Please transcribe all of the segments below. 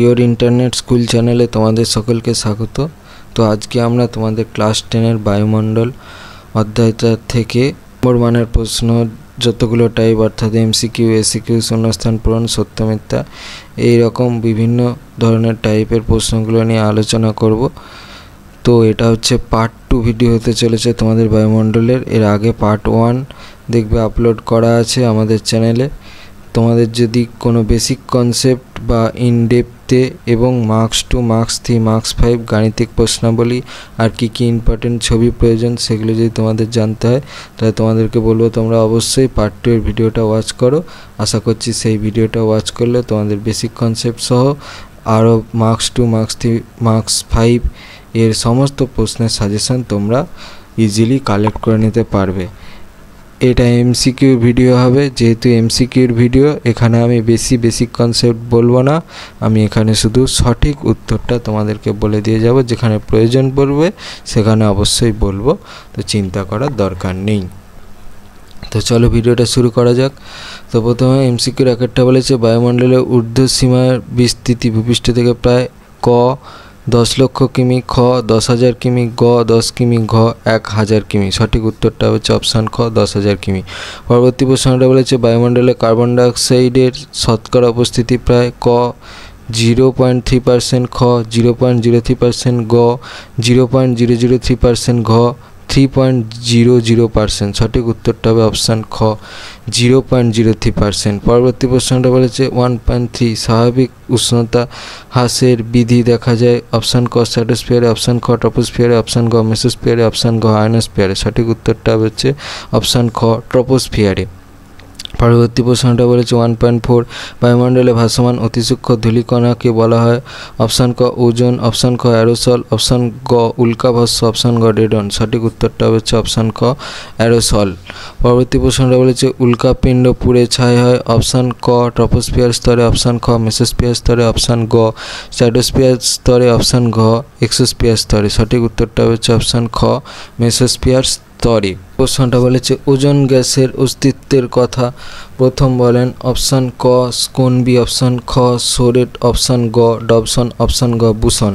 Your internet school চ্যানেলে তোমাদের সকলকে স্বাগত। তো আজকে আমরা তোমাদের ক্লাস 10-এর বায়ুমণ্ডল অধ্যায়টা থেকে নম্বর মানের প্রশ্ন যতগুলো টাইপ অর্থাৎ এমসিকিউ, এসিকিউ, শূন্যস্থান পূরণ, সত্য মিথ্যা এইরকম বিভিন্ন ধরনের টাইপের প্রশ্নগুলো নিয়ে আলোচনা করব। তো এটা হচ্ছে পার্ট 2 ভিডিও হতে চলেছে তোমাদের বায়ুমণ্ডলের। এর আগে পার্ট 1 দেখবে আপলোড করা আছে আমাদের চ্যানেলে। তোমাদের যদি কোনো বেসিক কনসেপ্ট বা ইনডেপথে এবং মার্কস 2, মার্কস 3, মার্কস 5 গাণিতিক প্রশ্নাবলী আর কি ইম্পর্টেন্ট ছবি প্রয়োজন সেগুলো যদি তোমাদের জানতে হয় তাহলে তোমাদেরকে বলবো তোমরা অবশ্যই পার্ট 2 এর ভিডিওটা ওয়াচ করো। আশা করছি সেই ভিডিওটা ওয়াচ করলে তোমাদের বেসিক কনসেপ্ট সহ আরও মার্কস 2, মার্কস 3, মার্কস 5 এর সমস্ত প্রশ্নের সাজেশন তোমরা ইজিলি কালেক্ট করে নিতে পারবে। এটা এমসিকিউর ভিডিও হবে, যেহেতু এমসিকিউর ভিডিও এখানে আমি বেসিক কনসেপ্ট বলবো না, আমি এখানে শুধু সঠিক উত্তরটা তোমাদেরকে বলে দিয়ে যাব। যেখানে প্রয়োজন পড়বে সেখানে অবশ্যই বলবো, তো চিন্তা করার দরকার নেই। তো চলো ভিডিওটা শুরু করা যাক। তো প্রথমে এমসিকিউর একটা বলেছে বায়ুমণ্ডলের ঊর্ধ্বসীমার বিস্তৃতি ভূপৃষ্ঠ থেকে প্রায় ক 10 লক্ষ কিমি, খ 10,000 কিমি, গ 10 কিমি, ঘ 1,000 কিমি। সঠিক উত্তরটা হচ্ছে অপশান খ 10,000 কিমি। পরবর্তী প্রশ্নটা বলেছে বায়ুমণ্ডলে কার্বন ডাইঅক্সাইডের শতকরা উপস্থিতি প্রায় ক 0.3%, খ 0.03%, গ 0.003%, ঘ 3.00%। সঠিক উত্তরটা হবে অপশান খ 0.03%। পরবর্তী প্রশ্নটা বলেছে 1.3 স্বাভাবিক উষ্ণতা হ্রাসের বিধি দেখা যায় অপশান ক স্ট্র্যাটোস্ফিয়ারে, অপশান খ ট্রপোস্ফিয়ারে, অপশান গ মেসোস্ফিয়ারে, অপশান ঘ আয়নোস্ফিয়ারে। সঠিক উত্তরটা হচ্ছে অপশান খ ট্রপোস্ফিয়ারে। পরবর্তী প্রশ্নটা বলেছে 1.4 বায়ুমণ্ডলে ভাসমান অতিসূক্ষ্ম ধূলিকণাকে বলা হয় অপশান ক ওজোন, অপশান খ অ্যারোসল, অপশান গ উল্কাভস্ম, অপশান গ রেডন। সঠিক উত্তরটা হচ্ছে অপশান খ অ্যারোসল। পরবর্তী প্রশ্নটা বলেছে উল্কাপিণ্ড পুড়ে ছাই হয় অপশান ক ট্রপোস্ফিয়ার স্তরে, অপশান খ মেসোস্ফিয়ার স্তরে, অপশান গ স্ট্র্যাটোস্ফিয়ার স্তরে, অপশান ঘ এক্সোস্ফিয়ার স্তরে। সঠিক উত্তরটা হচ্ছে অপশান খ মেসোস্ফিয়ার স্তরে। প্রশ্নটা বলেছে ওজোন গ্যাসের অস্তিত্বের কথা প্রথম বলেন অপশান ক স্কোনবি, অপশান খ সোরেট, অপশান গ ডবসন, অপশান গ বুসন।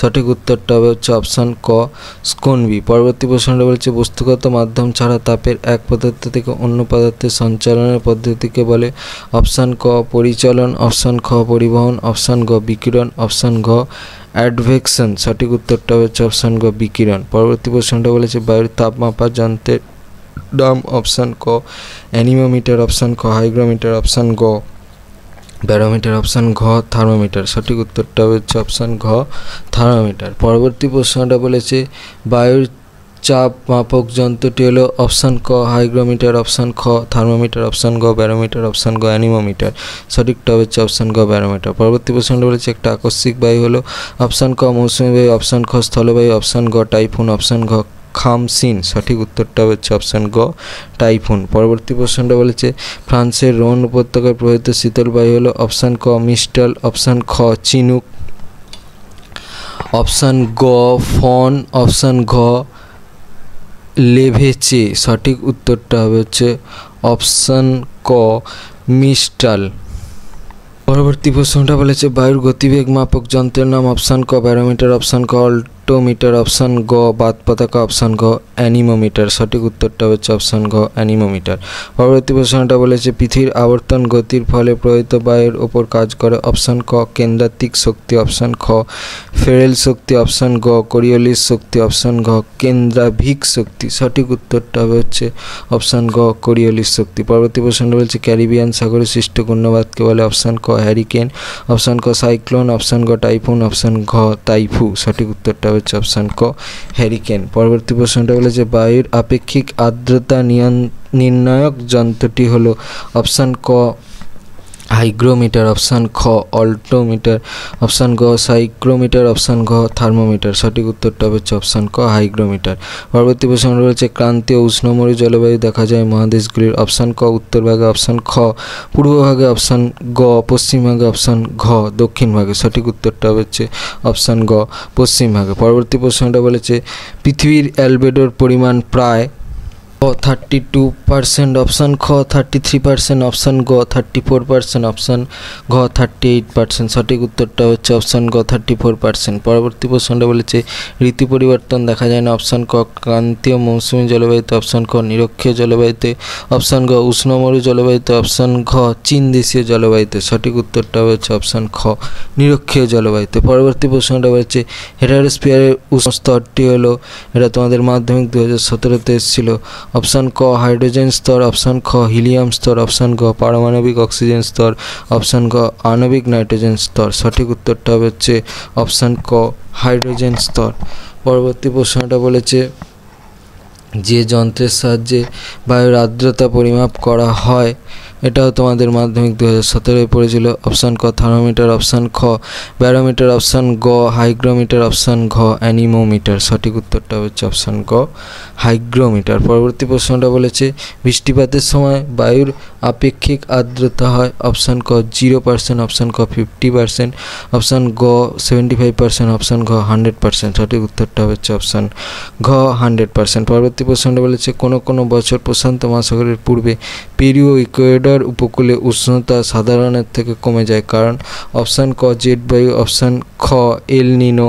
সঠিক উত্তরটা হচ্ছে অপশান ক স্কোনবি। পরবর্তী প্রশ্নটা বলেছে বস্তুগত মাধ্যম ছাড়া তাপের এক পদার্থ থেকে অন্য পদার্থে সঞ্চালনের পদ্ধতিকে বলে অপশান ক পরিচলন, অপশান খ পরিবহন, অপশান গ বিকিরণ, অপশান ঘ অ্যাডভেকশন। সঠিক উত্তরটা হচ্ছে অপশান গ বিকিরণ। পরবর্তী প্রশ্নটা বলেছে বায়ুর তাপমাপার যন্ত্রের নাম অপশান ক অ্যানিমোমিটার, অপশান খ হাইগ্রোমিটার, অপশান গ ব্যারোমিটার, অপশান ঘ থার্মোমিটার। সঠিক উত্তরটা হচ্ছে অপশান ঘ থার্মোমিটার। পরবর্তী প্রশ্নটা বলেছে বায়ুর চাপ মাপক যন্ত্রটি হলো অপশান ক হাইগ্রোমিটার, অপশান খ থার্মোমিটার, অপশান গ ব্যারোমিটার, অপশান গ অ্যানিমোমিটার। সঠিকটা হচ্ছে অপশান গ ব্যারোমিটার। পরবর্তী প্রশ্নটা বলেছে একটা আকস্মিক বায়ু হলো অপশান ক মৌসুমী বায়ু, অপশান খ স্থলবায়ু, অপশান গ টাইফুন, অপশান ঘ খামসিন। সঠিক উত্তরটা হচ্ছে অপশান গ টাইফুন। পরবর্তী প্রশ্নটা বলেছে ফ্রান্সের রোন উপত্যকায় প্রবাহিত শীতল বায়ু হলো অপশান ক মিস্টাল, অপশান খ চিনুক, অপশান গ ফন, অপশান ঘ লেভেচে। সঠিক উত্তরটা হচ্ছে অপশান ক মিস্টাল। পরবর্তী প্রশ্নটা বলেছে বায়ুর গতিবেগ মাপক যন্ত্রের নাম অপশান ক ব্যারোমিটার, অপশান ক অল্টোমিটার, অপশান গ বাত পতাকা, অপশান ঘ অ্যানিমোমিটার। সঠিক উত্তরটা হচ্ছে অপশান ঘ অ্যানিমোমিটার। পরবর্তী প্রশ্নটা বলেছে পৃথিবীর আবর্তন গতির ফলে প্রবাহিত বায়ুর ওপর কাজ করে অপশান ক কেন্দ্রাতিক শক্তি, অপশান খ ফেরেল শক্তি, অপশান গ কোরিওলিস শক্তি, অপশান ঘ কেন্দ্রাভিক শক্তি। সঠিক উত্তরটা হচ্ছে অপশান গ কোরিওলিস শক্তি। পরবর্তী প্রশ্নটা বলছে ক্যারিবিয়ান সাগরে সৃষ্ট ঘূর্ণবাদকে বলে অপশান ক হ্যারিকেন, অপশান ক সাইক্লোন, অপশান গ টাইফুন, অপশান ঘ তাইফু। সঠিক উত্তরটা হচ্ছে অপশান ক হ্যারিকেন। পরবর্তী প্রশ্নটা বলেছে বায়ুর আপেক্ষিক আর্দ্রতা নির্ণায়ক যন্ত্রটি হলো অপশান ক হাইগ্রোমিটার, অপশান খ অল্টোমিটার, অপশান গ সাইক্রোমিটার, অপশান ঘ থার্মোমিটার। সঠিক উত্তরটা হচ্ছে অপশান ক হাইগ্রোমিটার। পরবর্তী প্রশ্ন রয়েছে ক্রান্তীয় উষ্ণমরু জলবায়ু দেখা যায় মহাদেশগুলির অপশান ক উত্তর ভাগে, অপশান খ পূর্ব ভাগে, অপশান গ পশ্চিম ভাগে, অপশান ঘ দক্ষিণ ভাগে। সঠিক উত্তরটা হচ্ছে অপশান গ পশ্চিম ভাগে। পরবর্তী প্রশ্নটা বলেছে পৃথিবীর অ্যালবেডোর পরিমাণ প্রায় 32%, অপশান খ 33%, অপশান গ 34%, অপশান ঘ 38%। সঠিক উত্তরটা হচ্ছে অপশান গ 34%। পরবর্তী প্রশ্নটা বলেছে ঋতু পরিবর্তন দেখা যায় না। অপশান ক ক্রান্তীয় মৌসুমী জলবায়ুতে, অপশান খ নিরক্ষীয় জলবায়ুতে, অপশান গ উষ্ণমরু জলবায়ুতে, অপশান ঘ চীন দেশীয় জলবায়ুতে। সঠিক উত্তরটা হচ্ছে অপশান খ নিরক্ষীয় জলবায়ুতে। পরবর্তী প্রশ্নটা বলেছে হেটারোস্ফিয়ারের উষ্ণ স্তরটি হলো, এটা তোমাদের মাধ্যমিক 2017-তে এসেছিল। অপশান ক হাইড্রোজেন স্তর, অপশান খ হিলিয়াম স্তর, অপশান গ পারমাণবিক অক্সিজেন স্তর, অপশান গ আণবিক নাইট্রোজেন স্তর। সঠিক উত্তরটা হচ্ছে অপশান ক হাইড্রোজেন স্তর। পরবর্তী প্রশ্নটা বলেছে যে যন্ত্রের সাহায্যে বায়ুর আর্দ্রতা পরিমাপ করা হয়, এটাও তোমাদের মাধ্যমিক 2017-এ পড়েছিল। অপশান ক থার্মোমিটার, অপশান খ ব্যারোমিটার, অপশান গ হাইগ্রোমিটার, অপশান ঘ অ্যানিমোমিটার। সঠিক উত্তরটা হচ্ছে অপশান গ হাইগ্রোমিটার। পরবর্তী প্রশ্নটা বলেছে বৃষ্টিপাতের সময় বায়ুর আপেক্ষিক আর্দ্রতা হয়। অপশান ক 0%, অপশান ক 50%, অপশান গ 75%, অপশান ঘ 100%। সঠিক উত্তরটা হচ্ছে অপশান ঘ 100%। পরবর্তী প্রশ্নটা বলেছে কোনো কোনো বছর প্রশান্ত মহাসাগরের পূর্বে পেরু ও ইকুয়েডর উপকূলে উষ্ণতা সাধারণের থেকে কমে যায়, কারণ অপশান ক জেট বায়ু, অপশান খ এল নিনো।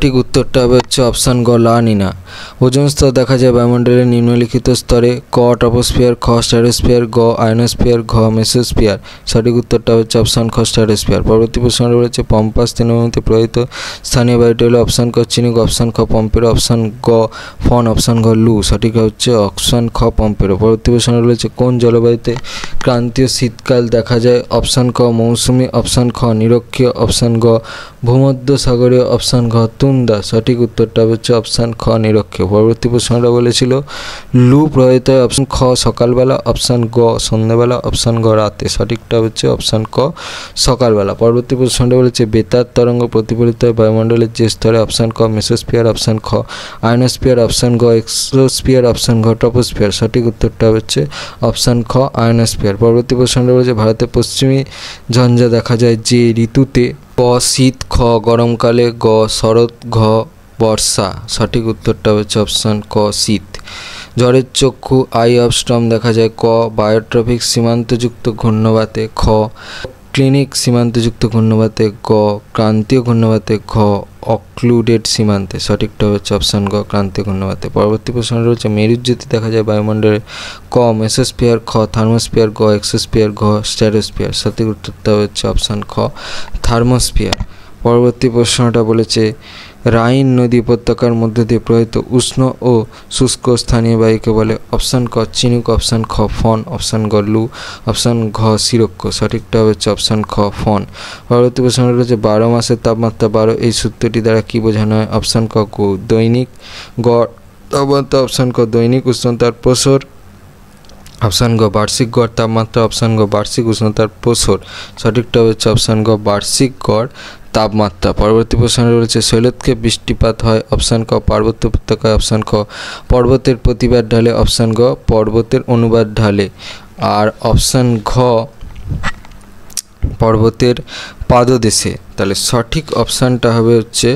ঠিক উত্তরটা হবে হচ্ছে অপশান গ লা নিনা। ওজোন স্তর দেখা যায় বায়ুমণ্ডলের নিম্নলিখিত স্তরে, ক ট্রপোস্ফিয়ার, খ স্ট্র্যাটোস্ফিয়ার, গ আয়নোস্ফিয়ার, ঘ মেসোস্ফিয়ার। সঠিক উত্তরটা হচ্ছে অপশান খ স্ট্র্যাটোস্ফিয়ার। পরবর্তী প্রশ্নটা রয়েছে পম্পাস তৃণভূমিতে প্রবাহিত স্থানীয় বায়ুটি হলো, অপশান ক চিনুক, অপশান খ পম্পেরো, অপশান গ ফন, অপশান ঘ লু। সঠিক হচ্ছে অপশান খ পম্পেরো। পরবর্তী প্রশ্নটা রয়েছে কোন জলবায়ুতে ক্রান্তীয় শীতকাল দেখা যায়। অপশান ক মৌসুমী, অপশান খ নিরক্ষীয়, অপশান গ ভূমধ্যসাগরীয়, অপশান ঘ তুন্দা। সঠিক উত্তরটা হচ্ছে অপশান খ নিরক্ষীয়। পরবর্তী প্রশ্নটা বলেছিল লু প্রবাহিত হয়, অপশান খ সকালবেলা, অপশান গ সন্ধ্যাবেলা, অপশান ঘ রাতে। সঠিকটা হচ্ছে অপশান ক সকালবেলা। পরবর্তী প্রশ্নটা বলেছে বেতার তরঙ্গ প্রতিফলিত হয় বায়ুমণ্ডলের যে স্তরে। অপশান ক মেসোস্ফিয়ার, অপশান খ আয়নোস্ফিয়ার, অপশান গ এক্সোস্ফিয়ার, অপশান ঘ ট্রপোস্ফিয়ার। সঠিক উত্তরটা হচ্ছে অপশান খ আয়নোস্ফিয়ার। পরবর্তী প্রশ্নটা বলেছে ভারতের পশ্চিমী ঝঞ্ঝা দেখা যায় যে ঋতুতে। ক শীত, খ গরমকালে, গ শরৎ, ঘ বর্ষা। সঠিক উত্তরটা হচ্ছে অপশান ক শীত। ঝড়ের চক্ষু আই অফ স্টর্ম দেখা যায় ক বায়োট্রপিক সীমান্তযুক্ত ঘূর্ণবাতে, খ ক্লিনিক সীমান্তযুক্ত ঘূর্ণবাতে, গ ক্রান্তীয় ঘূর্ণবাতে, ঘ অক্লুডেড সীমান্তে। সঠিকটা হচ্ছে অপশান গ ক্রান্তীয় ঘূর্ণবাতে। পরবর্তী প্রশ্নটা হচ্ছে মেরুজ্যোতি দেখা যায় বায়ুমণ্ডলে, ক মেসোস্ফিয়ার, খ থার্মোস্ফিয়ার, গ এক্সোস্ফিয়ার, ঘ স্ট্র্যাটোস্ফিয়ার। সঠিক উত্তরটা হচ্ছে অপশান খ থার্মোস্ফিয়ার। পরবর্তী প্রশ্নটা বলেছে রাইন নদী উপত্যকার মধ্যে দিয়ে প্রবাহিত উষ্ণ ও শুষ্ক স্থানীয় বায়ুকে বলে। অপশান ক চিনুক, অপশান খ ফন, অপশান গ লু, অপশান ঘ সিরক্ষ। সঠিকটা হচ্ছে অপশান খ ফন। পরবর্তী প্রশ্নটা হচ্ছে 12 মাসের তাপমাত্রা 12 এই সূত্রটি দ্বারা কী বোঝানো হয়। অপশান ক দৈনিক গড় তাপমাত্রা, অপশান ক দৈনিক উষ্ণতার প্রসর, অপশান গ বার্ষিক গড় তাপমাত্রা, অপশান গ বার্ষিক উষ্ণতার প্রসর। সঠিকটা হচ্ছে অপশান গ বার্ষিক গড় তাপমাত্রা। পরবর্তী প্রশ্ন রয়েছে শৈলক্ষে বৃষ্টিপাত হয়। অপশান ক পার্বত্য উপত্যকায়, অপশান খ পর্বতের প্রতিবাদ ঢালে, অপশান গ পর্বতের অনুবাদ ঢালে, আর অপশান ঘ পর্বতের পাদদেশে। তাহলে সঠিক অপশানটা হবে হচ্ছে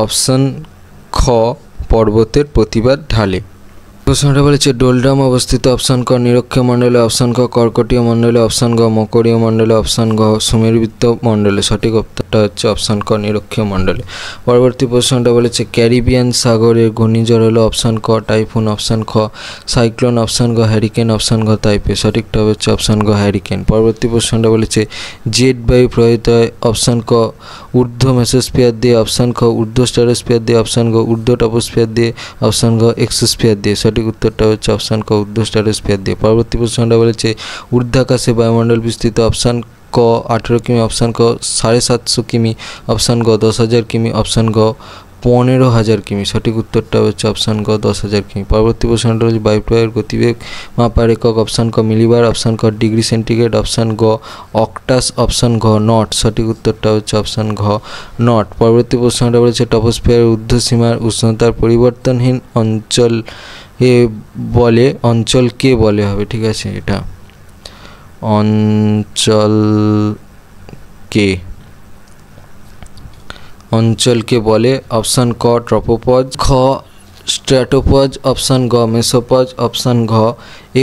অপশান খ পর্বতের প্রতিবাদ ঢালে। প্রশ্নটা বলেছে ডোলড্রাম অবস্থিত। অপশান ক নিরক্ষীয় মণ্ডলে, অপশান ক কর্কটীয় মণ্ডলে, অপশান গ মকরীয় মণ্ডলে, অপশান গ সুমেরুবৃত্ত মণ্ডলে। সঠিক উত্তরটা হচ্ছে অপশান ক নিরক্ষীয় মণ্ডলে। পরবর্তী প্রশ্নটা বলেছে ক্যারিবিয়ান সাগরের ঘূর্ণিঝড় হলো। অপশান ক টাইফুন, অপশান খ সাইক্লোন, অপশান গ হ্যারিকেন, অপশান ঘ তাইপে। সঠিকটা হচ্ছে অপশান গ হ্যারিকেন। পরবর্তী প্রশ্নটা বলেছে জেট বায়ু প্রবাহিত হয়। অপশান ক ঊর্ধ্ব মেসোস্ফিয়ার দিয়ে, অপশান খ ঊর্ধ্ব স্ট্র্যাটোস্ফিয়ার দিয়ে, অপশান গ ঊর্ধ্ব ট্রপোস্ফিয়ার দিয়ে, অপশান গ এক্সোস্ফিয়ার দিয়ে। সঠিক উত্তরটা হচ্ছে অপশান ক ঊর্ধ্ব স্ট্র্যাটোস্ফিয়ার দিয়ে। পরবর্তী প্রশ্নটা বলেছে ঊর্ধ্বাকাশে বায়ুমণ্ডল বিস্তৃত। অপশান ক 18 কিমি, অপশান ক 750 কিমি, অপশান গ 10,000 কিমি, অপশান গ 15,000 কিমি। সঠিক উত্তরটা হচ্ছে অপশান গ 10,000 কিমি। পরবর্তী প্রশ্নটা হচ্ছে বায়ুপ্রবাহের গতিবেগ মাপার একক। অপশান ক মিলিবার, অপশান ক ডিগ্রি সেন্টিগ্রেড, অপশান গ অক্টাস, অপশান ঘ নট। সঠিক উত্তরটা হচ্ছে অপশান ঘ নট। পরবর্তী প্রশ্নটা বলেছে টপোস্ফিয়ারের ঊর্ধ্বসীমার উষ্ণতার পরিবর্তনহীন অঞ্চল বলে, অঞ্চলকে বলে হবে, ঠিক আছে, এটা অঞ্চলকে বলে। অপশান ক ট্রপোপজ, খ স্ট্র্যাটোপজ, অপশান গ মেসোপজ, অপশান ঘ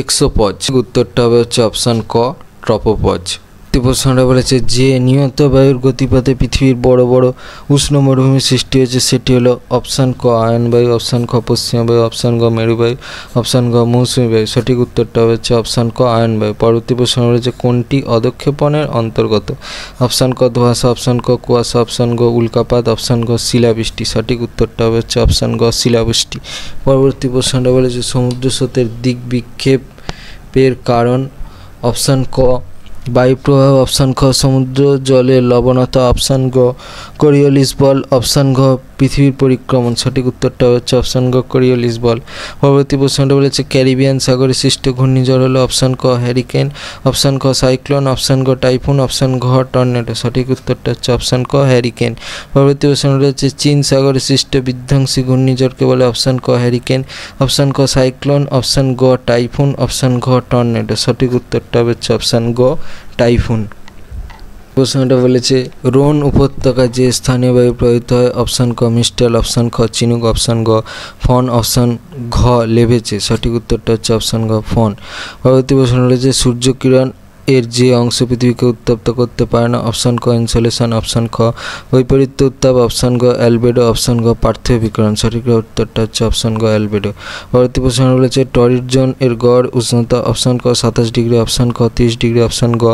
এক্সোপজ। উত্তরটা হবে হচ্ছে অপশান ক ট্রপোপজ। প্রশ্নটা বলেছে যে নিয়ত বায়ুর গতিপথে পৃথিবীর বড় বড় উষ্ণ মরুভূমির সৃষ্টি হয়েছে সেটি হলো অপশান ক আয়ন বায়ু, অপশান খ পশ্চিমা বায়ু, অপশান গ মেরু বায়ু, অপশান গ মৌসুমী বায়ু। সঠিক উত্তরটা হচ্ছে অপশান ক আয়ন বায়ু। পরবর্তী প্রশ্ন রয়েছে কোনটি অধঃক্ষেপণের অন্তর্গত? অপশান ক ধোঁয়াশা, অপশান ক কুয়াশা, অপশান গ উল্কাপাত, অপশান গ শিলাবৃষ্টি। সঠিক উত্তরটা হচ্ছে অপশান গ শিলাবৃষ্টি। পরবর্তী প্রশ্নটা বলেছে সমুদ্র স্রোতের দিক বিক্ষেপের কারণ? অপশান ক বায়ুপ্রবাহ, অপশান খ সমুদ্র জলের লবণতা, অপশান গ কোরিওলিস বল, অপশান ঘ পৃথিবীর পরিক্রমণ। সঠিক উত্তরটা হচ্ছে অপশান গ কোরিওলিস বল। পরবর্তী প্রশ্নটা বলেছে ক্যারিবিয়ান সাগরে সৃষ্ট ঘূর্ণিঝড় হলো? অপশান ক হ্যারিকেন, অপশান খ সাইক্লোন, অপশান গ টাইফুন, অপশান ঘ টর্নেডো। সঠিক উত্তরটা হচ্ছে অপশান ক হ্যারিকেন। পরবর্তী প্রশ্ন রয়েছে চীন সাগরে সৃষ্ট বিধ্বংসী ঘূর্ণিঝড়কে বলে? অপশান ক হ্যারিকেন, অপশান ক সাইক্লোন, অপশান গ টাইফুন, অপশান ঘ টর্নেডো। সঠিক উত্তরটা হচ্ছে অপশান গ টাইফুন। প্রশ্নটা বলেছে রোন উপত্যকায় যে স্থানীয় বায়ু প্রবাহিত হয়? অপশান ক মিস্টাল, অপশান খ চিনুক, অপশান গ ফন, অপশান ঘ লেভেচে। সঠিক উত্তরটা হচ্ছে অপশান গ ফন। পরবর্তী প্রশ্ন রয়েছে সূর্যকিরণ এর যে অংশ পৃথিবীকে উত্তপ্ত করতে পারে না? অপশান ক ইনসোলেশন, অপশান খ বৈপরীত্য উত্তাপ, অপশান গ অ্যালবেডো, অপশান গ পার্থিব বিকিরণ। সঠিক উত্তরটা হচ্ছে অপশান গ অ্যালবেডো। পরবর্তী প্রশ্ন রয়েছে টরিড জোন এর গড় উষ্ণতা? অপশান ক 27 ডিগ্রি, অপশান খ 30 ডিগ্রি, অপশান গ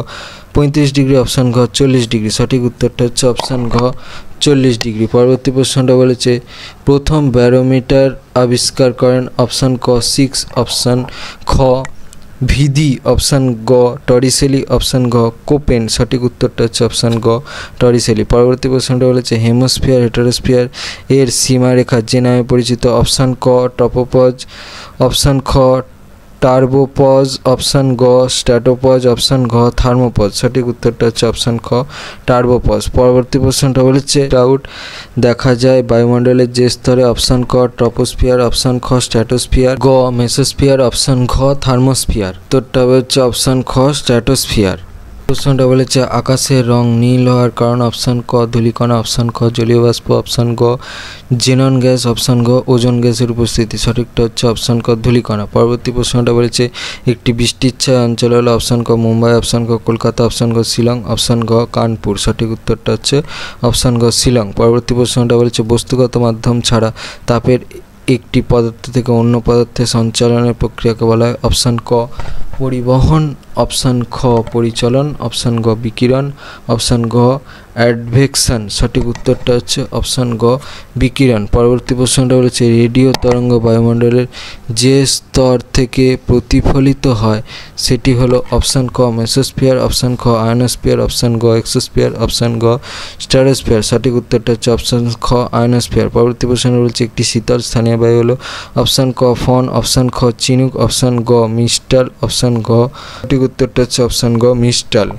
35 ডিগ্রি, অপশান ঘ 40 ডিগ্রি। সঠিক উত্তরটা হচ্ছে অপশান ঘ 40 ডিগ্রি। পরবর্তী প্রশ্নটা বলেছে প্রথম ব্যারোমিটার আবিষ্কার করেন? অপশান ক 6, অপশান খ ভিদি, অপশান গ টরিসেলি, অপশান ঘ কোপেন। সঠিক উত্তরটা হচ্ছে অপশান গ টরিসেলি। পরবর্তী প্রশ্নটা বলেছে হেমোস্ফিয়ার হেটেরোস্ফিয়ার এর সীমারেখা যে নামে পরিচিত? অপশান ক ট্রপোপজ, অপশান খ টার্বোপজ, অপশান গ স্ট্র্যাটোপজ, অপশান ঘ থার্মোপজ। সঠিক উত্তরটা হচ্ছে অপশান খ টার্বোপজ। পরবর্তী প্রশ্নটা বলেছে আউট দেখা যায় বায়ুমণ্ডলের যে স্তরে? অপশান ক ট্রপোস্ফিয়ার, অপশান খ স্ট্র্যাটোস্ফিয়ার, গ মেসোস্ফিয়ার, অপশান ঘ থার্মোস্ফিয়ার। উত্তরটা হচ্ছে অপশান খ স্ট্র্যাটোস্ফিয়ার। প্রশ্নটা বলেছে আকাশের রং নীল হওয়ার কারণ? অপশান ক ধূলিকণা, অপশান খ জলীয় বাষ্প, অপশান গ জেনন গ্যাস, অপশান গ ওজোন গ্যাসের উপস্থিতি। সঠিকটা হচ্ছে অপশান ক ধূলিকণা। পরবর্তী প্রশ্নটা বলেছে একটি বৃষ্টির ছায়া অঞ্চল হলো? অপশান ক মুম্বাই, অপশান ক কলকাতা, অপশান গ শিলং, অপশান ঘ কানপুর। সঠিক উত্তরটা হচ্ছে অপশান গ শিলং। পরবর্তী প্রশ্নটা বলেছে বস্তুগত মাধ্যম ছাড়া তাপের একটি পদার্থ থেকে অন্য পদার্থে সঞ্চালনের প্রক্রিয়াকে বলা হয়? অপশান ক পরিবহন, অপশান খ পরিচলন, অপশান গ বিকিরণ, অপশান গ অ্যাডভেকশন। সঠিক উত্তরটা হচ্ছে অপশান গ বিকিরণ। পরবর্তী প্রশ্নটা বলেছে রেডিও তরঙ্গ বায়ুমণ্ডলের যে স্তর থেকে প্রতিফলিত হয় সেটি হলো? অপশান ক মেসোস্ফিয়ার, অপশান খ আয়নোস্ফিয়ার, অপশান গ এক্সোস্ফিয়ার, অপশান গ স্ট্র্যাটোস্ফিয়ার। সঠিক উত্তরটা হচ্ছে অপশান খ আয়নোস্ফিয়ার। পরবর্তী প্রশ্ন বলছে একটি শীতল স্থানীয় বায়ু হলো? অপশান ক ফন, অপশান খ চিনুক, অপশান গ মিস্টাল, অপশান ঘ। সঠিক উত্তরটা হচ্ছে অপশান গ মিস্টাল।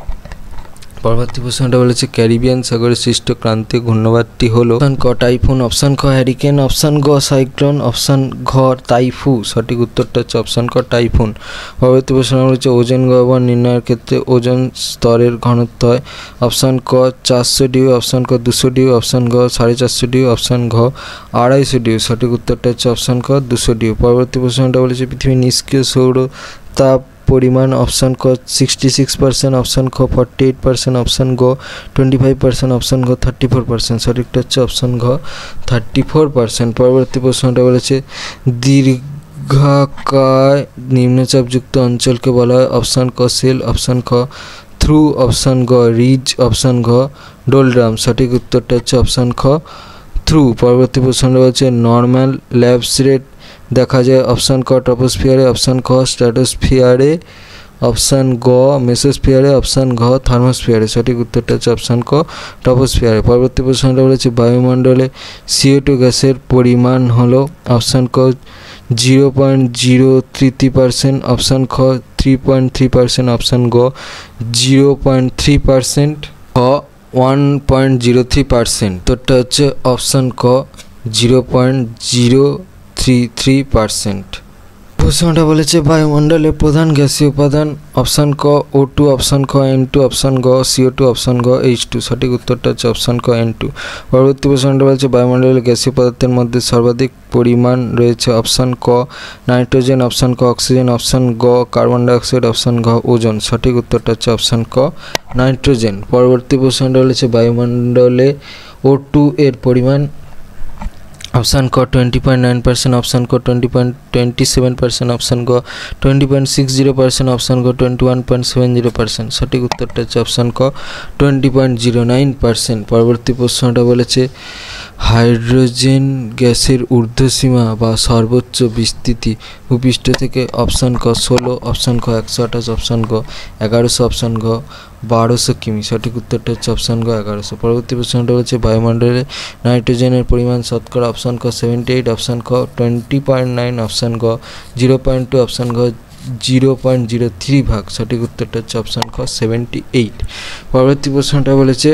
পরবর্তী প্রশ্নটা বলেছে ক্যারিবিয়ান সাগরে সৃষ্ট ক্রান্তীয় ঘূর্ণিঝড়টি হলো? অপশান ক টাইফুন, অপশান খ হ্যারিকেন, অপশান গ সাইক্লোন, অপশান ঘ টাইফু। সঠিক উত্তরটা হচ্ছে অপশান ক টাইফুন। পরবর্তী প্রশ্ন বলেছে ওজোন গহ্বর নির্ণয়ের ক্ষেত্রে ওজোন স্তরের ঘনত্ব হয়? অপশান ক 400 ডিগ্রি, অপশান ক 200 ডিগ্রি, অপশান ঘ 450 ডিগ্রি, অপশান ঘ 250 ডিগ্রি। সঠিক উত্তরটা হচ্ছে অপশান ক 200 ডিগ্রি। পরবর্তী প্রশ্নটা বলেছে পৃথিবীর নিষ্ক্রিয় সৌর তাপ পরিমাণ? অপশান ক 66%, অপশান খ 48%, অপশান গ 25%, অপশান ঘ 34%। সঠিকটা হচ্ছে অপশান ঘ 34%। পরবর্তী প্রশ্নটা বলেছে দীর্ঘাকায় নিম্নচাপযুক্ত অঞ্চলকে বলা হয়? অপশান ক সেল, অপশান খ থ্রু, অপশান গ রিজ, অপশান ঘ ডোলড্রাম। সঠিক উত্তরটা হচ্ছে অপশান খ থ্রু। পরবর্তী প্রশ্নটা বলছে নর্মাল ল্যাপস রেট দেখা যায়? অপশান ক ট্রপোস্ফিয়ারে, অপশান খ স্ট্র্যাটোস্ফিয়ারে, অপশান গ মেসোস্ফিয়ারে, অপশান ঘ থার্মোস্ফিয়ারে। সঠিক উত্তরটা হচ্ছে অপশান ক ট্রপোস্ফিয়ারে। পরবর্তী প্রশ্নটা বলেছে বায়ুমণ্ডলে CO2 গ্যাসের পরিমাণ হলো? অপশান ক 0.033%, অপশান খ 3.3%, অপশান গ 0.3%, খ 1.03%। উত্তরটা হচ্ছে অপশান ক 0.033%। প্রশ্নটা বলেছে বায়ুমণ্ডলের প্রধান গ্যাসীয় উপাদান। অপশান ক O2, অপশান খ N2, অপশান গ CO2, অপশান গ H2। সঠিক উত্তরটা হচ্ছে অপশান ক N2। পরবর্তী প্রশ্নটা বলেছে বায়ুমণ্ডলের গ্যাসীয় পদার্থের মধ্যে সর্বাধিক পরিমাণ রয়েছে। অপশান ক নাইট্রোজেন, অপশান ক অক্সিজেন, অপশান গ কার্বন ডাইঅক্সাইড, অপশান ঘ ওজোন। সঠিক উত্তরটা হচ্ছে অপশান ক নাইট্রোজেন। পরবর্তী প্রশ্নটা বলেছে বায়ুমণ্ডলে O2 এর পরিমাণ। অপশান ক 20.9%, অপশান ক 20.27%, অপশান গ 20.60%, অপশান গ 21.70%। সঠিক উত্তরটা হচ্ছে অপশান ক 20.09%। পরবর্তী প্রশ্নটা বলেছে হাইড্রোজেন গ্যাসের ঊর্ধ্বসীমা বা সর্বোচ্চ বিস্তৃতি ভূপৃষ্ঠ থেকে। অপশান ক 16, অপশান খ 128, অপশান গ 1100, অপশান ঘ 1200 কিমি। সঠিক উত্তরটা হচ্ছে অপশান গ 1100। পরবর্তী প্রশ্নটা হচ্ছে বায়ুমণ্ডলে নাইট্রোজেনের পরিমাণ শতকরা। অপশান ক 78, অপশান খ 20.9, অপশান গ 0.2, অপশান ঘ 0.03 ভাগ। সঠিক উত্তরটা হচ্ছে অপশান খ 78। পরবর্তী প্রশ্নটা বলেছে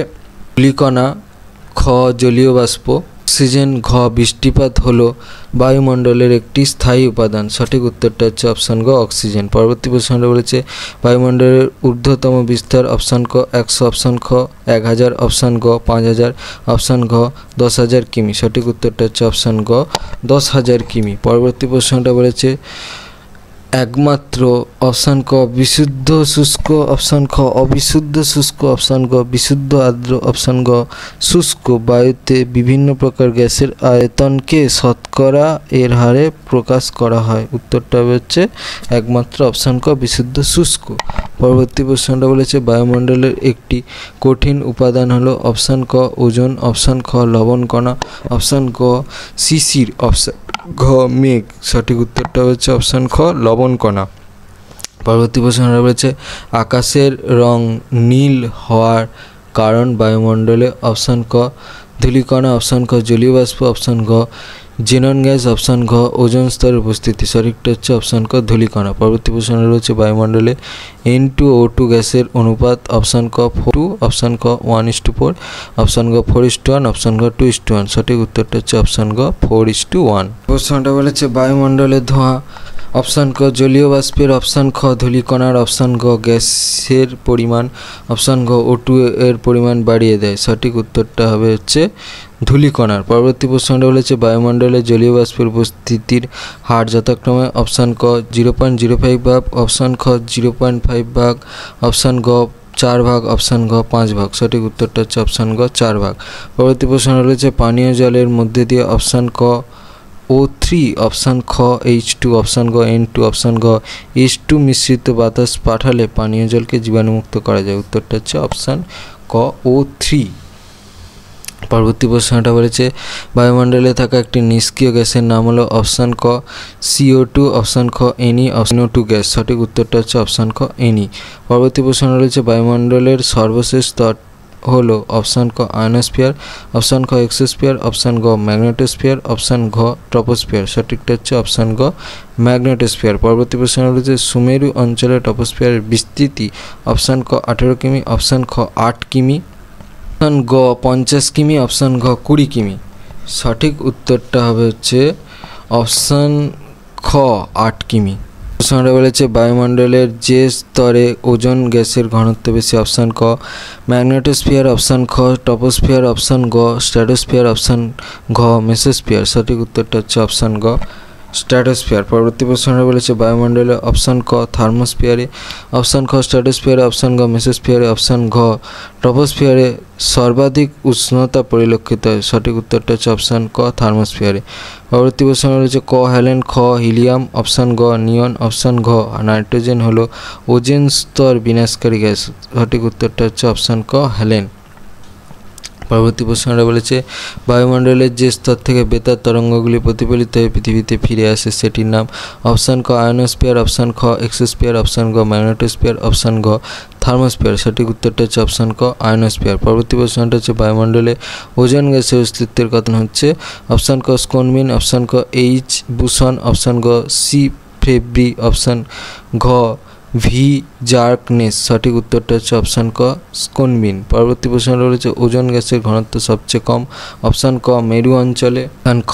ধূলিকণা, খ জলীয় বাষ্প, অক্সিজেন, ঘ বৃষ্টিপাত হলো বায়ুমণ্ডলের একটি স্থায়ী উপাদান। সঠিক উত্তরটা হচ্ছে অপশান গ অক্সিজেন। পরবর্তী প্রশ্নটা বলেছে বায়ুমণ্ডলের ঊর্ধ্বতম বিস্তার। অপশান ক 100, অপশান খ 1000, অপশান গ 5000, অপশান ঘ 10,000 কিমি। সঠিক উত্তরটা হচ্ছে অপশান গ 10,000 কিমি। পরবর্তী প্রশ্নটা বলেছে একমাত্র। অপশান ক বিশুদ্ধ শুষ্ক, অপশান খ অবিশুদ্ধ শুষ্ক, অপশান গ বিশুদ্ধ আর্দ্র, অপশান গ শুষ্ক বায়ুতে বিভিন্ন প্রকার গ্যাসের আয়তনকে শতকরা এর হারে প্রকাশ করা হয়। উত্তরটা হচ্ছে একমাত্র অপশান ক বিশুদ্ধ শুষ্ক। পরবর্তী প্রশ্নটা বলেছে বায়ুমণ্ডলের একটি কঠিন উপাদান হলো। অপশান ক ওজোন, অপশান খ লবণ কণা, অপশান গ শিশির, অপশান ঘ মেঘ। সঠিক উত্তরটা হচ্ছে অপশান খ লবণ কণা। পরবর্তী প্রশ্নটা বলেছে আকাশের রং নীল হওয়ার কারণ বায়ুমণ্ডলে। অপশান ক ধূলিকণা, অপশান খ জলীয় বাষ্প, অপশান ঘ জেনন গ্যাস, অপশান ঘ ওজোন স্তরের উপস্থিতি। সঠিকটা হচ্ছে অপশান ক ধূলিকণা। পরবর্তী প্রশ্নটা রয়েছে বায়ুমণ্ডলে N2O2 গ্যাসের অনুপাত। অপশান ক 4, অপশান ক 1:4, অপশান গ 4:1, অপশান গ 2:1। সঠিক উত্তরটা হচ্ছে অপশান গ 4:1। প্রশ্নটা বলেছে বায়ুমণ্ডলে ধোঁয়া। অপশান ক জলীয় বাষ্পের, অপশান খ ধূলিকণার, অপশান গ গ্যাসের পরিমাণ, অপশান গ O2 এর পরিমাণ বাড়িয়ে দেয়। সঠিক উত্তরটা হবে হচ্ছে ধূলিকণার। পরবর্তী প্রশ্নটা বলেছে বায়ুমণ্ডলে জলীয় বাষ্পের উপস্থিতির হার যথাক্রমে। অপশান ক 0.05 ভাগ, অপশান খ 0.5 ভাগ, অপশান গ 4 ভাগ, অপশান ঘ 5 ভাগ। সঠিক উত্তরটা হচ্ছে অপশান গ 4 ভাগ। পরবর্তী প্রশ্নটা রয়েছে পানীয় জলের মধ্যে দিয়ে। অপশান ক O3, অপশান খ H2, অপশান গ N2, অপশান গ H2 মিশ্রিত বাতাস পাঠালে পানীয় জলকে জীবাণুমুক্ত করা যায়। উত্তরটা হচ্ছে অপশান ক O3। পরবর্তী প্রশ্নটা বলেছে বায়ুমণ্ডলে থাকা একটি নিষ্ক্রিয় গ্যাসের নাম হলো। অপশান ক CO2, অপশান খ Ne, অপশান NO2 গ্যাস। সঠিক উত্তরটা হচ্ছে অপশান খ Ne। পরবর্তী প্রশ্নটা রয়েছে বায়ুমণ্ডলের সর্বশেষ স্তর হলো। অপশান ক আয়নোস্ফিয়ার, অপশান খ এক্সোস্ফিয়ার, অপশান গ ম্যাগনেটোস্ফিয়ার, অপশান ঘ ট্রপোস্ফিয়ার। সঠিকটা হচ্ছে অপশান গ ম্যাগনেটোস্ফিয়ার। পরবর্তী প্রশ্ন রয়েছে সুমেরু অঞ্চলের ট্রপোস্ফিয়ারের বিস্তৃতি। অপশান ক 18 কিমি, অপশান খ 8 কিমি, অপশান গ 50 কিমি, অপশান ঘ 20 কিমি। সঠিক উত্তরটা হবে হচ্ছে অপশান খ 8 কিমি। প্রশ্নটা বলেছে বায়ুমণ্ডলের যে স্তরে ওজোন গ্যাসের ঘনত্ব বেশি। অপশান ক ম্যাগনেটোস্ফিয়ার, অপশান খ ট্রপোস্ফিয়ার, অপশান গ স্ট্র্যাটোস্ফিয়ার, অপশান ঘ মেসোস্ফিয়ার। সঠিক উত্তরটা হচ্ছে অপশান গ স্ট্র্যাটোস্ফিয়ার। পরবর্তী প্রশ্নটা বলেছে বায়ুমণ্ডলে। অপশান ক থার্মোস্ফিয়ারে, অপশান খ স্ট্র্যাটোস্ফিয়ারে, অপশান গ মেসোস্ফিয়ারে, অপশান ঘ ট্রপোস্ফিয়ারে সর্বাধিক উষ্ণতা পরিলক্ষিত হয়। সঠিক উত্তরটা হচ্ছে অপশান ক থার্মোস্ফিয়ারে। পরবর্তী প্রশ্ন রয়েছে ক হ্যালেন, খ হিলিয়াম, অপশান গ নিয়ন, অপশান ঘ নাইট্রোজেন হলো ওজোন স্তর বিনাশকারী গ্যাস। সঠিক উত্তরটা হচ্ছে অপশান ক হ্যালেন। পরবর্তী প্রশ্নটা বলেছে বায়ুমণ্ডলের যে স্তর থেকে বেতার তরঙ্গগুলি প্রতিফলিত হয়ে পৃথিবীতে ফিরে আসে সেটির নাম। অপশান ক আয়নোস্ফিয়ার, অপশান খ এক্সোস্ফিয়ার, অপশান গ ম্যাগনেটোস্ফিয়ার, অপশান ঘ থার্মোস্ফিয়ার। সঠিক উত্তরটা হচ্ছে অপশান ক আয়নোস্ফিয়ার। পরবর্তী প্রশ্নটা হচ্ছে বায়ুমণ্ডলে ওজোন গ্যাসের অস্তিত্বের কথা হচ্ছে। অপশান ক স্কোনমিন, অপশান ক H বুসন, অপশান গ সি ফেব্রি, অপশান ঘ ভি জার্কনেস। সঠিক উত্তরটা হচ্ছে অপশান ক স্কোনমিন। পরবর্তী প্রশ্নটা রয়েছে ওজোন গ্যাসের ঘনত্ব সবচেয়ে কম। অপশান ক মেরু অঞ্চলে, অপশান খ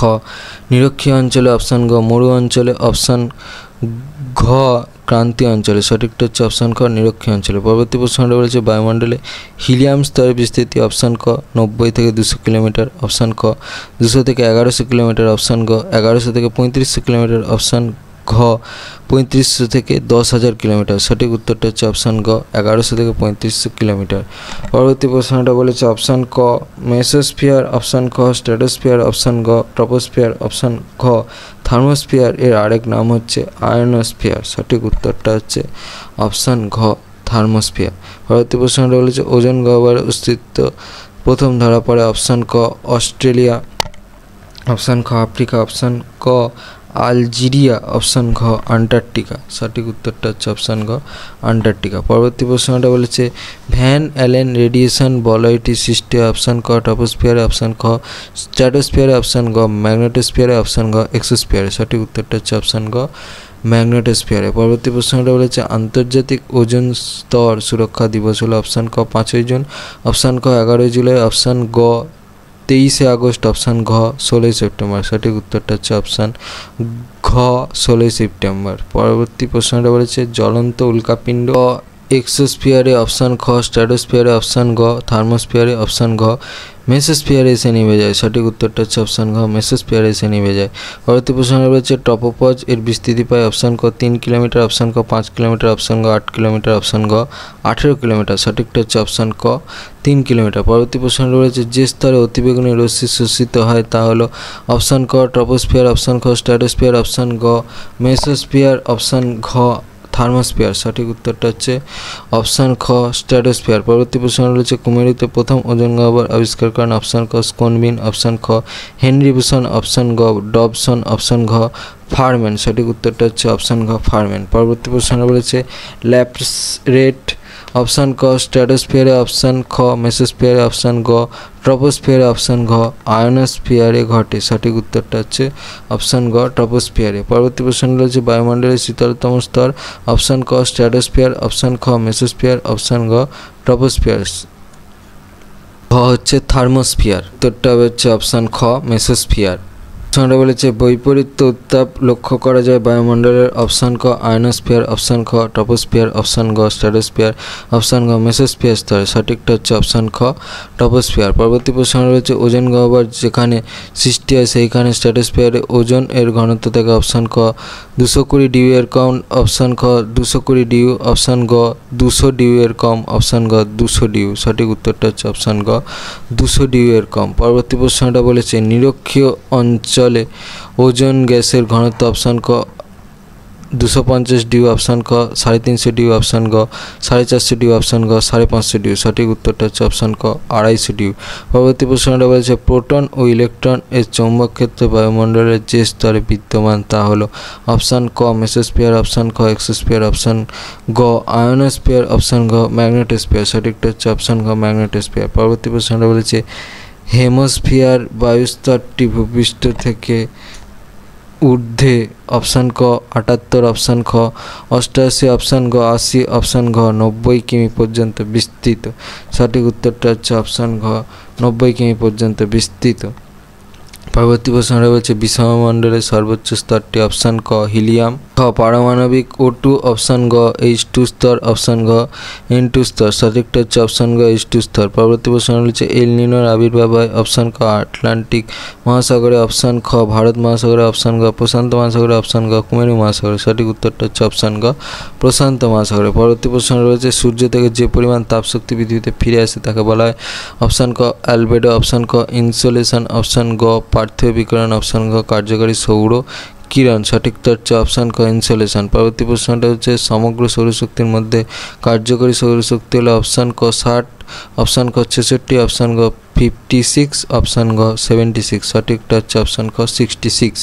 নিরক্ষীয় অঞ্চলে, অপশান গ মরু অঞ্চলে, অপশান ঘ ঘ ক্রান্তীয় অঞ্চলে, সঠিকটা হচ্ছে অপশান খ নিরক্ষীয় অঞ্চলে। পরবর্তী প্রশ্নটা বলেছে বায়ুমণ্ডলে হিলিয়াম স্তরের বিস্তৃতি, অপশান ক 90 থেকে 200 কিলোমিটার, অপশান ক 200 থেকে 1100 কিলোমিটার, অপশান গ 1100 থেকে 3500 কিলোমিটার, অপশান ঘ 3500 থেকে 10,000 কিলোমিটার। সঠিক উত্তরটা হচ্ছে অপশান গ 1100 থেকে 3500 কিলোমিটার। পরবর্তী প্রশ্নটা বলেছে অপশান ক মেসোস্ফিয়ার, অপশান খ স্ট্র্যাটোস্ফিয়ার, অপশান গ ট্রপোস্ফিয়ার, অপশান ঘ থার্মোস্ফিয়ার এর আরেক নাম হচ্ছে আয়নোস্ফিয়ার। সঠিক উত্তরটা হচ্ছে অপশান ঘ থার্মোস্ফিয়ার। পরবর্তী প্রশ্নটা বলেছে ওজোন গহ্বরের অস্তিত্ব প্রথম ধরা পড়ে, অপশান ক অস্ট্রেলিয়া, অপশান খ আফ্রিকা, অপশান ক আলজেরিয়া, অপশান ঘ আন্টার্কটিকা। সঠিক উত্তরটা হচ্ছে অপশান ঘ আন্টার্কটিকা। পরবর্তী প্রশ্নটা বলেছে ভ্যান অ্যালেন রেডিয়েশন বলয়টি সৃষ্টি হয়, অপশান ক ট্রপোস্ফিয়ারে, অপশান খ স্ট্র্যাটোস্ফিয়ারে, অপশান গ ম্যাগনেটোস্ফিয়ারে, অপশান গ এক্সোস্ফিয়ারে। সঠিক উত্তরটা হচ্ছে অপশান গ ম্যাগনেটোস্ফিয়ারে। পরবর্তী প্রশ্নটা বলেছে আন্তর্জাতিক ওজোন স্তর সুরক্ষা দিবস হলো, অপশান ক 5ই জুন, অপশান ক 11ই জুলাই, অপশান গ 23শে আগস্ট, অপশান ঘ 16ই সেপ্টেম্বর। সঠিক উত্তরটা হচ্ছে অপশান ঘ 16ই সেপ্টেম্বর। পরবর্তী প্রশ্নটা বলেছে জ্বলন্ত উল্কাপিণ্ড এক্সোস্ফিয়ারে, অপশান খ স্ট্র্যাটোস্ফিয়ারে, অপশান গ থার্মোস্ফিয়ারে, অপশান ঘ মেসোস্ফিয়ারে এসে নিভে যায়। সঠিক উত্তরটা হচ্ছে অপশান ঘ মেসোস্ফিয়ারে এসে নিভে যায়। পরবর্তী প্রশ্নটা রয়েছে ট্রপোপজ এর বিস্তৃতি পায়, অপশান ক 3 কিলোমিটার, অপশান ক 5 কিলোমিটার, অপশান গ 8 কিলোমিটার, অপশান গ 18 কিলোমিটার। সঠিকটা হচ্ছে অপশান ক 3 কিলোমিটার। পরবর্তী প্রশ্নটা রয়েছে যে স্তরে অতিবেগুনি রশ্মি শোষিত হয় তা হলো, অপশান ক ট্রপোস্ফিয়ার, অপশান খ স্ট্র্যাটোস্ফিয়ার, অপশান গ মেসোস্ফিয়ার, অপশান ঘ থার্মোস্ফিয়ার। সঠিক উত্তরটা হচ্ছে অপশান খ স্ট্র্যাটোস্ফিয়ার। পরবর্তী প্রশ্ন রয়েছে কুমেরুতে প্রথম ওজোন গহ্বর আবিষ্কার করেন, অপশান ক স্কোনবিন, অপশান খ হেনরি বুসন, অপশান গ ডবসন, অপশান ঘ ফারম্যান। সঠিক উত্তরটা হচ্ছে অপশান ঘ ফারম্যান। পরবর্তী প্রশ্ন রয়েছে ল্যাপস রেট, অপশান ক স্ট্র্যাটোস্ফিয়ারে, অপশান খ মেসোস্ফিয়ারে, অপশান গ ট্রপোস্ফিয়ারে, অপশান ঘ আয়নোস্ফিয়ারে ঘটে। সঠিক উত্তরটা হচ্ছে অপশান গ ট্রপোস্ফিয়ারে। পরবর্তী প্রশ্ন রয়েছে বায়ুমণ্ডলের শীতলতম স্তর, অপশান ক স্ট্র্যাটোস্ফিয়ার, অপশান খ মেসোস্ফিয়ার, অপশান গ ট্রপোস্ফিয়ার। ঘ হচ্ছে থার্মোস্ফিয়ার। উত্তরটা হচ্ছে অপশান খ মেসোস্ফিয়ার। প্রশ্নটা বলেছে বৈপরীত্য উত্তাপ লক্ষ্য করা যায় বায়ুমণ্ডলের, অপশান ক আয়নোস্ফিয়ার, অপশান খ ট্রপোস্ফিয়ার, অপশান গ স্ট্র্যাটোস্ফিয়ার, অপশান গ মেসোস্ফিয়ার স্তরে। সঠিকটা হচ্ছে অপশান খ ট্রপোস্ফিয়ার। পরবর্তী প্রশ্ন রয়েছে ওজোন গহ্বর যেখানে সৃষ্টি হয় সেইখানে স্ট্র্যাটোস্ফিয়ারে ওজোন এর ঘনত্ব থেকে, অপশান ক 220 ডিউ এর কম, অপশান খ 220 ডিউ, অপশান গ 200 ডিউ এর কম, অপশান গ 200 ডিউ। সঠিক উত্তরটা হচ্ছে অপশান গ 200 ডিউ এর কম। পরবর্তী প্রশ্নটা বলেছে নিরক্ষীয় অঞ্চলে ওজোন গ্যাসের ঘনত্ব, অপশান ক 250 ডিউ, অপশান ক 350 ডিউ, অপশান গ 450 ডিউ, অপশান গ 550 ডিউ। সঠিক উত্তরটা হচ্ছে অপশান ক 250 ডিউ। পরবর্তী প্রশ্নটা বলেছে প্রোটন ও ইলেকট্রন এর চৌম্বক ক্ষেত্র বায়ুমণ্ডলের যে স্তরে বিদ্যমান তা হলো, অপশান ক মেসোস্ফিয়ার, অপশান খ এক্সোস্ফিয়ার, অপশান গ আয়নোস্ফিয়ার, অপশান ঘ ম্যাগনেটোস্ফিয়ার। সঠিকটা হচ্ছে অপশান ঘ ম্যাগনেটোস্ফিয়ার। পরবর্তী প্রশ্নটা বলেছে হেমোস্ফিয়ার বায়ুস্তরটি ভূপৃষ্ঠ থেকে ঊর্ধ্বে, অপশান ক 78, অপশান খ 88, অপশান গ 80, অপশান ঘ 90 কিমি পর্যন্ত বিস্তৃত। সঠিক উত্তরটা হচ্ছে অপশান ঘ 90 কিমি পর্যন্ত বিস্তৃত। পরবর্তী প্রশ্নটা বলছে বিষমমণ্ডলের সর্বোচ্চ স্তরটি, অপশান ক হিলিয়াম, খ পারমাণবিক O2, অপশান গ H2 স্তর, অপশান ঘ N2 স্তর। সঠিকটা হচ্ছে অপশান গ H2 স্তর। পরবর্তী প্রশ্ন রয়েছে এল নিনোর আবির্ভাব হয়, অপশান ক আটলান্টিক মহাসাগরে, অপশান খ ভারত মহাসাগরে, অপশান গ প্রশান্ত মহাসাগরে, অপশান গ কুমেরু মহাসাগরে। সঠিক উত্তরটা হচ্ছে অপশান গ প্রশান্ত মহাসাগরে। পরবর্তী প্রশ্ন রয়েছে সূর্য থেকে যে পরিমাণ তাপশক্তি পৃথিবীতে ফিরে আসে তাকে বলা হয়, অপশান ক অ্যালবেডো, অপশান ক ইনসোলেশন, অপশান গ পার্থিব বিকিরণ, অপশান ঘ কার্যকারী সৌর কিরণ। সঠিকটা হচ্ছে অপশান ক ইনসোলেশন। পরবর্তী প্রশ্নটা হচ্ছে সমগ্র সৌরশক্তির মধ্যে কার্যকরী সৌরশক্তি হলো, অপশান ক 60, অপশান ক 66, অপশান গ 56, অপশান গ 76। সঠিকটা হচ্ছে অপশান ক 66।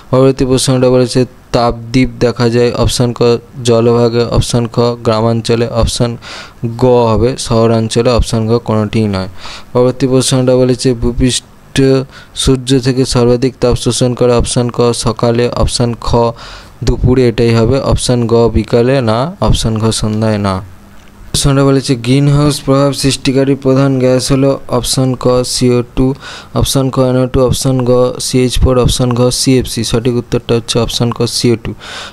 পরবর্তী প্রশ্নটা বলেছে তাপদ্বীপ দেখা যায়, অপশান ক জলভাগে, অপশান খ গ্রামাঞ্চলে, অপশান গ হবে শহরাঞ্চলে, অপশান ঘ কোনোটিই নয়। পরবর্তী প্রশ্নটা বলেছে ভূপৃষ্ঠ সূর্য থেকে সর্বাধিক তাপ শোষণ করে, অপশান ক সকালে, অপশান খ দুপুরে, এটাই হবে, অপশান গ বিকালে না, অপশান ঘ সন্ধ্যায় না। প্রশ্নটা বলেছে গ্রিন হাউস প্রভাব সৃষ্টিকারী প্রধান গ্যাস হলো অপশান ক CO2, অপশান ক NO2, অপশান গ CH4, অপশান ঘ CFC। সঠিক উত্তরটা হচ্ছে অপশান ক CO2।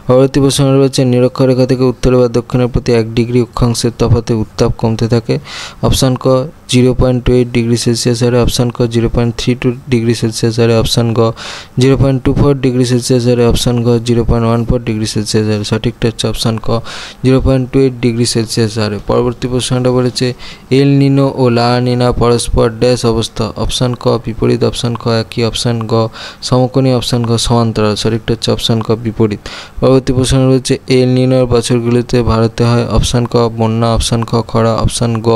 পরবর্তী প্রশ্নটা রয়েছে নিরক্ষরেখা থেকে উত্তরে বা দক্ষিণের প্রতি 1 ডিগ্রি অক্ষাংশের তফাতে উত্তাপ কমতে থাকে। অপশান ক 0.28 ডিগ্রি সেলসিয়াস হারে, অপশান ক 0.32 ডিগ্রি সেলসিয়াস হারে, অপশান গ 0.24 ডিগ্রি সেলসিয়াস হারে, অপশান গ 0.14 ডিগ্রি সেলসিয়াস হারে। সঠিকটা হচ্ছে অপশান ক 0.28 ডিগ্রি সেলসিয়াস হারে। পরবর্তী প্রশ্নটা বলেছে এল নিনো ও লা নিনা পরস্পর ড্যাশ অবস্থা। অপশান ক বিপরীত, অপশান ক একই, অপশান গ সমকোণী, অপশান গ সমান্তরাল। সঠিকটা হচ্ছে অপশান ক বিপরীত। পরবর্তী প্রশ্ন রয়েছে এল নিনোর বছরগুলিতে ভারতে হয়। অপশান ক বন্যা, অপশান খ খরা, অপশান গ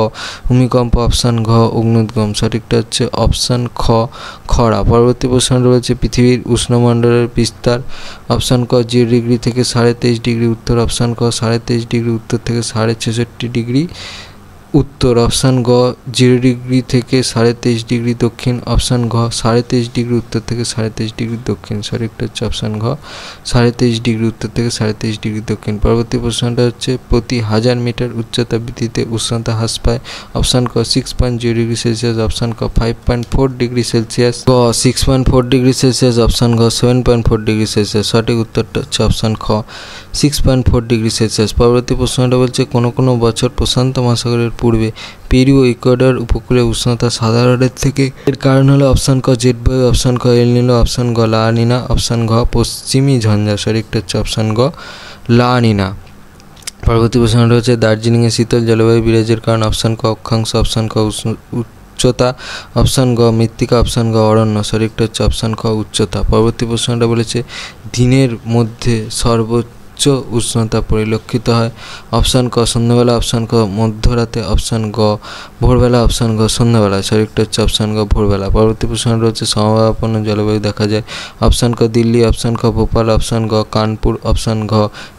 ভূমিকম্প, অপশান ঘ অগ্নুদ্গম। সঠিকটা হচ্ছে অপশান খ খরা। পরবর্তী প্রশ্ন রয়েছে পৃথিবীর উষ্ণমণ্ডলের বিস্তার। অপশান ক 0 ডিগ্রি থেকে 23.5 ডিগ্রি উত্তর, অপশান ক 23.5 ডিগ্রি উত্তর থেকে 66.5 ডিগ্রি উত্তর, অপশান গ 0 ডিগ্রি থেকে 23.5 ডিগ্রি দক্ষিণ, অপশান ঘ 23.5 ডিগ্রি উত্তর থেকে 23.5 ডিগ্রি দক্ষিণ। সঠিকটা হচ্ছে অপশান ঘ 23.5 ডিগ্রি উত্তর থেকে 23.5 ডিগ্রি দক্ষিণ। পরবর্তী প্রশ্নটা হচ্ছে প্রতি 1000 মিটার উচ্চতা বৃদ্ধিতে উষ্ণতা হ্রাস পায়। অপশান ক 6.0 ডিগ্রি সেলসিয়াস, অপশান ক 5.4 ডিগ্রি সেলসিয়াস, গ 6.4 ডিগ্রি সেলসিয়াস, অপশান ঘ 7.4 ডিগ্রি সেলসিয়াস। সঠিক উত্তরটা হচ্ছে অপশান খ 6.4 ডিগ্রি সেলসিয়াস। পরবর্তী প্রশ্নটা বলছে কোনো কোনো বছর প্রশান্ত মহাসাগরের পূর্বে পেরু ও ইকুয়েডর উপকূলে উষ্ণতা সাধারণের থেকে। এর কারণ হলো অপশান ক জেট বায়ু, অপশান ক এল নিনো, অপশান গ লা নিনা, অপশান ঘ পশ্চিমী ঝঞ্ঝা। সঠিকটা হচ্ছে অপশান গ লা নিনা। পরবর্তী প্রশ্নটা হচ্ছে দার্জিলিংয়ে শীতল জলবায়ু বিরাজের কারণ। অপশান ক অক্ষাংশ, অপশান ক উচ্চতা, অপশান গ মৃত্তিকা, অপশান গ অরণ্য। সঠিকটা হচ্ছে অপশান খ উচ্চতা। পরবর্তী প্রশ্নটা বলেছে দিনের মধ্যে সর্বোচ্চ উষ্ণতা পরিলক্ষিত হয়। অপশান ক সন্ধ্যাবেলা, অপশান ক মধ্যরাতে, অপশান গ ভোরবেলা, অপশান গ সন্ধ্যাবেলা। সঠিকটা হচ্ছে অপশান গ ভোরবেলা। পরবর্তী প্রশ্নটা হচ্ছে সমভাবাপন্ন জলবায়ু দেখা যায়। অপশান ক দিল্লি, অপশান খ ভোপাল, অপশান গ কানপুর, অপশান ঘ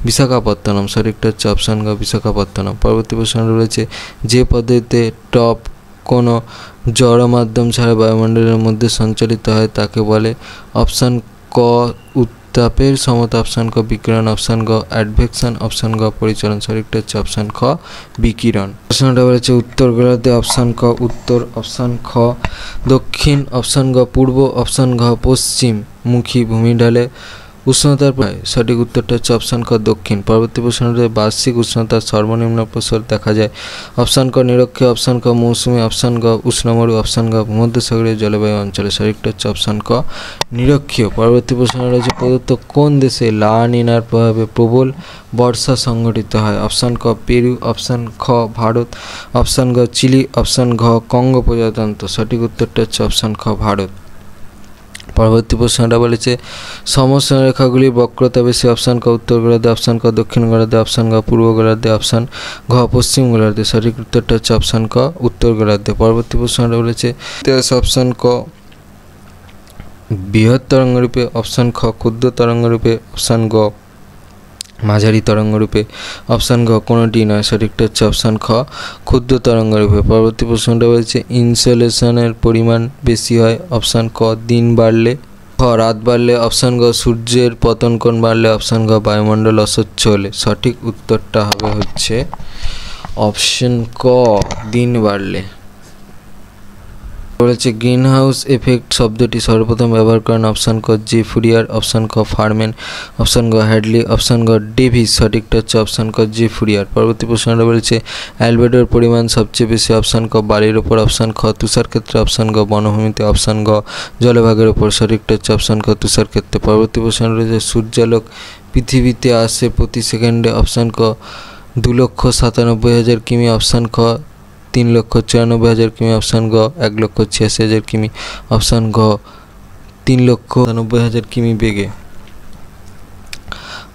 বিশাখাপত্তনম। সঠিকটা হচ্ছে অপশান গ বিশাখাপত্তনম। পরবর্তী প্রশ্নটা রয়েছে যে পদ্ধতিতে টপ কোনো জড় মাধ্যম ছাড়া বায়ুমণ্ডলের মধ্যে সঞ্চালিত হয় তাকে বলে। অপশান ক উত্তাপের সমতা, অপশান ক বিকিরণ, অপশান গ অ্যাডভেকশন, অপশান গ পরিচলন। সঠিকটা হচ্ছে অপশান খ বিকিরণ। প্রশ্নটা বলেছে উত্তর গোলার্ধে। অপশান ক উত্তর, অপশান খ দক্ষিণ, অপশান গ পূর্ব, অপশান ঘ পশ্চিম মুখী ভূমিঢালে উষ্ণতার প্রায়। সঠিক উত্তরটা হচ্ছে অপশান খ দক্ষিণ। পরবর্তী প্রশ্নটা বার্ষিক উষ্ণতার সর্বনিম্ন প্রসার দেখা যায়। অপশান ক নিরক্ষীয়, অপশান ক মৌসুমী, অপশান গ উষ্ণমরু, অপশান গ ভূমধ্যসাগরীয় জলবায়ু অঞ্চলে। সঠিকটা হচ্ছে অপশান ক নিরক্ষীয়। পরবর্তী প্রশ্নটা রয়েছে প্রদত্ত কোন দেশে লা নিনার প্রভাবে প্রবল বর্ষা সংঘটিত হয়। অপশান ক পেরু, অপশান খ ভারত, অপশান গ চিলি, অপশান ঘ কঙ্গো প্রজাতন্ত্র। সঠিক উত্তরটা হচ্ছে অপশান খ ভারত। পরবর্তী প্রশ্নটা বলেছে সমসীমারেখাগুলির বক্রতা বেশি। অপশান ক উত্তর গোলার্ধে, অপশান ক দক্ষিণ গোলার্ধে, অপশান গ পূর্ব গোলার্ধে, অপশান ঘ পশ্চিম গোলার্ধে। সঠিক উত্তরটা হচ্ছে অপশান ক উত্তর গোলার্ধে। পরবর্তী প্রশ্নটা বলেছে ইতিহাস। অপশান ক বৃহৎ তরঙ্গরূপে, অপশান খ ক্ষুদ্র তরঙ্গরূপে, অপশান গ মাঝারি তরঙ্গরূপে, অপশান ঘ কোনোটি নয়। সঠিকটা হচ্ছে অপশান খ ক্ষুদ্র তরঙ্গরূপে। পরবর্তী প্রশ্নটা বলছে ইনসোলেশনের পরিমাণ বেশি হয়। অপশান ক দিন বাড়লে, খ রাত বাড়লে, অপশান গ সূর্যের পতন কোণ বাড়লে, অপশান গ বায়ুমণ্ডল অস্বচ্ছ হলে। সঠিক উত্তরটা হবে হচ্ছে অপশান ক দিন বাড়লে। বলেছে গ্রিন হাউস এফেক্ট শব্দটি সর্বপ্রথম ব্যবহার করেন। অপশান ক জে ফুরিয়ার, অপশান ক ফারম্যান, অপশান গ হ্যাডলি, অপশান গ ডেভিস। সঠিকটা হচ্ছে অপশান ক জে ফুরিয়ার। পরবর্তী প্রশ্নটা বলেছে অ্যালবেডোর পরিমাণ সবচেয়ে বেশি। অপশান ক বালির ওপর, অপশান খ তুষার ক্ষেত্রে, অপশান গ বনভূমিতে, অপশান গ জলভাগের ওপর। সঠিকটা হচ্ছে অপশান ক তুষার ক্ষেত্রে। পরবর্তী প্রশ্নটা রয়েছে সূর্যালোক পৃথিবীতে আসে প্রতি সেকেন্ডে। অপশান ক 2,97,000 কিমি, অপশান খ 3,94,000 কিমি, অপশান গ 1,86,000 কিমি, অপশান ঘ 3,97,000 কিমি বেগে।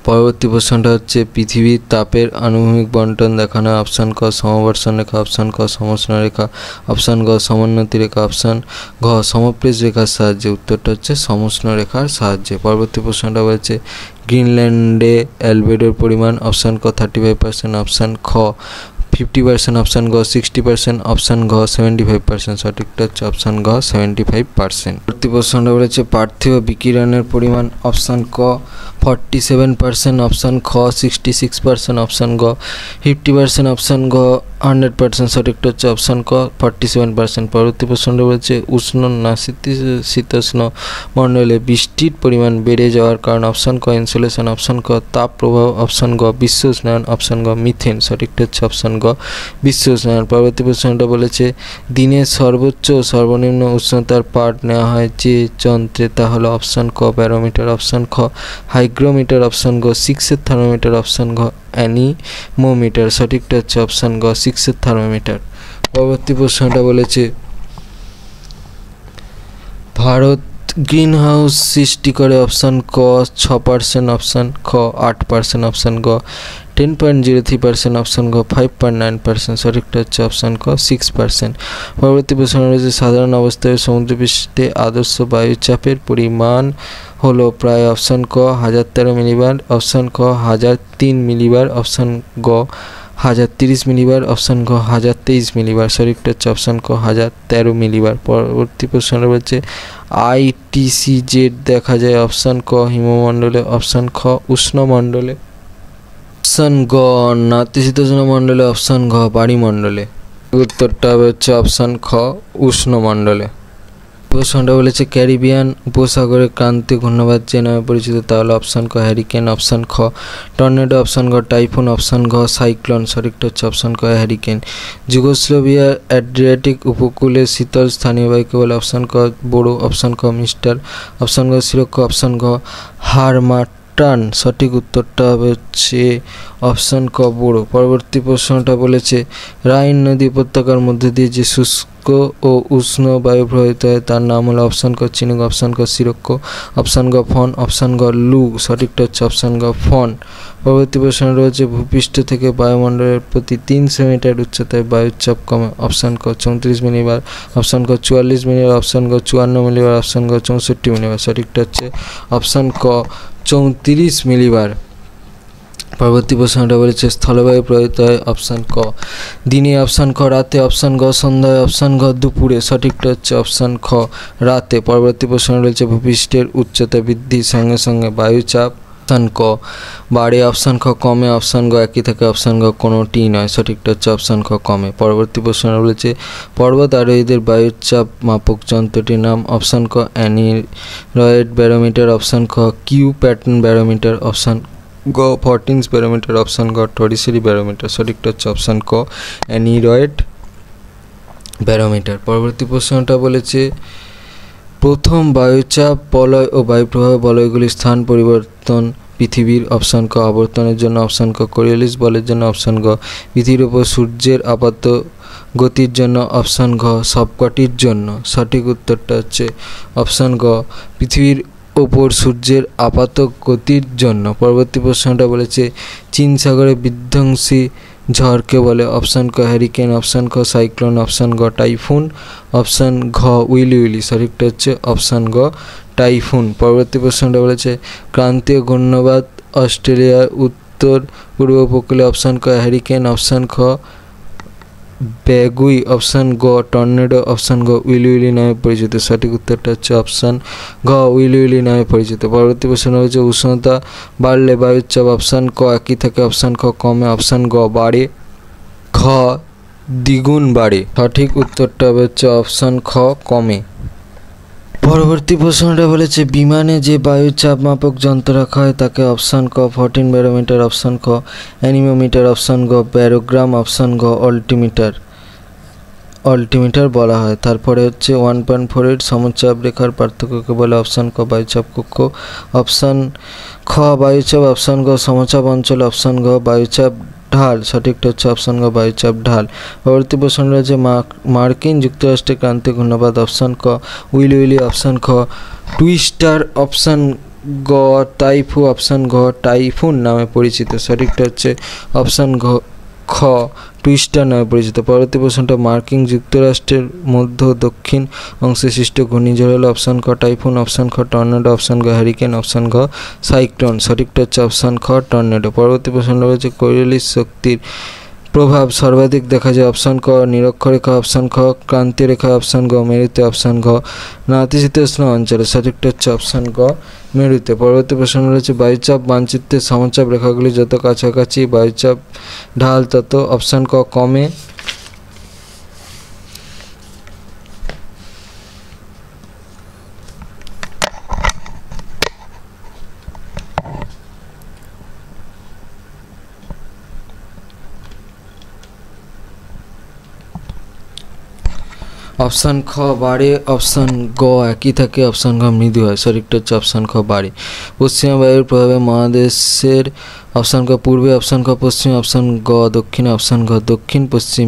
পরবর্তী প্রশ্নটা হচ্ছে পৃথিবীর তাপের আনুভূমিক বন্টন দেখানো। অপশান ক সমবর্ষণ রেখা, অপশান ক সমষ্ণ রেখা, অপশান গ সমোন্নতি রেখা, অপশান ঘ সমপ্রেষ রেখার সাহায্যে। উত্তরটা হচ্ছে সমষ্ণ রেখার সাহায্যে। পরবর্তী প্রশ্নটা বলছে গ্রিনল্যান্ডে অ্যালবেডোর পরিমাণ। অপশান ক 35%, অপশান খ 50%, অপশান গ 60%, অপশান ঘ 75%। সঠিকটা হচ্ছে অপশান ঘ 75%। পরবর্তী প্রশ্নটা বলেছে পার্থিব বিকিরণের পরিমাণ। অপশান ক 47% অপশান খ, 66% অপশান গ, 50% অপশান গ, 100% সঠিকটা হচ্ছে অপশান ক 47%। পরবর্তী প্রশ্নটা বলছে উষ্ণ নাতিশীতোষ্ণ মণ্ডলে বৃষ্টির পরিমাণ বেড়ে যাওয়ার কারণ অপশান ক ইনসুলেশন, অপশান ক তাপ প্রবাহ, অপশান গ বিশ্ব উষ্ণায়ন, অপশান গ মিথেন। সঠিকটা হচ্ছে অপশান গ বিশ্ব উষ্ণায়ন। পরবর্তী প্রশ্নটা বলেছে দিনের সর্বোচ্চ ও সর্বনিম্ন উষ্ণতার পাঠ নেওয়া হয় যে যন্ত্রে তা হলো অপশান ক ব্যারোমিটার, অপশান খ হাইগ্রোমিটার, অপশান গ 6-এর থার্মোমিটার, অপশান ঘ অ্যানিমোমিটার। সঠিকটা হচ্ছে অপশান গ 6-এর থার্মোমিটার। পরবর্তী প্রশ্নটা বলেছে ভারত গ্রিন হাউস সৃষ্টি করে অপশান ক 6%, অপশান খ 8%, অপশান গ 10.03%, অপশান গ 5.9%। সঠিকটা হচ্ছে অপশান ক 6%। পরবর্তী প্রশ্ন রয়েছে সাধারণ অবস্থায় সমুদ্রপৃষ্ঠে আদর্শ বায়ুচাপের পরিমাণ হলো প্রায় অপশান ক 1013 মিলিবার, অপশান খ 1003 মিলিবার, অপশান গ 1030 মিলিবার, অপশান গ 1023 মিলিবার। সঠিকটা হচ্ছে অপশান ক 1013 মিলিবার। পরবর্তী প্রশ্ন রয়েছে ITCZ দেখা যায় অপশান ক হিমমণ্ডলে, অপশান খ উষ্ণমণ্ডলে, অপশান গ নাতিশীতোষ্ণ মণ্ডলে, অপশান ঘ বাড়িমণ্ডলে। উত্তরটা হচ্ছে অপশান খ উষ্ণমণ্ডলে। প্রশ্নটা বলেছে ক্যারিবিয়ান উপসাগরের ক্রান্তীয় ঘূর্ণিঝড় যে নামে পরিচিত তা হলো অপশান ক হ্যারিকেন, অপশান খ টর্নেডো, অপশান গ টাইফুন, অপশান ঘ সাইক্লোন। সঠিকটা হচ্ছে অপশান ক হ্যারিকেন। যুগোস্লাভিয়ার অ্যাড্রিয়াটিক উপকূলে শীতল স্থানীয় বায়ুকে বলে অপশান ক বোরো, অপশান ক মিস্টার, অপশান গ সিরক্ষ, অপশান ঘ হারমাটান। সঠিক উত্তরটা হচ্ছে অপশান ক বোরো। পরবর্তী প্রশ্নটা বলেছে রাইন নদী উপত্যকার মধ্যে দিয়ে যে শুষ্ক ও উষ্ণ বায়ু প্রবাহিত হয় তার নাম হলো অপশান ক চিনুক, অপশান ক সিরক্ষ, অপশান গ ফন, অপশান গ লু। সঠিকটা হচ্ছে অপশান গ ফন। পরবর্তী প্রশ্ন রয়েছে ভূপৃষ্ঠ থেকে বায়ুমণ্ডলের প্রতি 300 মিটার উচ্চতায় বায়ুর চাপ কমে অপশান ক 34 মিলিবার, অপশান ক 44 মিলিবার, অপশান গ 54 মিলিবার, অপশান গ 64 মিলিবার। সঠিকটা হচ্ছে অপশান ক 34 মিলিবার। পরবর্তী প্রশ্নটা বলেছে স্থলবায়ু প্রবাহিত হয় অপশান ক দিনে, অপশান খ রাতে, অপশান গ সন্ধ্যায়, অপশান ঘ দুপুরে। সঠিকটা হচ্ছে অপশান খ রাতে। পরবর্তী প্রশ্ন রয়েছে ভূপৃষ্ঠের উচ্চতা বৃদ্ধির সঙ্গে সঙ্গে বায়ুচাপ অপশান ক বাড়ে, অপশান খ কমে, অপশান গ একই থাকে, অপশান গ কোনোটিই নয়। সঠিকটা হচ্ছে অপশান খ কমে। পরবর্তী প্রশ্ন রয়েছে পর্বত আরোহীদের বায়ুর চাপ মাপক যন্ত্রটির নাম অপশান ক অ্যানিরয়েড ব্যারোমিটার, অপশান খ কিউ প্যাটার্ন ব্যারোমিটার, অপশান গ 14 ব্যারোমিটার, অপশান গ টরিসেরি ব্যারোমিটার। সঠিকটা হচ্ছে অপশান ক অ্যানিরয়েড ব্যারোমিটার। পরবর্তী প্রশ্নটা বলেছে প্রথম বায়ুচাপ বলয় ও বায়ুপ্রবাহ বলয়গুলির স্থান পরিবর্তন পৃথিবীর অপশান ক আবর্তনের জন্য, অপশান ক কোরিওলিস বলের জন্য, অপশান গ পৃথিবীর উপর সূর্যের আপাত গতির জন্য, অপশান ঘ সবকটির জন্য। সঠিক উত্তরটা হচ্ছে অপশান গ পৃথিবীর ওপর সূর্যের আপাত গতির জন্য। পরবর্তী প্রশ্নটা বলেছে চীন সাগরে বিধ্বংসী ঝড়কে বলে অপশান ক হ্যারিকেন, অপশান খ সাইক্লোন, অপশান গ টাইফুন, অপশান ঘ উইলি উইলি। সঠিকটা হচ্ছে অপশান গ টাইফুন। পরবর্তী প্রশ্নটা বলেছে ক্রান্তীয় ঘূর্ণিঝড় অস্ট্রেলিয়ার উত্তর পূর্ব উপকূলে অপশান ক হ্যারিকেন, অপশান খ ব্যাগুই, অপশান গ টর্নেডো, অপশান গ উইলি উইলি নামে পরিচিত। সঠিক উত্তরটা হচ্ছে অপশান ঘ উইলি উইলি নামে পরিচিত। পরবর্তী প্রশ্ন হচ্ছে উষ্ণতা বাড়লে বায়ুর চাপ অপশান ক একই থাকে, অপশান খ কমে, অপশান গ বাড়ে, ঘ দ্বিগুণ বাড়ে। সঠিক উত্তরটা হচ্ছে অপশান খ কমে। পরবর্তী প্রশ্নটা বলেছে বিমানে যে বায়ুর চাপ মাপক যন্ত্র রাখা হয় তাকে অপশান ক 14 ব্যারোমিটার, অপশান খ অ্যানিমোমিটার, অপশান গ ব্যারোগ্রাম, অপশান গ অল্টিমিটার বলা হয়। তারপরে হচ্ছে 1.48 সমচাপ রেখার পার্থক্যকে বলে অপশান ক বায়ুচাপ কক্ষ, অপশান খ বায়ুচাপ, অপশান গ সমচাপ অঞ্চল, অপশান গ বায়ুচাপ ঢাল। সঠিকটা হচ্ছে অপশান গ বায়ুচাপ ঢাল। পরবর্তী প্রশ্ন রয়েছে মার্কিন যুক্তরাষ্ট্রের ক্রান্তীয় ঘূর্ণিঝড় অপশান ক উইলি উইলি, অপশান খ টুইস্টার, অপশান গ টাইফু, অপশান ঘ টাইফুন নামে পরিচিত। সঠিকটা হচ্ছে অপশান খ টুইস্টার নামে পরিচিত। পরবর্তী প্রশ্নটা মার্কিন যুক্তরাষ্ট্রের মধ্য দক্ষিণ অংশে সৃষ্ট ঘূর্ণিঝড় হলো অপশান খ টাইফুন, অপশান খ টর্নেডো, অপশান গ হ্যারিকেন, অপশান ঘ সাইক্লোন। সঠিকটা হচ্ছে অপশান খ টর্নেডো। পরবর্তী প্রশ্ন রয়েছে কোরিওলিস শক্তির প্রভাব সর্বাধিক দেখা যায় অপশান ক নিরক্ষরেখা, অপশান খ ক্রান্তীয় রেখা, অপশান গ মেরুতে, অপশান ঘ নাতিশীতোষ্ণ অঞ্চলে। সঠিকটা হচ্ছে অপশান গ মেরুতে। পরবর্তী প্রশ্ন রয়েছে বায়ুচাপ মানচিত্রের সমচাপ রেখাগুলি যত কাছাকাছি বায়ুচাপ ঢাল তত অপশান ক কমে। অপশান খ বাড়ে, অপশান গ একই থাকে, অপশান ঘ মৃদু হয়। সঠিকটা হচ্ছে অপশান খ বাড়ে। পশ্চিমা বায়ুর প্রভাবে মহাদেশের অপশান ক পূর্বে, অপশান খ পশ্চিমে, অপশান গ দক্ষিণে, অপশান ঘ দক্ষিণ পশ্চিম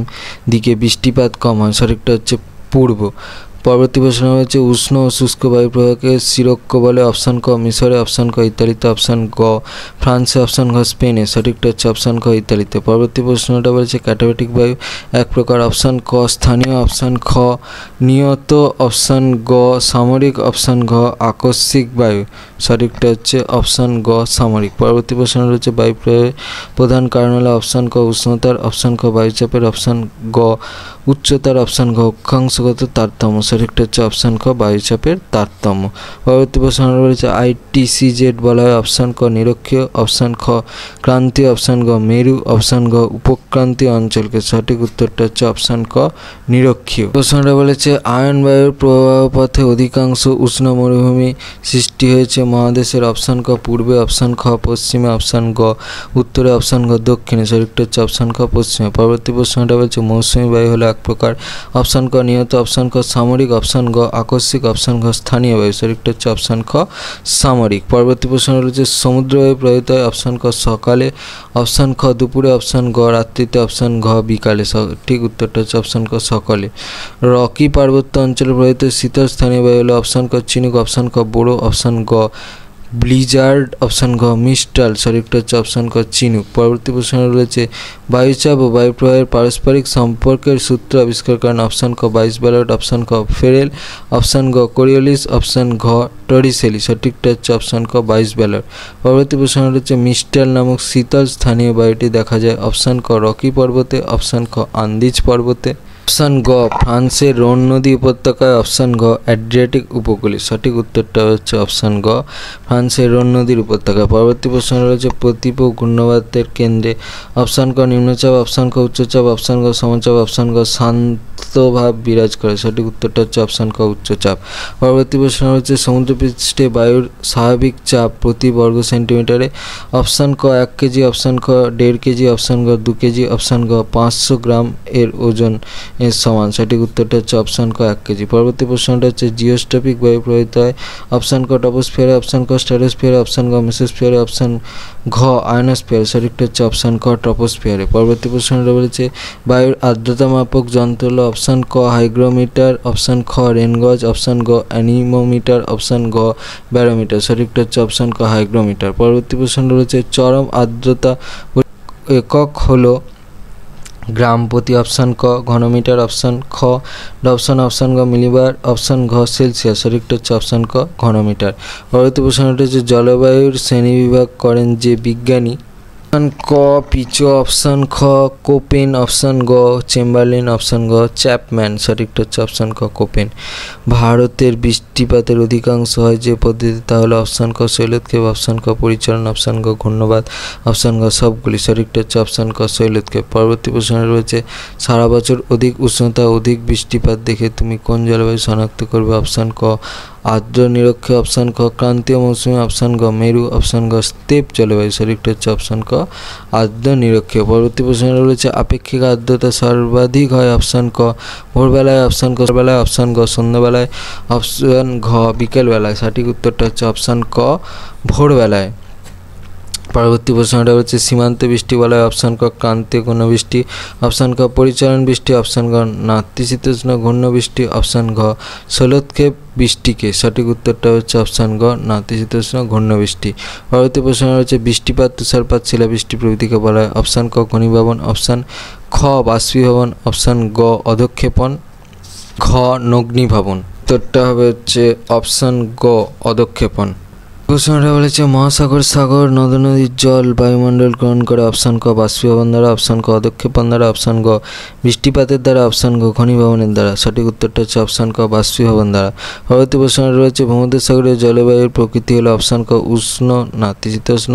দিকে বৃষ্টিপাত কম হয়। সঠিকটা হচ্ছে পূর্ব। পরবর্তী প্রশ্ন হচ্ছে উষ্ণ ও শুষ্ক বায়ু প্রবাহকে সিরক্ষ বলে। অপশান ক মিশরে, অপশান ক ইতালিতে, অপশান গ ফ্রান্সে, অপশান ঘ স্পেনে। সঠিকটা হচ্ছে অপশান খ ইতালিতে। পরবর্তী প্রশ্নটা বলেছে ক্যাটাবেটিক বায়ু এক প্রকার। অপশান ক স্থানীয়, অপশান খ নিয়ত, অপশান গ সামরিক, অপশান ঘ আকস্মিক বায়ু। সঠিকটা হচ্ছে অপশান গ সামরিক। পরবর্তী প্রশ্ন রয়েছে বায়ু প্রবাহের প্রধান কারণ হলো অপশান ক উষ্ণতার, অপশান খ বায়ুচাপের, অপশান গ উচ্চতার, অপশান ঘ অক্ষাংশগত তারতম্য। সঠিকটা হচ্ছে অপশান খ বায়ুচাপের তারতম্য। পরবর্তী প্রশ্ন রয়েছে ITCZ বলা হয় অপশান ক নিরক্ষীয়, অপশান খ ক্রান্তীয়, অপশান গ মেরু, অপশান ঘ উপক্রান্তীয় অঞ্চলকে। সঠিক উত্তরটা হচ্ছে অপশান ক নিরক্ষীয়। প্রশ্নটা বলেছে আয়ন বায়ুর প্রবাহ পথে অধিকাংশ উষ্ণ মরুভূমি সৃষ্টি হয়েছে মহাদেশের। অপশান ক পূর্বে, অপশান খ পশ্চিমে, অপশান গ উত্তরে, অপশান ঘ দক্ষিণে। সঠিকটা হচ্ছে অপশান খ পশ্চিমে। পরবর্তী প্রশ্নটা বলছে মৌসুমী বায়ু হলো এক প্রকার। অপশান ক নিয়ত, অপশান খ সামরিক, অপশান গ আকস্মিক, অপশান ঘ স্থানীয় বায়ু। সঠিকটা হচ্ছে অপশান খ সামরিক। পরবর্তী প্রশ্ন রয়েছে সমুদ্র বায়ু প্রবাহিত হয়। অপশান ক সকালে, অপশান খ দুপুরে, অপশান গ রাত্রিতে, অপশান ঘ বিকালে। সঠিক উত্তরটা হচ্ছে অপশান ক সকালে। রকি পার্বত্য অঞ্চলে প্রবাহিত শীতল স্থানীয় বায়ু হলো অপশান ক চিনুক, অপশান খ বোরো, অপশান গ ব্লিজার্ড, অপশান ঘ মিস্টাল। সঠিকটা হচ্ছে অপশান ক চিনুক। পরবর্তী প্রশ্ন রয়েছে বায়ুচাপ ও বায়ু প্রবাহের পারস্পরিক সম্পর্কের সূত্র আবিষ্কার করেন। অপশান ক বাইসবেলট, অপশান খ ফেরেল, অপশান গ কোরিওলিস, অপশান ঘ টরিসেলি। সঠিকটা হচ্ছে অপশান ক বাইসবেলট। পরবর্তী প্রশ্ন রয়েছে মিস্টাল নামক শীতল স্থানীয় বায়ুটি দেখা যায়। অপশান ক রকি পর্বতে, অপশান খ আন্দিজ পর্বতে, অপশান গ ফ্রান্সের রোন নদী উপত্যকায়, অপশান ঘ অ্যাড্রিয়াটিক উপকূলে। সঠিক উত্তরটা হচ্ছে অপশান গ ফ্রান্সের রোন নদীর উপত্যকা। পরবর্তী প্রশ্ন রয়েছে প্রতিপ ঘূর্ণবাতের কেন্দ্রে। অপশান ক নিম্নচাপ, অপশান খ উচ্চচাপ, অপশান গ সমচাপ, অপশান গ শান্তভাব বিরাজ করে। সঠিক উত্তরটা হচ্ছে অপশান খ উচ্চচাপ। পরবর্তী প্রশ্ন রয়েছে সমুদ্রপৃষ্ঠে বায়ুর স্বাভাবিক চাপ প্রতি বর্গ সেন্টিমিটারে। অপশান ক 1 কেজি, অপশান খ 1.5 কেজি, অপশান গ 2 কেজি, অপশান গ 500 গ্রাম এর ওজন এর সমান। সঠিক উত্তরটা হচ্ছে অপশান ক 1 কেজি। পরবর্তী প্রশ্নটা হচ্ছে জিওস্ট্রপিক বায়ু প্রবাহিত হয়। অপশান ক টপোস্ফিয়ারে, অপশান ক স্ট্র্যাটোস্ফিয়ারে, অপশান গ মেসোস্ফিয়ারে, অপশান ঘ আয়নোস্ফিয়ারে। সঠিকটা হচ্ছে অপশান ক টপোস্ফিয়ারে। পরবর্তী প্রশ্নটা বলেছে বায়ুর আর্দ্রতা মাপক যন্ত্র হলো অপশান ক হাইগ্রোমিটার, অপশান খ রেনগজ, অপশান গ অ্যানিমোমিটার, অপশান গ ব্যারোমিটার। সঠিকটা হচ্ছে অপশান ক হাইগ্রোমিটার। পরবর্তী প্রশ্নটা রয়েছে চরম আর্দ্রতা একক হলো গ্রাম প্রতি। অপশান ক ঘনমিটার, অপশান খ ডবসন, অপশান গ মিলিবার, অপশান ঘ সেলসিয়াস। সঠিকটা হচ্ছে অপশান ক ঘনমিটার। পরবর্তী প্রশ্নটা হচ্ছে জলবায়ুর শ্রেণীবিভাগ করেন যে বিজ্ঞানী। অপশান ক পিচো, অপশান খ কোপেন, অপশান গ চেম্বারলেন, অপশান গ চ্যাপম্যান। সঠিকটা হচ্ছে অপশান ক কোপেন। ভারতের বৃষ্টিপাতের অধিকাংশ হয় যে পদ্ধতি তা হলো অপশান ক শৈলতক্ষেপ, অপশান ক পরিচলন, অপশান গ ঘূর্ণবাত, অপশান গ সবগুলি। সঠিকটা হচ্ছে অপশান ক শৈলতক্ষেপ। পরবর্তী প্রশ্ন রয়েছে সারা বছর অধিক উষ্ণতা অধিক বৃষ্টিপাত দেখে তুমি কোন জলবায়ু শনাক্ত করবে। অপশান ক আর্দ্র নিরক্ষীয়, অপশান খ ক্রান্তীয় মৌসুমী, অপশান গ মেরু, অপশান গ স্টেপ জলবায়ু। সঠিকটা হচ্ছে অপশান ক আর্দ্র নিরক্ষীয়। পরবর্তী প্রশ্ন রয়েছে আপেক্ষিক আর্দ্রতা সর্বাধিক হয়। অপশান ক ভোরবেলায়, অপশান ক বেলায়, অপশান গ সন্ধ্যাবেলায়, অপশান ঘ বিকেলবেলায়। সঠিক উত্তরটা হচ্ছে অপশান ক ভোরবেলায়। পরবর্তী প্রশ্নটা হচ্ছে সীমান্ত বৃষ্টি বলা হয়। অপশান ক ক্রান্তীয় ঘূর্ণবৃষ্টি, অপশান ক পরিচালন বৃষ্টি, অপশান গ নাতিশীতোষ্ণ ঘূর্ণবৃষ্টি, অপশান ঘ শৈলতক্ষেপ বৃষ্টিকে। সঠিক উত্তরটা হচ্ছে অপশান গ নাতিশীতোষ্ণ ঘূর্ণবৃষ্টি। পরবর্তী প্রশ্ন হচ্ছে বৃষ্টিপাত, তুষারপাত, শিলাবৃষ্টি প্রভৃতিকে বলা হয়। অপশান ক ঘনীভবন, অপশান খ বাষ্পীভবন, অপশান গ অধঃক্ষেপণ, ঘ নগ্নীভবন। উত্তরটা হবে হচ্ছে অপশান গ অধঃক্ষেপণ। প্রশ্নটা বলেছে মহাসাগর, সাগর, নদ নদীর জল বায়ুমণ্ডল গ্রহণ করে। অপশান ক বাষ্পীভবন দ্বারা, অপশান ক অধক্ষেপণ দ্বারা, অপশান গ বৃষ্টিপাতের দ্বারা, অপশান গ ঘনীভবনের দ্বারা। সঠিক উত্তরটা হচ্ছে অপশান ক বাষ্পীভবন দ্বারা। পরবর্তী প্রশ্নটা রয়েছে ভূমধ্যসাগরীয় জলবায়ুর প্রকৃতি হলো অপশান ক উষ্ণ নাতিশীতোষ্ণ,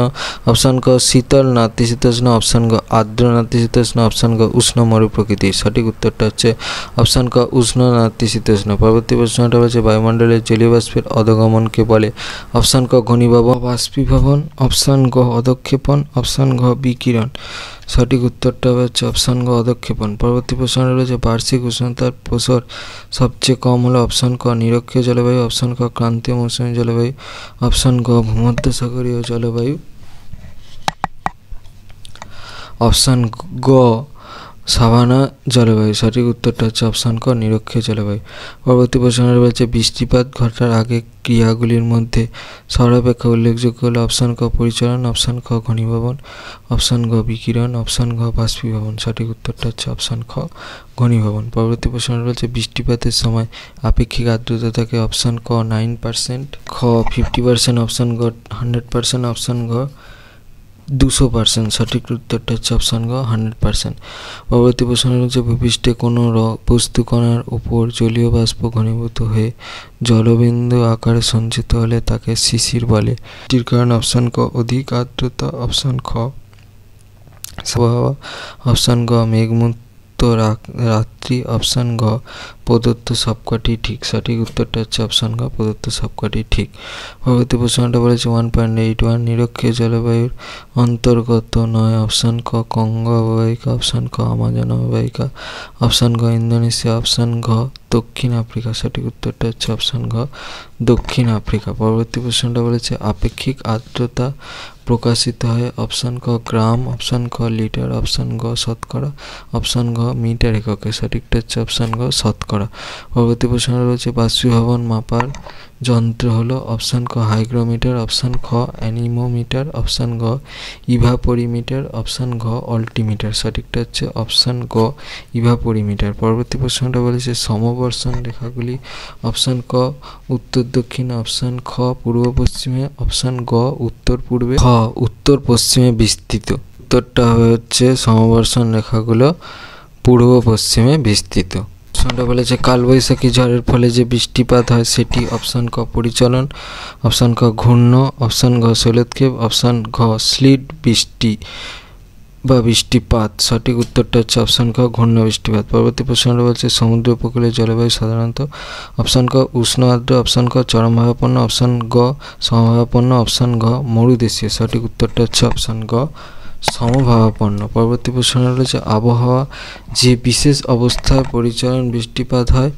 অপশান ক শীতল নাতিশীতোষ্ণ, অপশান গ আর্দ্র নাতিশীতোষ্ণ, অপশান গ উষ্ণ মরু প্রকৃতির। সঠিক উত্তরটা হচ্ছে অপশান ক উষ্ণ নাতিশীতোষ্ণ। পরবর্তী প্রশ্নটা রয়েছে বায়ুমণ্ডলের জলীয় বাষ্পের অধগমনকে বলে। অপশান ক ঘনীভবন, বাষ্পীভবন, অপশান গ অধক্ষেপণ, অপশান ঘ বিকিরণ। সঠিক উত্তরটা হচ্ছে অপশান গ অধক্ষেপণ। পরবর্তী প্রশ্নটা রয়েছে বার্ষিক উষ্ণতার প্রসার সবচেয়ে কম হলো। অপশান ক নিরক্ষীয় জলবায়ু, অপশান ক ক্রান্তীয় মৌসুমী জলবায়ু, অপশান গ ভূমধ্যসাগরীয় জলবায়ু, অপশান গ সাভানা জলবায়ু। সঠিক উত্তরটা হচ্ছে অপশান ক নিরক্ষীয় জলবায়ু। পরবর্তী প্রশ্ন রয়েছে বৃষ্টিপাত ঘটার আগে ক্রিয়াগুলির মধ্যে সর্বাপেক্ষা উল্লেখযোগ্য হলো। অপশান ক পরিচলন, অপশান ক ঘনীভবন, অপশান গ বিকিরণ, অপশান ঘ বাষ্পীভবন। সঠিক উত্তরটা হচ্ছে অপশান খ ঘনীভবন। পরবর্তী প্রশ্ন রয়েছে বৃষ্টিপাতের সময় আপেক্ষিক আর্দ্রতা থাকে। অপশান ক 9%, খ 50%, অপশান গ 100%, অপশান ঘ 200%। সঠিক উত্তরটা হচ্ছে অপশান গ 100%। পরবর্তী প্রশ্ন হচ্ছে ভূপৃষ্ঠে কোনো বস্তু কণার উপর জলীয় বাষ্প ঘনীভূত হয়ে জলবিন্দু আকারে সঞ্চিত হলে তাকে শিশির বলে। এটির কারণ অপশান ক অধিক আর্দ্রতা, অপশান খ আবহাওয়া, অপশান গ মেঘমুক্ত রাত্রি, অপশান ঘ প্রদত্ত সবকটি ঠিক। সঠিক উত্তরটা হচ্ছে অপশান ঘ প্রদত্ত সবকটি ঠিক। পরবর্তী প্রশ্নটা বলেছে 1.81 নিরক্ষীয় জলবায়ুর অন্তর্গত নয়। অপশান ক কঙ্গো অববাহিকা, অপশান ক আমাজন অববাহিকা, অপশান গ ইন্দোনেশিয়া, অপশান ঘ দক্ষিণ আফ্রিকা। সঠিক উত্তরটা হচ্ছে অপশান ঘ দক্ষিণ আফ্রিকা। পরবর্তী প্রশ্নটা বলেছে আপেক্ষিক আর্দ্রতা প্রকাশিত হয়। অপশান ক গ্রাম, অপশান ক লিটার, অপশান গ শতকরা, অপশান ঘ মিটার এককে। সঠিকটা হচ্ছে অপশান গ শতকরা। পরবর্তী প্রশ্ন রয়েছে বাষ্পীভবন মাপার যন্ত্র হলো। অপশান ক হাইগ্রোমিটার, অপশান খ অ্যানিমোমিটার, অপশান গ ইভাপোরিমিটার, অপশান ঘ অল্টিমিটার। সঠিকটা হচ্ছে অপশান গ ইভাপোরিমিটার। পরবর্তী প্রশ্নটা বলেছে সমবর্ষণ রেখাগুলি। অপশান ক উত্তর দক্ষিণে, অপশান খ পূর্ব পশ্চিমে, অপশান গ উত্তর পূর্বে, খ উত্তর পশ্চিমে বিস্তৃত। উত্তরটা হচ্ছে সমবর্ষণ রেখাগুলো পূর্ব পশ্চিমে বিস্তৃত। প্রশ্নটা বলেছে কালবৈশাখী ঝড়ের ফলে যে বৃষ্টিপাত হয় সেটি। অপশান ক পরিচলন, অপশান ক ঘূর্ণ, অপশান ঘ শৈলতক্ষেপ, অপশান ঘ স্লিট বৃষ্টি বা বৃষ্টিপাত। সঠিক উত্তরটা হচ্ছে অপশান ক ঘূর্ণ বৃষ্টিপাত। পরবর্তী প্রশ্নটা বলছে সমুদ্র উপকূলের জলবায়ু সাধারণত। অপশান ক উষ্ণ আর্দ্র, অপশান ক চরমভাবাপন্ন, অপশান গ সমভাবাপন্ন, অপশান ঘ মরুদেশীয়। সঠিক উত্তরটা হচ্ছে অপশান গ সমভাবাপন্ন। পরবর্তী প্রশ্ন রয়েছে আবহাওয়া যে বিশেষ অবস্থায় পরিচলন বৃষ্টিপাত হয়।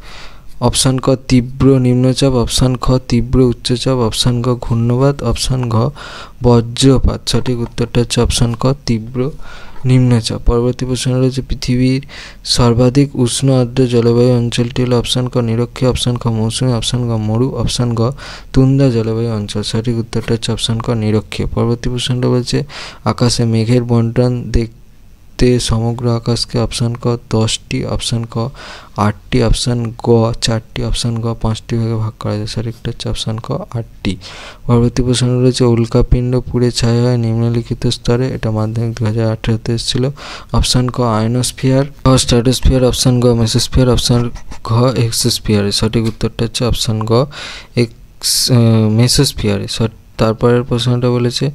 অপশান ক তীব্র নিম্নচাপ, অপশান খ তীব্র উচ্চচাপ, অপশান গ ঘূর্ণবাত, অপশান ঘ বজ্রপাত। সঠিক উত্তরটা হচ্ছে অপশান ক তীব্র নিম্নচাপ। পরবর্তী প্রশ্ন রয়েছে পৃথিবীর সর্বাধিক উষ্ণ আর্দ্র জলবায়ু অঞ্চলটি হলো। অপশান ক নিরক্ষীয়, অপশান খ মৌসুমী, অপশান গ মরু, অপশান গ তুন্দ্রা জলবায়ু অঞ্চল। সঠিক উত্তরটা হচ্ছে অপশান ক নিরক্ষীয়। পরবর্তী প্রশ্নটা বলছে আকাশে মেঘের বন্টন দেখতে সমগ্র আকাশকে। অপশান ক 10টি, অপশান ক 8টি, অপশান গ 4টি, অপশান গ 5টি ভাগে ভাগ করা যায়। সঠিকটা হচ্ছে অপশান ক 8টি। পরবর্তী প্রশ্ন রয়েছে উল্কাপিণ্ড পুড়ে ছাই হয় নিম্নলিখিত স্তরে। এটা মাধ্যমিক 2018-তে এসেছিল। অপশান ক আয়নোস্ফিয়ার, স্ট্র্যাটোস্ফিয়ার, অপশান গ মেসোস্ফিয়ার, অপশান ঘ এক্সোস্ফিয়ার। সঠিক উত্তরটা হচ্ছে অপশান গ মেসোস্ফিয়ারে। তারপরের প্রশ্নটা বলেছে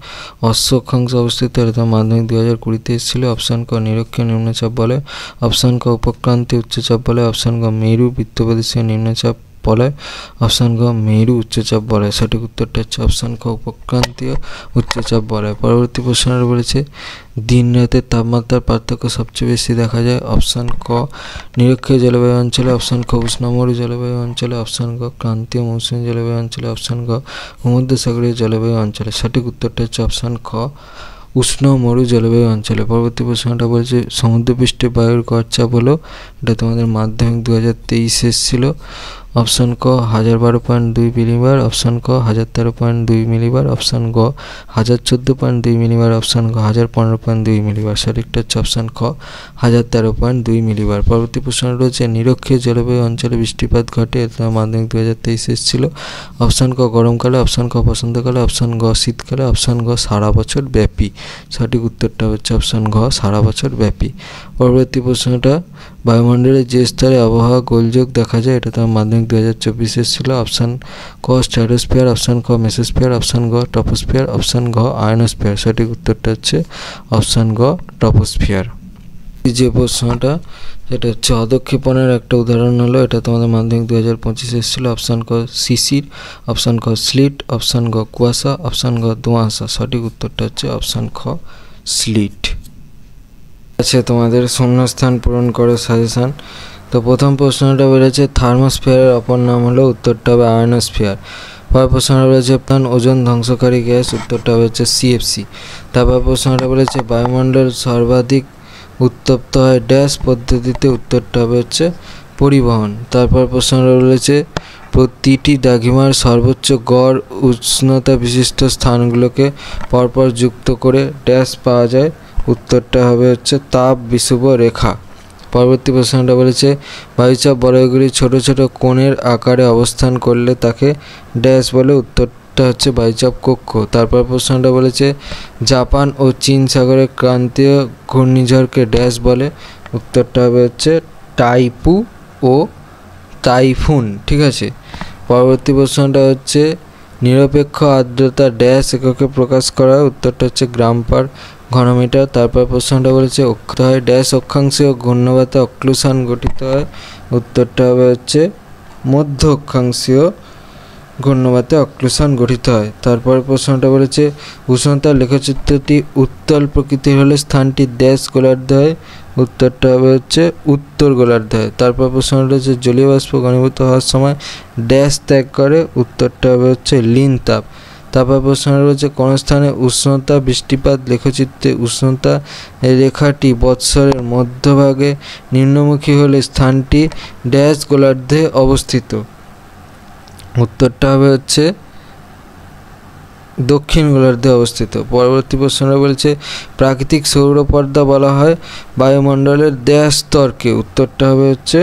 অশ্ব অক্ষাংশে অবস্থিত। এটা মাধ্যমিক 2020-তে এসেছিল। অপশান ক নিরক্ষীয় নিম্নচাপ বলয়, অপশান ক উপক্রান্তীয় উচ্চচাপ বলয়, অপশান গ মেরু বৃত্তপ্রদেশীয় নিম্নচাপ বলয়, অপশান গ মেরু উচ্চচাপ বলয়। সঠিক উত্তরটা হচ্ছে অপশান ক উপক্রান্তীয় উচ্চচাপ বলয়। পরবর্তী প্রশ্নটা বলেছে দিন রাতের তাপমাত্রার পার্থক্য সবচেয়ে বেশি দেখা যায়। অপশান ক নিরক্ষীয় জলবায়ু অঞ্চলে, অপশান খ উষ্ণমরু জলবায়ু অঞ্চলে, অপশান গ ক্রান্তীয় মৌসুমী জলবায়ু অঞ্চলে, অপশান গ ভূমধ্যসাগরীয় জলবায়ু অঞ্চলে। সঠিক উত্তরটা হচ্ছে অপশান খ উষ্ণ মরু জলবায়ু অঞ্চলে। পরবর্তী প্রশ্নটা বলছে সমুদ্রপৃষ্ঠে বায়ুর গড় চাপ হলো। এটা তোমাদের মাধ্যমিক 2023 এসেছিল। অপশন ক 1012.2 মিলিবার, অপশন ক 1013.2 মিলিবার, অপশন গ 1014.2 মিলিবার, অপশন গ 1015.2 মিলিবার। সঠিকটা হচ্ছে অপশন ক 1013.2 মিলিবার। পরবর্তী প্রশ্ন রয়েছে নিরক্ষীয় জলবায়ু অঞ্চলে বৃষ্টিপাত ঘটে, এটা মাধ্যমিক 2023 এসেছিল। অপশন ক গরমকালে, অপশন ক বসন্তকালে, অপশন গ শীতকালে, অপশন গ সারা বছর ব্যাপী। সঠিক উত্তরটা হচ্ছে অপশন ঘ সারা বছর ব্যাপী। পরবর্তী প্রশ্নটা বায়ুমণ্ডলের যে স্তরে আবহাওয়া গোলযোগ দেখা যায়, এটা তোমার মাধ্যমিক 2024 ছিল। অপশন ক স্ট্র্যাটোস্ফিয়ার, অপশন ক মেসোস্ফিয়ার, অপশন গ ট্রপোস্ফিয়ার, অপশন ঘ আয়নোস্ফিয়ার। সঠিক উত্তরটা হচ্ছে অপশন গ ট্রপোস্ফিয়ার। যে প্রশ্নটা এটা হচ্ছে অধক্ষেপণের একটা উদাহরণ হলো, এটা তোমাদের মাধ্যমিক 2025 এসেছিল। অপশন ক শিশির, অপশন ক স্লিট, অপশন গ কুয়াশা, অপশন গ ধোঁয়াশা। সঠিক উত্তরটা হচ্ছে অপশন খ স্লিট। আছে তোমাদের শূন্যস্থান পূরণ করো সাজেশান। তো প্রথম প্রশ্নটা বলেছে থার্মোস্ফিয়ারের অপর নাম হলো, উত্তরটা হবে আয়নোস্ফিয়ার। পরের প্রশ্নটা বলেছে ওজন ধ্বংসকারী গ্যাস, উত্তরটা হচ্ছে সিএফসি। তারপর প্রশ্নটা বলেছে বায়ুমণ্ডল সর্বাধিক উত্তপ্ত হয় ড্যাশ পদ্ধতিতে, উত্তরটা হচ্ছে পরিবহন। তারপর প্রশ্নটা বলেছে প্রতিটি দ্রাঘিমার সর্বোচ্চ গড় উষ্ণতা বিশিষ্ট স্থানগুলোকে পরপর যুক্ত করে ড্যাশ পাওয়া যায়, উত্তরটা হবে হচ্ছে তাপ বিষুব রেখা। পরবর্তী প্রশ্নটা বলেছে বায়ুচাপ বলয়গুলি ছোট ছোট কোণের আকারে অবস্থান করলে তাকে ড্যাশ বলে, উত্তরটা হচ্ছে বায়ুচাপ কক্ষ। তারপর প্রশ্নটা বলেছে জাপান ও চীন সাগরের ক্রান্তীয় ঘূর্ণিঝড়কে ড্যাশ বলে, উত্তরটা হবে হচ্ছে টাইপু ও টাইফুন। ঠিক আছে। পরবর্তী প্রশ্নটা হচ্ছে নিরপেক্ষ আর্দ্রতা ড্যাশ এককে প্রকাশ করা হয়, উত্তরটা হচ্ছে গ্রাম পার ঘনমিটার। তারপর প্রশ্নটা বলেছে হয় ড্যাশ অক্ষাংশীয় ঘূর্ণবাতে অক্লুশন গঠিত হয়, উত্তরটা হবে হচ্ছে মধ্য অক্ষাংশীয় ঘূর্ণবাতে অক্লুশন গঠিত হয়। তারপর প্রশ্নটা বলেছে উষ্ণতার লেখচিত্রটি উত্তল প্রকৃতির হলে স্থানটি ড্যাশ গোলার্ধে হয়, উত্তরটা হবে হচ্ছে উত্তর গোলার্ধে হয়। তারপর প্রশ্নটা হচ্ছে জলীয় বাষ্প ঘনীভূত হওয়ার সময় ড্যাশ ত্যাগ করে, উত্তরটা হবে হচ্ছে লীন তাপ। তারপর প্রশ্নটা রয়েছে কোন স্থানে উষ্ণতা বৃষ্টিপাত লেখচিত্রে উষ্ণতা রেখাটি বৎসরের মধ্যভাগে নিম্নমুখী হলে স্থানটি ড্যাশ গোলার্ধে অবস্থিত, উত্তরটা হবে হচ্ছে দক্ষিণ গোলার্ধে অবস্থিত। পরবর্তী প্রশ্নটা বলেছে প্রাকৃতিক সৌরপর্দা বলা হয় বায়ুমণ্ডলের ড্যাশ স্তরকে, উত্তরটা হবে হচ্ছে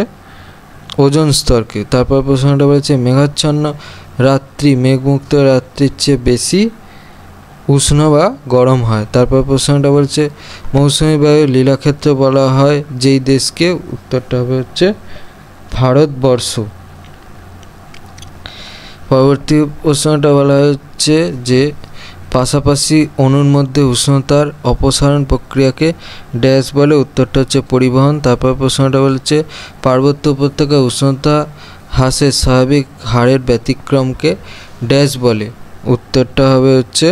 ওজোন স্তরকে। তারপর প্রশ্নটা বলেছে মেঘাচ্ছন্ন রাত্রি মেঘমুক্ত রাত্রির চেয়ে বেশি উষ্ণ বা গরম হয়। তারপর প্রশ্নটা বলছে মৌসুমী বায়ুর লীলাক্ষেত্র বলা হয় যেই দেশকে, উত্তরটা হবে হচ্ছে ভারতবর্ষ। পরবর্তী প্রশ্নটা বলা হচ্ছে যে পাশাপাশি অণুর মধ্যে উষ্ণতার অপসারণ প্রক্রিয়াকে ড্যাশ বলে, উত্তরটা হচ্ছে পরিবহন। তারপর প্রশ্নটা বলেছে পার্বত্য উপত্যকায় উষ্ণতা হ্রাসের স্বাভাবিক হারের ব্যতিক্রমকে ড্যাশ বলে, উত্তরটা হবে হচ্ছে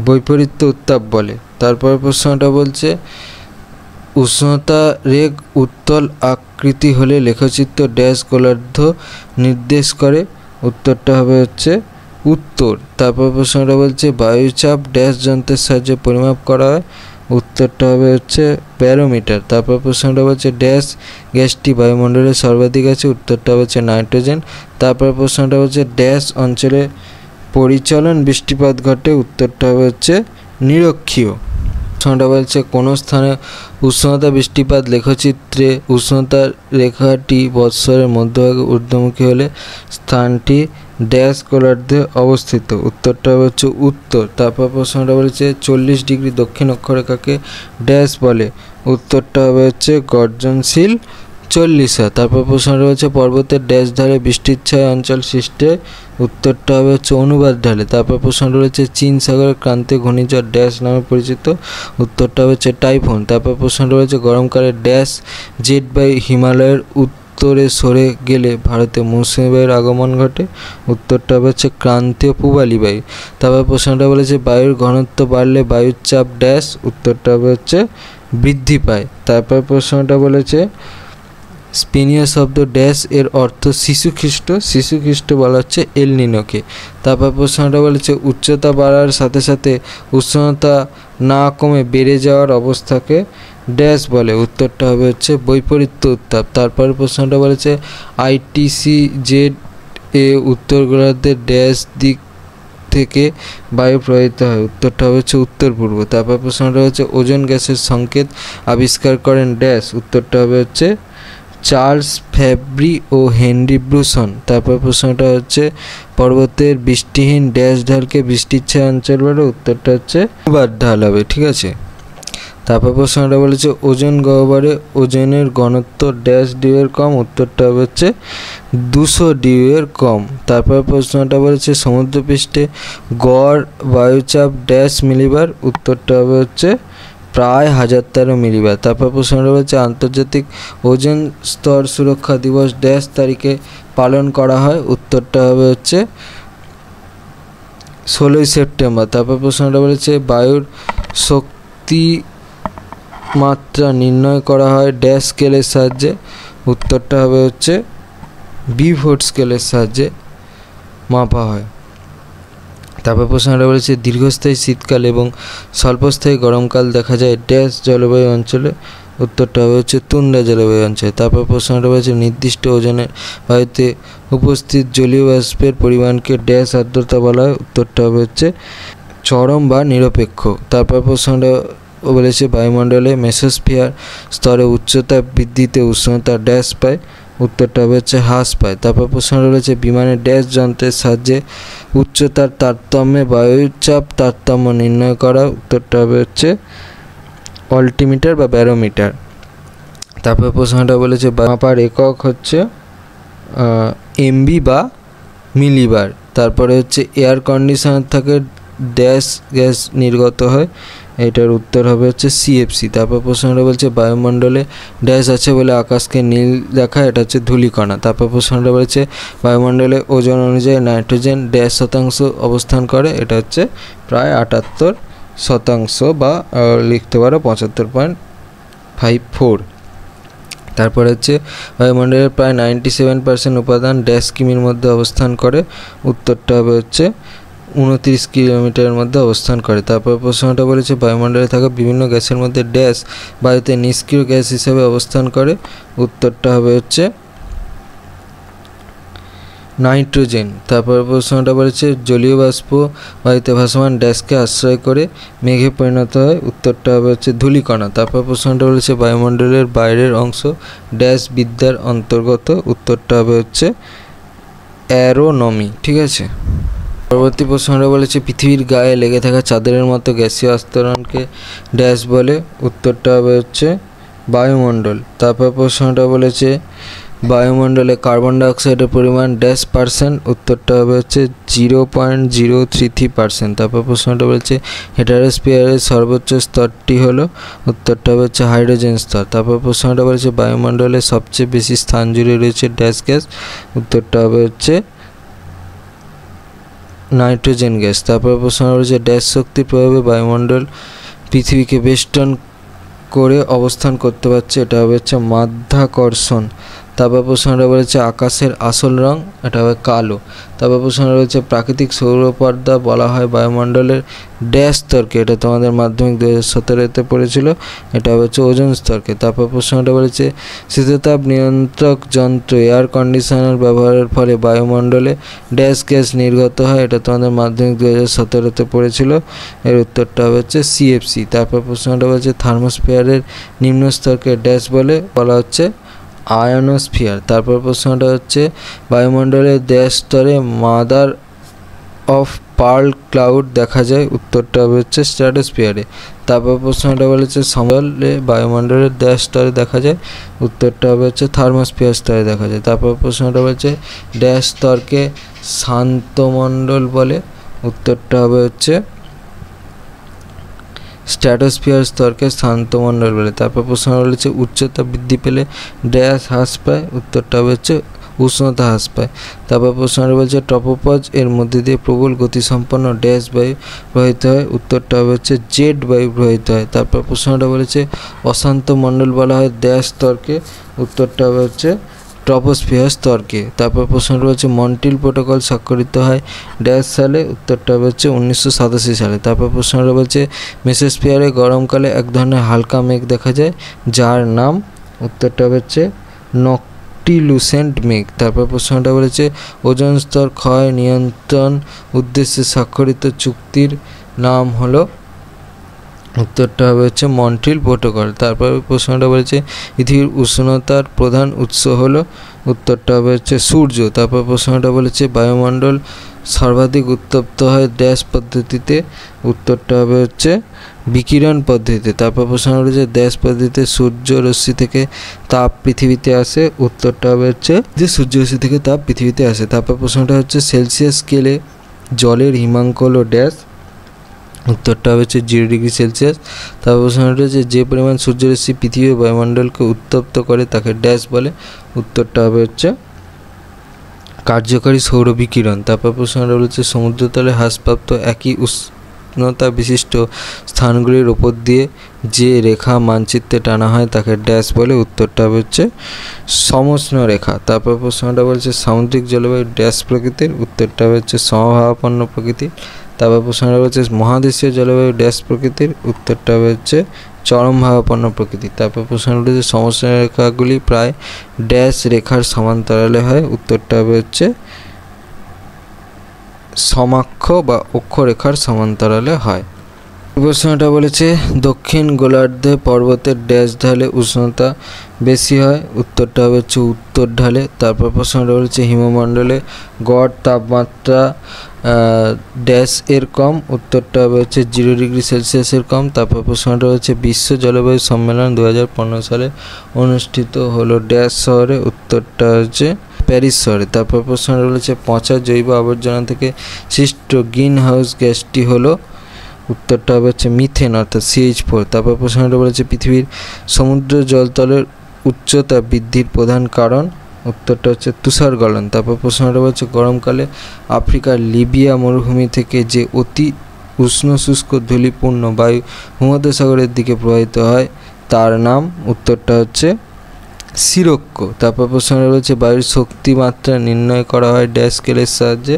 বৈপরীত্য উত্তাপ বলে। তারপর প্রশ্নটা বলছে উষ্ণতা রেগ উত্তল আকৃতি হলে লেখচিত্র ড্যাশ গোলার্ধ নির্দেশ করে, উত্তরটা হবে হচ্ছে উত্তর। তারপর প্রশ্নটা বলছে বায়ুচাপ ড্যাশ যন্ত্রের সাহায্যে পরিমাপ করা হয়, উত্তরটা হবে হচ্ছে ব্যারোমিটার। তারপর প্রশ্নটা বলছে ড্যাশ গ্যাসটি বায়ুমণ্ডলে সর্বাধিক আছে, উত্তরটা হচ্ছে নাইট্রোজেন। তারপর প্রশ্নটা বলছে ড্যাশ অঞ্চলে পরিচলন বৃষ্টিপাত ঘটে, উত্তরটা হবে হচ্ছে নিরক্ষীয়। প্রশ্নটা বলছে কোনো স্থানে উষ্ণতা বৃষ্টিপাত লেখচিত্রে উষ্ণতা রেখাটি বৎসরের মধ্যভাগে ঊর্ধ্বমুখী হলে স্থানটি ড্যাশ গোলার্ধে অবস্থিত, উত্তরটা হচ্ছে উত্তর। তারপর প্রশ্নটা বলেছে 40 ডিগ্রি দক্ষিণ অক্ষরেখাকে ড্যাশ বলে, উত্তরটা হবে হচ্ছে গর্জনশীল 40। তারপর প্রশ্নটা হচ্ছে পর্বতের ড্যাশ ধারে বৃষ্টির ছায়া অঞ্চল সৃষ্টি হয়, উত্তরটা হবে হচ্ছে অনুবাদ ঢালে। তারপর প্রশ্নটা রয়েছে চীন সাগরের ক্রান্তে ঘূর্ণিঝড় ড্যাশ নামে পরিচিত, উত্তরটা হচ্ছে টাইফুন। তারপর প্রশ্নটা রয়েছে গরমকালে ড্যাশ জেট বায়ু হিমালয়ের উত্তরে সরে গেলে ভারতে মৌসুমী বায়ুর আগমন ঘটে, উত্তরটা হচ্ছে ক্রান্তীয় পূবালি বায়ু। তারপর প্রশ্নটা বলেছে বায়ুর ঘনত্ব বাড়লে বায়ুর চাপ ড্যাশ, উত্তরটা হচ্ছে বৃদ্ধি পায়। তারপর প্রশ্নটা বলেছে স্পেনীয় শব্দ ড্যাশ এর অর্থ শিশুখ্রিস্ট, শিশুখ্রিস্ট বলা হচ্ছে এল নিনোকে। তারপর প্রশ্নটা বলেছে উচ্চতা বাড়ার সাথে সাথে উষ্ণতা না কমে বেড়ে যাওয়ার অবস্থাকে ড্যাশ বলে, উত্তরটা হবে হচ্ছে বৈপরীত্য উত্তাপ। তারপরে প্রশ্নটা বলেছে ITCZ এ উত্তর গোলার্ধের ড্যাশ দিক থেকে বায়ু প্রবাহিত হয়, উত্তরটা হবে হচ্ছে উত্তর পূর্ব। তারপর প্রশ্নটা হচ্ছে ওজোন গ্যাসের সংকেত আবিষ্কার করেন ড্যাশ, উত্তরটা হবে হচ্ছে চার্লস ফ্যাব্রি ও হেনরি ব্রুসন। তারপর প্রশ্নটা হচ্ছে পর্বতের বৃষ্টিহীন ড্যাশ ঢালকে বৃষ্টির ছায়া অঞ্চল বলে, উত্তরটা হচ্ছে ঢাল হবে। ঠিক আছে, তারপর প্রশ্নটা বলেছে ওজোন গহ্বরে ওজনের ঘনত্ব ড্যাশ ডিউয়ের কম, উত্তরটা হবে হচ্ছে 200 ডিউয়ের কম। তারপর প্রশ্নটা বলেছে সমুদ্রপৃষ্ঠে গড় বায়ুচাপ ড্যাশ মিলিবার, উত্তরটা হবে হচ্ছে প্রায় 1013 মিলিবার। তারপর প্রশ্নটা বলেছে আন্তর্জাতিক ওজোন স্তর সুরক্ষা দিবস ড্যাশ তারিখে পালন করা হয়, উত্তরটা হবে হচ্ছে 16ই সেপ্টেম্বর। তারপর প্রশ্নটা বলেছে বায়ুর শক্তি মাত্রা নির্ণয় করা হয় ড্যাশ স্কেলের সাহায্যে, উত্তরটা হবে হচ্ছে বিভোল্ট স্কেলের সাহায্যে মাপা হয়। তারপর প্রশ্নটা বলেছে দীর্ঘস্থায়ী শীতকাল এবং স্বল্পস্থায়ী গরমকাল দেখা যায় ড্যাশ জলবায়ু অঞ্চলে, উত্তরটা হবে হচ্ছে তুন্দ্রা জলবায়ু অঞ্চলে। তারপর প্রশ্নটা বলেছে নির্দিষ্ট ওজনের বায়ুতে উপস্থিত জলীয় বাষ্পের পরিমাণকে ড্যাশ আর্দ্রতা বলা হয়, উত্তরটা হবে হচ্ছে চরম বা নিরপেক্ষ। তারপর প্রশ্নটা বলেছে বায়ুমণ্ডলে মেসোস্ফিয়ার স্তরে উচ্চতা বৃদ্ধিতে উষ্ণতা ড্যাশ পায়, উত্তরটা হবে হচ্ছে হ্রাস পায়। তারপর প্রশ্নটা রয়েছে বিমানের ড্যাশ যন্ত্রের সাহায্যে উচ্চতার তারতম্যে বায়ুচাপ তারতম্য নির্ণয় করা, উত্তরটা হবে হচ্ছে অল্টিমিটার বা ব্যারোমিটার। তারপর প্রশ্নটা বলেছে মাপার একক হচ্ছে MB বা মিলিবার। তারপরে হচ্ছে এয়ার কন্ডিশনার থেকে ড্যাশ গ্যাস নির্গত হয়, এটার উত্তর হবে হচ্ছে CFC। তারপর প্রশ্নটা বলছে বায়ুমণ্ডলে ড্যাশ আছে বলে আকাশকে নীল দেখা, এটা হচ্ছে ধূলিকণা। তারপর প্রশ্নটা বলেছে বায়ুমণ্ডলে ওজন অনুযায়ী নাইট্রোজেন ড্যাশ শতাংশ অবস্থান করে, এটা হচ্ছে প্রায় 78% বা লিখতে পারো 75.54। তারপর হচ্ছে বায়ুমণ্ডলের প্রায় 97% উপাদান ড্যাশ কিমির মধ্যে অবস্থান করে, উত্তরটা হবে হচ্ছে 29 কিলোমিটারের মধ্যে অবস্থান করে। তারপর প্রশ্নটা বলেছে বায়ুমণ্ডলে থাকা বিভিন্ন গ্যাসের মধ্যে ড্যাশ বায়ুতে নিষ্ক্রিয় গ্যাস হিসেবে অবস্থান করে, উত্তরটা হবে হচ্ছে নাইট্রোজেন। তারপর প্রশ্নটা বলেছে জলীয় বাষ্প বায়ুতে ভাসমান ড্যাশকে আশ্রয় করে মেঘে পরিণত হয়, উত্তরটা হবে হচ্ছে ধূলিকণা। তারপর প্রশ্নটা বলেছে বায়ুমণ্ডলের বাইরের অংশ ড্যাশ বিদ্যার অন্তর্গত, উত্তরটা হবে হচ্ছে অ্যারোনমি। ঠিক আছে, পরবর্তী প্রশ্নটা বলেছে পৃথিবীর গায়ে লেগে থাকা চাদরের মতো গ্যাসীয় আস্তরণকে ড্যাশ বলে, উত্তরটা হবে হচ্ছে বায়ুমণ্ডল। তারপর প্রশ্নটা বলেছে বায়ুমণ্ডলে কার্বন ডাইঅক্সাইডের পরিমাণ ড্যাশ %, উত্তরটা হবে হচ্ছে 0.033%। তারপর প্রশ্নটা বলেছে হেটারোস্ফিয়ারের সর্বোচ্চ স্তরটি হলো, উত্তরটা হবে হচ্ছে হাইড্রোজেন স্তর। তারপর প্রশ্নটা বলেছে বায়ুমণ্ডলে সবচেয়ে বেশি স্থান জুড়ে রয়েছে ড্যাশ গ্যাস, উত্তরটা হবে হচ্ছে নাইট্রোজেন গ্যাস। তারপর প্রশ্ন রয়েছে ড্যাশ শক্তির প্রভাবে বায়ুমণ্ডল পৃথিবীকে বেষ্টন করে অবস্থান করতে পারছে, এটা হবে হচ্ছে মাধ্যাকর্ষণ। তারপর প্রশ্নটা বলেছে আকাশের আসল রং, এটা হবে কালো। তারপর প্রশ্নটা রয়েছে প্রাকৃতিক সৌরপর্দা বলা হয় বায়ুমণ্ডলের ড্যাশ স্তরকে, এটা তোমাদের মাধ্যমিক 2017-তে পড়েছিল, এটা হচ্ছে ওজোন স্তরকে। তারপর প্রশ্নটা বলেছে শীততাপ নিয়ন্ত্রক যন্ত্র এয়ার কন্ডিশনার ব্যবহারের ফলে বায়ুমণ্ডলে ড্যাশ গ্যাস নির্গত হয়, এটা তোমাদের মাধ্যমিক 2017-তে পড়েছিল, এর উত্তরটা হবে হচ্ছে CFC। তারপর প্রশ্নটা বলেছে থার্মোস্ফিয়ারের নিম্ন স্তরকে ড্যাশ বলা হচ্ছে আয়নোস্ফিয়ার। তারপর প্রশ্নটা হচ্ছে বায়ুমণ্ডলের ড্যাশ স্তরে মাদার অফ পার্ল ক্লাউড দেখা যায়, উত্তরটা হবে হচ্ছে স্ট্র্যাটোস্ফিয়ারে। তারপর প্রশ্নটা বলেছে সমতলে বায়ুমণ্ডলের ড্যাশ স্তরে দেখা যায়, উত্তরটা হবে হচ্ছে থার্মোস্ফিয়ার স্তরে দেখা যায়। তারপর প্রশ্নটা বলেছে ড্যাশ স্তরকে শান্তমণ্ডল বলে, উত্তরটা হবে হচ্ছে স্ট্র্যাটোস্ফিয়ার স্তরকে শান্তমণ্ডল বলে। তারপর প্রশ্ন বলেছে উচ্চতা বৃদ্ধি পেলে ড্যাশ হ্রাস পায়, উত্তরটা হবে হচ্ছে উষ্ণতা হ্রাস পায়। তারপর প্রশ্নটা বলছে ট্রপোপজ এর মধ্যে দিয়ে প্রবল গতিসম্পন্ন ড্যাশ বায়ু প্রবাহিত হয়, উত্তরটা হবে হচ্ছে জেট বায়ু প্রবাহিত হয়। তারপর প্রশ্নটা বলেছে অশান্ত মণ্ডল বলা হয় ড্যাশ স্তরকে, উত্তরটা হবে হচ্ছে ট্রপোস্ফিয়ার স্তরকে। তারপর প্রশ্নটা হচ্ছে মন্ট্রিল প্রোটোকল স্বাক্ষরিত হয় ড্যাশ সালে, উত্তরটা হচ্ছে 1987 সালে। তারপর প্রশ্নটা বলছে মেসোস্ফিয়ারে গরমকালে এক ধরনের হালকা মেঘ দেখা যায় যার নাম, উত্তরটা হচ্ছে নকটিলুসেন্ট মেঘ। তারপর প্রশ্নটা বলেছে ওজোন স্তর ক্ষয় নিয়ন্ত্রণ উদ্দেশ্যে স্বাক্ষরিত চুক্তির নাম হলো, উত্তরটা হবে হচ্ছে মন্ট্রিল প্রোটোকল। তারপর প্রশ্নটা বলেছে পৃথিবীর উষ্ণতার প্রধান উৎস হলো, উত্তরটা হবে হচ্ছে সূর্য। তারপর প্রশ্নটা বলেছে বায়ুমণ্ডল সর্বাধিক উত্তপ্ত হয় ড্যাশ পদ্ধতিতে, উত্তরটা হবে হচ্ছে বিকিরণ পদ্ধতিতে। তারপর প্রশ্নটা বলেছে ড্যাশ পদ্ধতিতে সূর্য রশ্মি থেকে তাপ পৃথিবীতে আসে, উত্তরটা হবে হচ্ছে যে সূর্য রশ্মি থেকে তাপ পৃথিবীতে আসে। তারপর প্রশ্নটা হচ্ছে সেলসিয়াস স্কেলে জলের হিমাঙ্ক হলো ড্যাশ, উত্তরটা হচ্ছে 0 ডিগ্রি সেলসিয়াস। তারপর প্রশ্নটা হচ্ছে যে পরিমাণ সূর্যরশ্মি পৃথিবীর বায়ুমণ্ডলকে উত্তপ্ত করে তাকে ড্যাশ বলে, উত্তরটা হবে হচ্ছে কার্যকারী সৌর বিকিরণ। তারপর প্রশ্নটা বলেছে সমুদ্রতলে হ্রাসপ্রাপ্ত একই উষ্ণতা বিশিষ্ট স্থানগুলির ওপর দিয়ে যে রেখা মানচিত্রে টানা হয় তাকে ড্যাশ বলে, উত্তরটা হবে হচ্ছে সমোষ্ণ রেখা। তারপর প্রশ্নটা বলছে সামুদ্রিক জলবায়ু ড্যাশ প্রকৃতির, উত্তরটা হচ্ছে সমভাবাপন্ন প্রকৃতির। তারপর প্রশ্নটা বলছে মহাদেশীয় জলবায়ু ড্যাশ প্রকৃতির, উত্তরটা হচ্ছে চরমভাবাপন্ন প্রকৃতির। তারপর প্রশ্নটা হচ্ছে সমোষ্ণ রেখাগুলি প্রায় ড্যাশ রেখার সমান্তরালে হয়, উত্তরটা হচ্ছে সমাক্ষ বা অক্ষরেখার সমান্তরালে হয়। প্রশ্নটা বলেছে দক্ষিণ গোলার্ধে পর্বতের ড্যাশ ঢালে উষ্ণতা বেশি হয়, উত্তরটা হচ্ছে উত্তর ঢালে। তারপর প্রশ্নটা বলেছে হিমমণ্ডলে গড় তাপমাত্রা ড্যাশ এর কম, উত্তরটা হচ্ছে 0 ডিগ্রি সেলসিয়াসের কম। তারপর প্রশ্নটা হচ্ছে বিশ্ব জলবায়ু সম্মেলন 2015 সালে অনুষ্ঠিত হলো ড্যাশ শহরে, উত্তরটা হচ্ছে প্যারিস শহরে। তারপর প্রশ্নটা বলেছে পচা জৈব আবর্জনা থেকে সৃষ্ট গ্রিন হাউস গ্যাসটি হলো, উত্তরটা হচ্ছে মিথেন অর্থাৎ CH4। তারপর প্রশ্নটা বলেছে পৃথিবীর সমুদ্র জলতলের উচ্চতা বৃদ্ধির প্রধান কারণ, উত্তরটা হচ্ছে তুষার গলন। তারপর প্রশ্নটা বলছে গরমকালে আফ্রিকার লিবিয়া মরুভূমি থেকে যে অতি উষ্ণ শুষ্ক ধূলিপূর্ণ বায়ু ভূমধ্যসাগরের দিকে প্রবাহিত হয় তার নাম, উত্তরটা হচ্ছে সিরক্ষ। তারপর প্রশ্নটা বলছে বায়ুর শক্তি মাত্রা নির্ণয় করা হয় ড্যাশ স্কেলের সাহায্যে,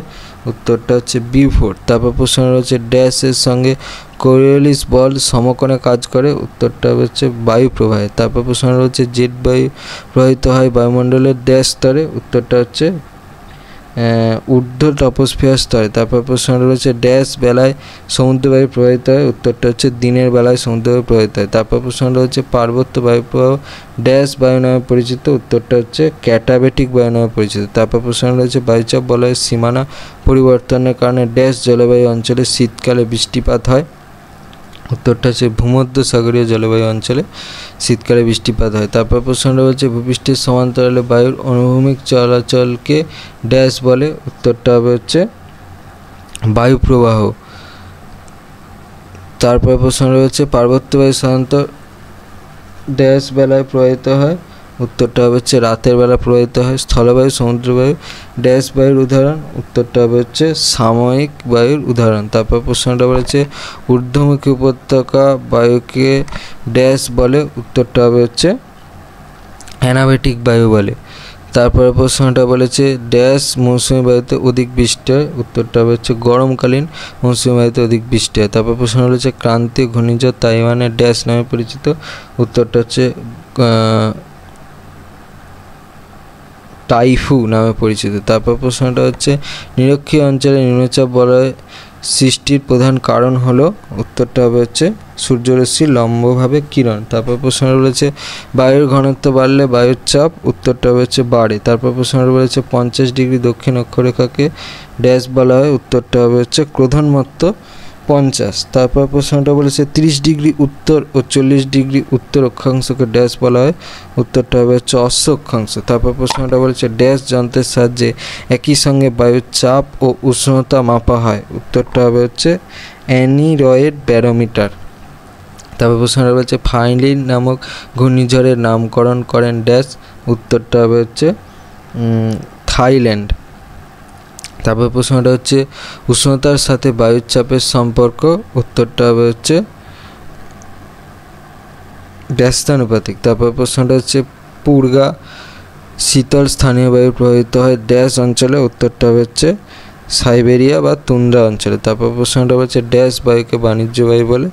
উত্তরটা হচ্ছে বিউফোর্ড। তারপর প্রশ্নটা হচ্ছে ড্যাশের সঙ্গে কোরিওলিস বল সমকোণে কাজ করে, উত্তরটা হচ্ছে বায়ু প্রবাহে। তারপর প্রশ্নটা হচ্ছে জেট বায়ু প্রবাহিত হয় বায়ুমণ্ডলের ড্যাশ স্তরে, উত্তরটা হচ্ছে ঊর্ধ্ব ট্রপোস্ফিয়ার স্তরে। তারপর প্রশ্নটা রয়েছে ড্যাশ বেলায় সমুদ্রবায়ু প্রবাহিত হয়, উত্তরটা হচ্ছে দিনের বেলায় সমুদ্রবায়ু প্রবাহিত হয়। তারপর প্রশ্নটা হচ্ছে পার্বত্য বায়ুপ্রবাহ ড্যাশ বায়ু নামে পরিচিত, উত্তরটা হচ্ছে ক্যাটাবেটিক বায়ু নামে পরিচিত। তারপর প্রশ্নটা রয়েছে বায়ুচাপ বলয়ের সীমানা পরিবর্তনের কারণে ড্যাশ জলবায়ু অঞ্চলে শীতকালে বৃষ্টিপাত হয়, উত্তরটা হচ্ছে ভূমধ্যসাগরীয় জলবায়ু অঞ্চলে শীতকালে বৃষ্টিপাত হয়। তারপর প্রশ্নটা হচ্ছে ভূপৃষ্ঠের সমান্তরালে বায়ুর অনুভূমিক চলাচলকে ড্যাশ বলে, উত্তরটা হবে হচ্ছে বায়ু প্রবাহ। তারপর প্রশ্নটা হচ্ছে পার্বত্য বায়ু সাধারণত ড্যাশ বেলায় প্রবাহিত হয়, উত্তরটা হবে হচ্ছে রাতের বেলা প্রবাহিত হয়। স্থলবায়ু সমুদ্রবায়ু ড্যাশ বায়ুর উদাহরণ, উত্তরটা হবে হচ্ছে সাময়িক বায়ুর উদাহরণ। তারপর প্রশ্নটা বলেছে ঊর্ধ্বমুখী উপত্যকা বায়ুকে ড্যাশ বলে, উত্তরটা হবে হচ্ছে অ্যানাবেটিক বায়ু বলে। তারপরে প্রশ্নটা বলেছে ড্যাশ মৌসুমী বায়ুতে অধিক বৃষ্টি হয়, উত্তরটা হবে হচ্ছে গরমকালীন মৌসুমী বায়ুতে অধিক বৃষ্টি হয়। তারপর প্রশ্ন বলেছে ক্রান্তীয় ঘূর্ণিঝড় তাইওয়ানের ড্যাশ নামে পরিচিত, উত্তরটা হচ্ছে টাইফু নামে পরিচিত। তারপর প্রশ্নটা হচ্ছে নিরক্ষীয় অঞ্চলে নিম্নচাপ বলয় সৃষ্টির প্রধান কারণ হলো, উত্তরটা হবে হচ্ছে সূর্যরশ্মির লম্বভাবে কিরণ। তারপর প্রশ্নটা বলেছে বায়ুর ঘনত্ব বাড়লে বায়ুর চাপ, উত্তরটা হবে হচ্ছে বাড়ে। তারপর প্রশ্নটা বলেছে 50 ডিগ্রি দক্ষিণ অক্ষরেখাকে ড্যাশ বলা হয়, উত্তরটা হবে হচ্ছে ক্রোধনমত্ত 50। তারপর প্রশ্নটা বলেছে 30 ডিগ্রি উত্তর ও 40 ডিগ্রি উত্তর অক্ষাংশকে ড্যাশ বলা হয়, উত্তরটা হবে হচ্ছে অশ্ব অক্ষাংশ। তারপর প্রশ্নটা বলেছে ড্যাশ যন্ত্রের সাহায্যে একই সঙ্গে বায়ুর চাপ ও উষ্ণতা মাপা হয়, উত্তরটা হবে হচ্ছে অ্যানিরয়েড ব্যারোমিটার। তারপর প্রশ্নটা বলেছে ফাইলিন নামক ঘূর্ণিঝড়ের নামকরণ করেন ড্যাশ, উত্তরটা হবে হচ্ছে থাইল্যান্ড। তারপর প্রশ্নটা হচ্ছে উষ্ণতার সাথে বায়ুর চাপের সম্পর্ক, উত্তরটা হবে হচ্ছে ব্যস্তানুপাতিক। তারপর প্রশ্নটা হচ্ছে পূর্গা শীতল স্থানীয় বায়ু প্রবাহিত হয় ড্যাশ অঞ্চলে, উত্তরটা হচ্ছে সাইবেরিয়া বা তুন্দ্রা অঞ্চলে। তারপর প্রশ্নটা হচ্ছে ড্যাশ বায়ুকে বাণিজ্য বায়ু বলে,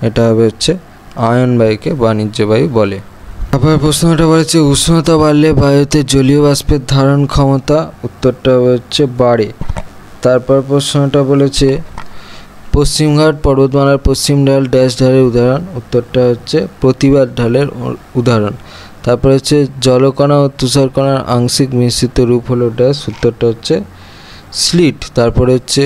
এটা হবে হচ্ছে আয়ন বায়ুকে বাণিজ্য বায়ু বলে। তারপর প্রশ্নটা বলেছে উষ্ণতা বাড়লে বায়ুতে জলীয় বাষ্পের ধারণ ক্ষমতা, উত্তরটা হচ্ছে বাড়ে। তারপর প্রশ্নটা বলেছে পশ্চিমঘাট পর্বতমালার পশ্চিম ঢাল ড্যাশ ঢালের উদাহরণ, উত্তরটা হচ্ছে প্রতিবাদ ঢালের উদাহরণ। তারপর হচ্ছে জলকণা ও তুষারকণার আংশিক মিশ্রিত রূপ হলো ড্যাশ, উত্তরটা হচ্ছে স্লিট। তারপরে হচ্ছে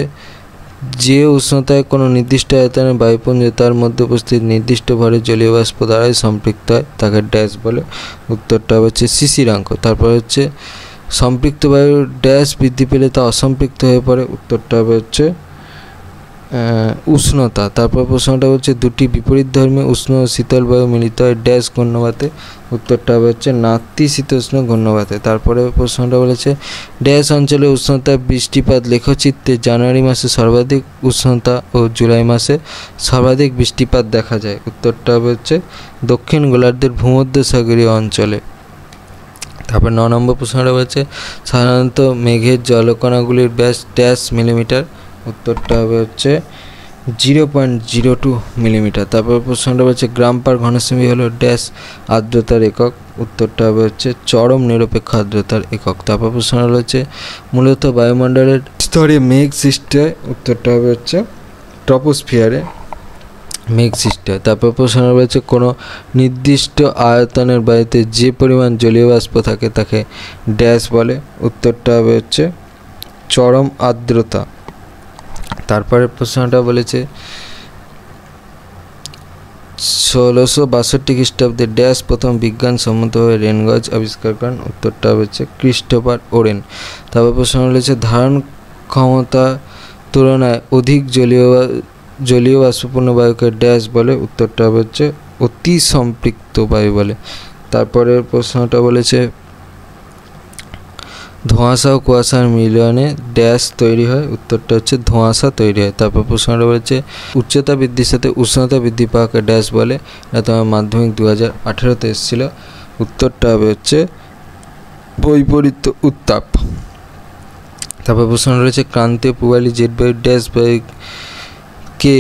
যে উষ্ণতায় কোনো নির্দিষ্ট আয়তনের বায়ুপুঞ্জ তার মধ্যে উপস্থিত নির্দিষ্ট ভরের জলীয় বাষ্প দ্বারাই সম্পৃক্ত হয় তাকে ড্যাশ বলে, উত্তরটা হচ্ছে শিশিরাঙ্ক। তারপর হচ্ছে সম্পৃক্ত বায়ুর ড্যাশ বৃদ্ধি পেলে তা অসম্পৃক্ত হয়ে পড়ে, উত্তরটা হচ্ছে উষ্ণতা। তারপর প্রশ্নটা হচ্ছে দুটি বিপরীতধর্মী উষ্ণ ও শীতল বায়ু মিলিত হয় ড্যাশ ঘূর্ণবাতে, উত্তরটা হচ্ছে নাতিশীতোষ্ণ ঘূর্ণবাতে। তারপরে প্রশ্নটা বলেছে ড্যাশ অঞ্চলে উষ্ণতা বৃষ্টিপাত লেখচিত্রে জানুয়ারি মাসে সর্বাধিক উষ্ণতা ও জুলাই মাসে সর্বাধিক বৃষ্টিপাত দেখা যায়, উত্তরটা হচ্ছে দক্ষিণ গোলার্ধের ভূমধ্যসাগরীয় অঞ্চলে। তারপর 9 নম্বর প্রশ্নটা বলেছে সাধারণত মেঘের জলকণাগুলির ব্যাস ড্যাশ মিলিমিটার, উত্তরটা হবে হচ্ছে 0.02 মিলিমিটার। তারপর প্রশ্নটা বলছে গ্রাম পার ঘনসেমি হলো ড্যাশ আর্দ্রতার একক, উত্তরটা হবে হচ্ছে চরম নিরপেক্ষ আর্দ্রতার একক। তারপর প্রশ্নটা রয়েছে মূলত বায়ুমণ্ডলের স্তরে মেঘ সৃষ্টি হয়, উত্তরটা হবে হচ্ছে ট্রপোস্ফিয়ারে মেঘ সৃষ্টি হয়। তারপর প্রশ্নটা রয়েছে কোনো নির্দিষ্ট আয়তনের বায়ুতে যে পরিমাণ জলীয় বাষ্প থাকে তাকে ড্যাশ বলে, উত্তরটা হবে হচ্ছে চরম আর্দ্রতা। তারপরে প্রশ্নটা বলেছে 1662 খ্রিস্টাব্দে ড্যাশ প্রথম বিজ্ঞানসম্মতভাবে রেনগজ আবিষ্কার করেন, উত্তরটা হচ্ছে ক্রিস্টোফার ওরেন। তারপর প্রশ্ন বলেছে ধারণ ক্ষমতা তুলনায় অধিক জলীয় বাষ্পপূর্ণ বায়ুকে ড্যাশ বলে, উত্তরটা হচ্ছে অতি সম্পৃক্ত বায়ু বলে। তারপরের প্রশ্নটা বলেছে ধোঁয়াশা ও কুয়াশার মিলনে ড্যাশ তৈরি হয়, উত্তরটা হচ্ছে ধোঁয়াশা তৈরি হয়। তারপর প্রশ্নটা বলেছে উচ্চতা বৃদ্ধির সাথে উষ্ণতা বৃদ্ধি পাওয়াকে ড্যাশ বলে, এটা তোমার মাধ্যমিক 2018-তে এসেছিল, উত্তরটা হবে হচ্ছে বৈপরীত্য উত্তাপ। তারপর প্রশ্ন রয়েছে ক্রান্তীয় পূবালী জেট বায়ু ড্যাশ বায়ুকে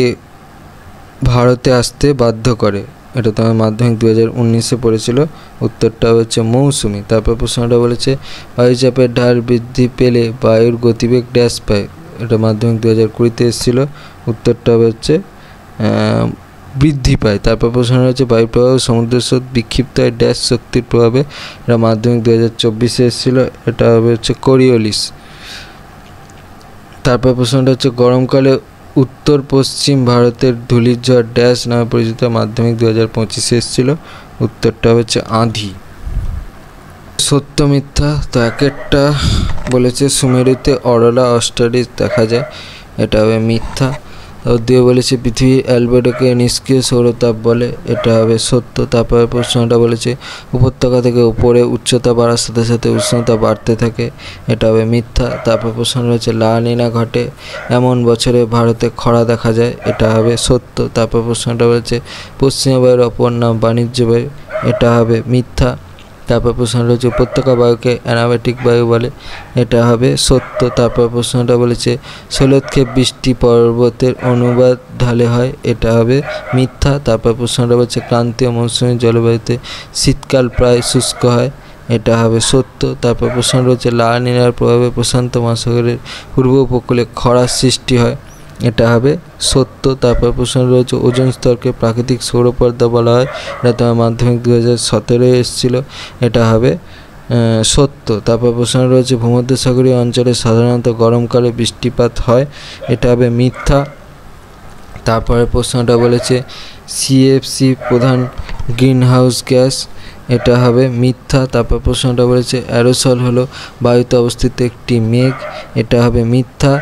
ভারতে আসতে বাধ্য করে, এটা তোমার মাধ্যমিক 2019-এ পড়েছিল, উত্তরটা হচ্ছে মৌসুমি। তারপর প্রশ্নটা বলেছে বায়ুচাপের ঢাল বৃদ্ধি পেলে বায়ুর গতিবেগ ড্যাশ পায়, এটা মাধ্যমিক 2020-তে এসেছিল, উত্তরটা হচ্ছে বৃদ্ধি পায়। তারপর প্রশ্ন রয়েছে বায়ু প্রবাহ সমুদ্র স্রোত বিক্ষিপ্ত হয় ড্যাশ শক্তির প্রভাবে, এটা মাধ্যমিক 2024-এ এসেছিল, এটা হবে হচ্ছে কোরিওলিস। তারপর প্রশ্নটা হচ্ছে গরমকালে উত্তর পশ্চিম ভারতের ধূলির ঝড় ড্যাশ নামে পরিচিত, মাধ্যমিক 2025-এ এসেছিল, উত্তরটা হচ্ছে আঁধি। সত্য মিথ্যা তো এক একটা বলেছে সুমেরুতে অরলা অস্টারিস দেখা যায়, এটা হবে মিথ্যা। দিয়ে বলেছে পৃথিবীর অ্যালবেডোকে নিষ্ক্রিয় সৌরতাপ বলে, এটা হবে সত্য। তারপরে প্রশ্নটা বলেছে উপত্যকা থেকে উপরে উচ্চতা বাড়ার সাথে সাথে উষ্ণতা বাড়তে থাকে, এটা হবে মিথ্যা। তারপর প্রশ্ন রয়েছে লা নিনা ঘটে এমন বছরে ভারতে খরা দেখা যায়, এটা হবে সত্য। তারপর প্রশ্নটা বলেছে পশ্চিমা বায়ুর অপর নাম বাণিজ্য বায়ু, এটা হবে মিথ্যা। তারপর প্রশ্নটা হচ্ছে উপত্যকা বায়ুকে অ্যানাবেটিক বায়ু বলে, এটা হবে সত্য। তারপর প্রশ্নটা বলেছে ষোলক্ষেপ বৃষ্টি পর্বতের অনুবাদ ঢালে হয়, এটা হবে মিথ্যা। তারপর প্রশ্নটা বলছে ক্রান্তীয় মৌসুমী জলবায়ুতে শীতকাল প্রায় শুষ্ক হয়, এটা হবে সত্য। তারপর প্রশ্ন রয়েছে লা নিনার প্রভাবে প্রশান্ত মহাসাগরের পূর্ব উপকূলে খরার সৃষ্টি হয়, এটা হবে সত্য। তারপর প্রশ্ন রয়েছে ওজোন স্তরকে প্রাকৃতিক সৌরপর্দা বলা হয়, এটা তোমার মাধ্যমিক 2017-এ এসেছিলো, এটা হবে সত্য। তারপর প্রশ্ন রয়েছে ভূমধ্যসাগরীয় অঞ্চলে সাধারণত গরমকালে বৃষ্টিপাত হয়, এটা হবে মিথ্যা। তারপরে প্রশ্নটা বলেছে সিএফসি প্রধান গ্রিনহাউস গ্যাস, এটা হবে মিথ্যা। তারপর প্রশ্নটা বলেছে অ্যারোসল হলো বায়ুতে অবস্থিত একটি মেঘ, এটা হবে মিথ্যা।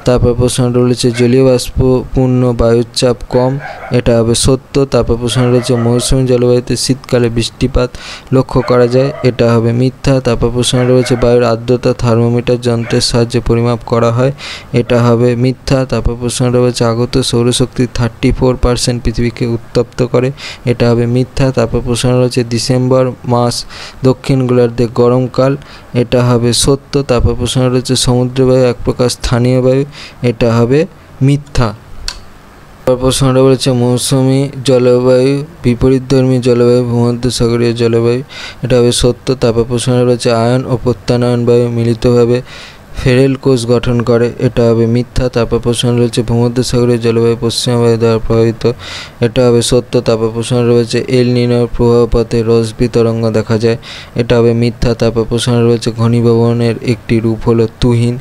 তারপর প্রশ্নটা বলেছে জলীয় বাষ্পপূর্ণ বায়ুর চাপ কম, এটা হবে সত্য। তারপর প্রশ্ন রয়েছে মৌসুমী জলবায়ুতে শীতকালে বৃষ্টিপাত লক্ষ্য করা যায়, এটা হবে মিথ্যা। তারপর প্রশ্ন রয়েছে বায়ুর আর্দ্রতা থার্মোমিটার যন্ত্রের সাহায্যে পরিমাপ করা হয়, এটা হবে মিথ্যা। তারপর প্রশ্নটা রয়েছে আগত সৌরশক্তি 34% পৃথিবীকে উত্তপ্ত করে, এটা হবে মিথ্যা। তারপর প্রশ্ন রয়েছে ডিসেম্বর ডিসেম্বর মাস দক্ষিণ গোলার্ধে গরমকাল, এটা হবে সত্য। তারপর প্রশ্ন রয়েছে সমুদ্র বায়ু এক প্রকার স্থানীয় বায়ু, এটা হবে মিথ্যা। প্রশ্নটা বলেছে মৌসুমী জলবায়ু বিপরীতধর্মী জলবায়ু ভূমধ্যসাগরীয় জলবায়ু, এটা হবে সত্য। তারপর প্রশ্নটা রয়েছে আয়ন ও প্রত্যানয়ন বায়ু মিলিতভাবে ফেরেল কোষ গঠন করে, এটা হবে মিথ্যা। তারপর প্রশ্ন রয়েছে ভূমধ্যসাগরীয় জলবায়ু পশ্চিমা বায়ু দ্বারা প্রভাবিত, এটা হবে সত্য। তারপর প্রশ্ন রয়েছে এল নিনোর প্রভাবপথে রসবি তরঙ্গ দেখা যায়, এটা হবে মিথ্যা। তারপর প্রশ্ন রয়েছে ঘনীভবনের একটি রূপ হলো তুহিন,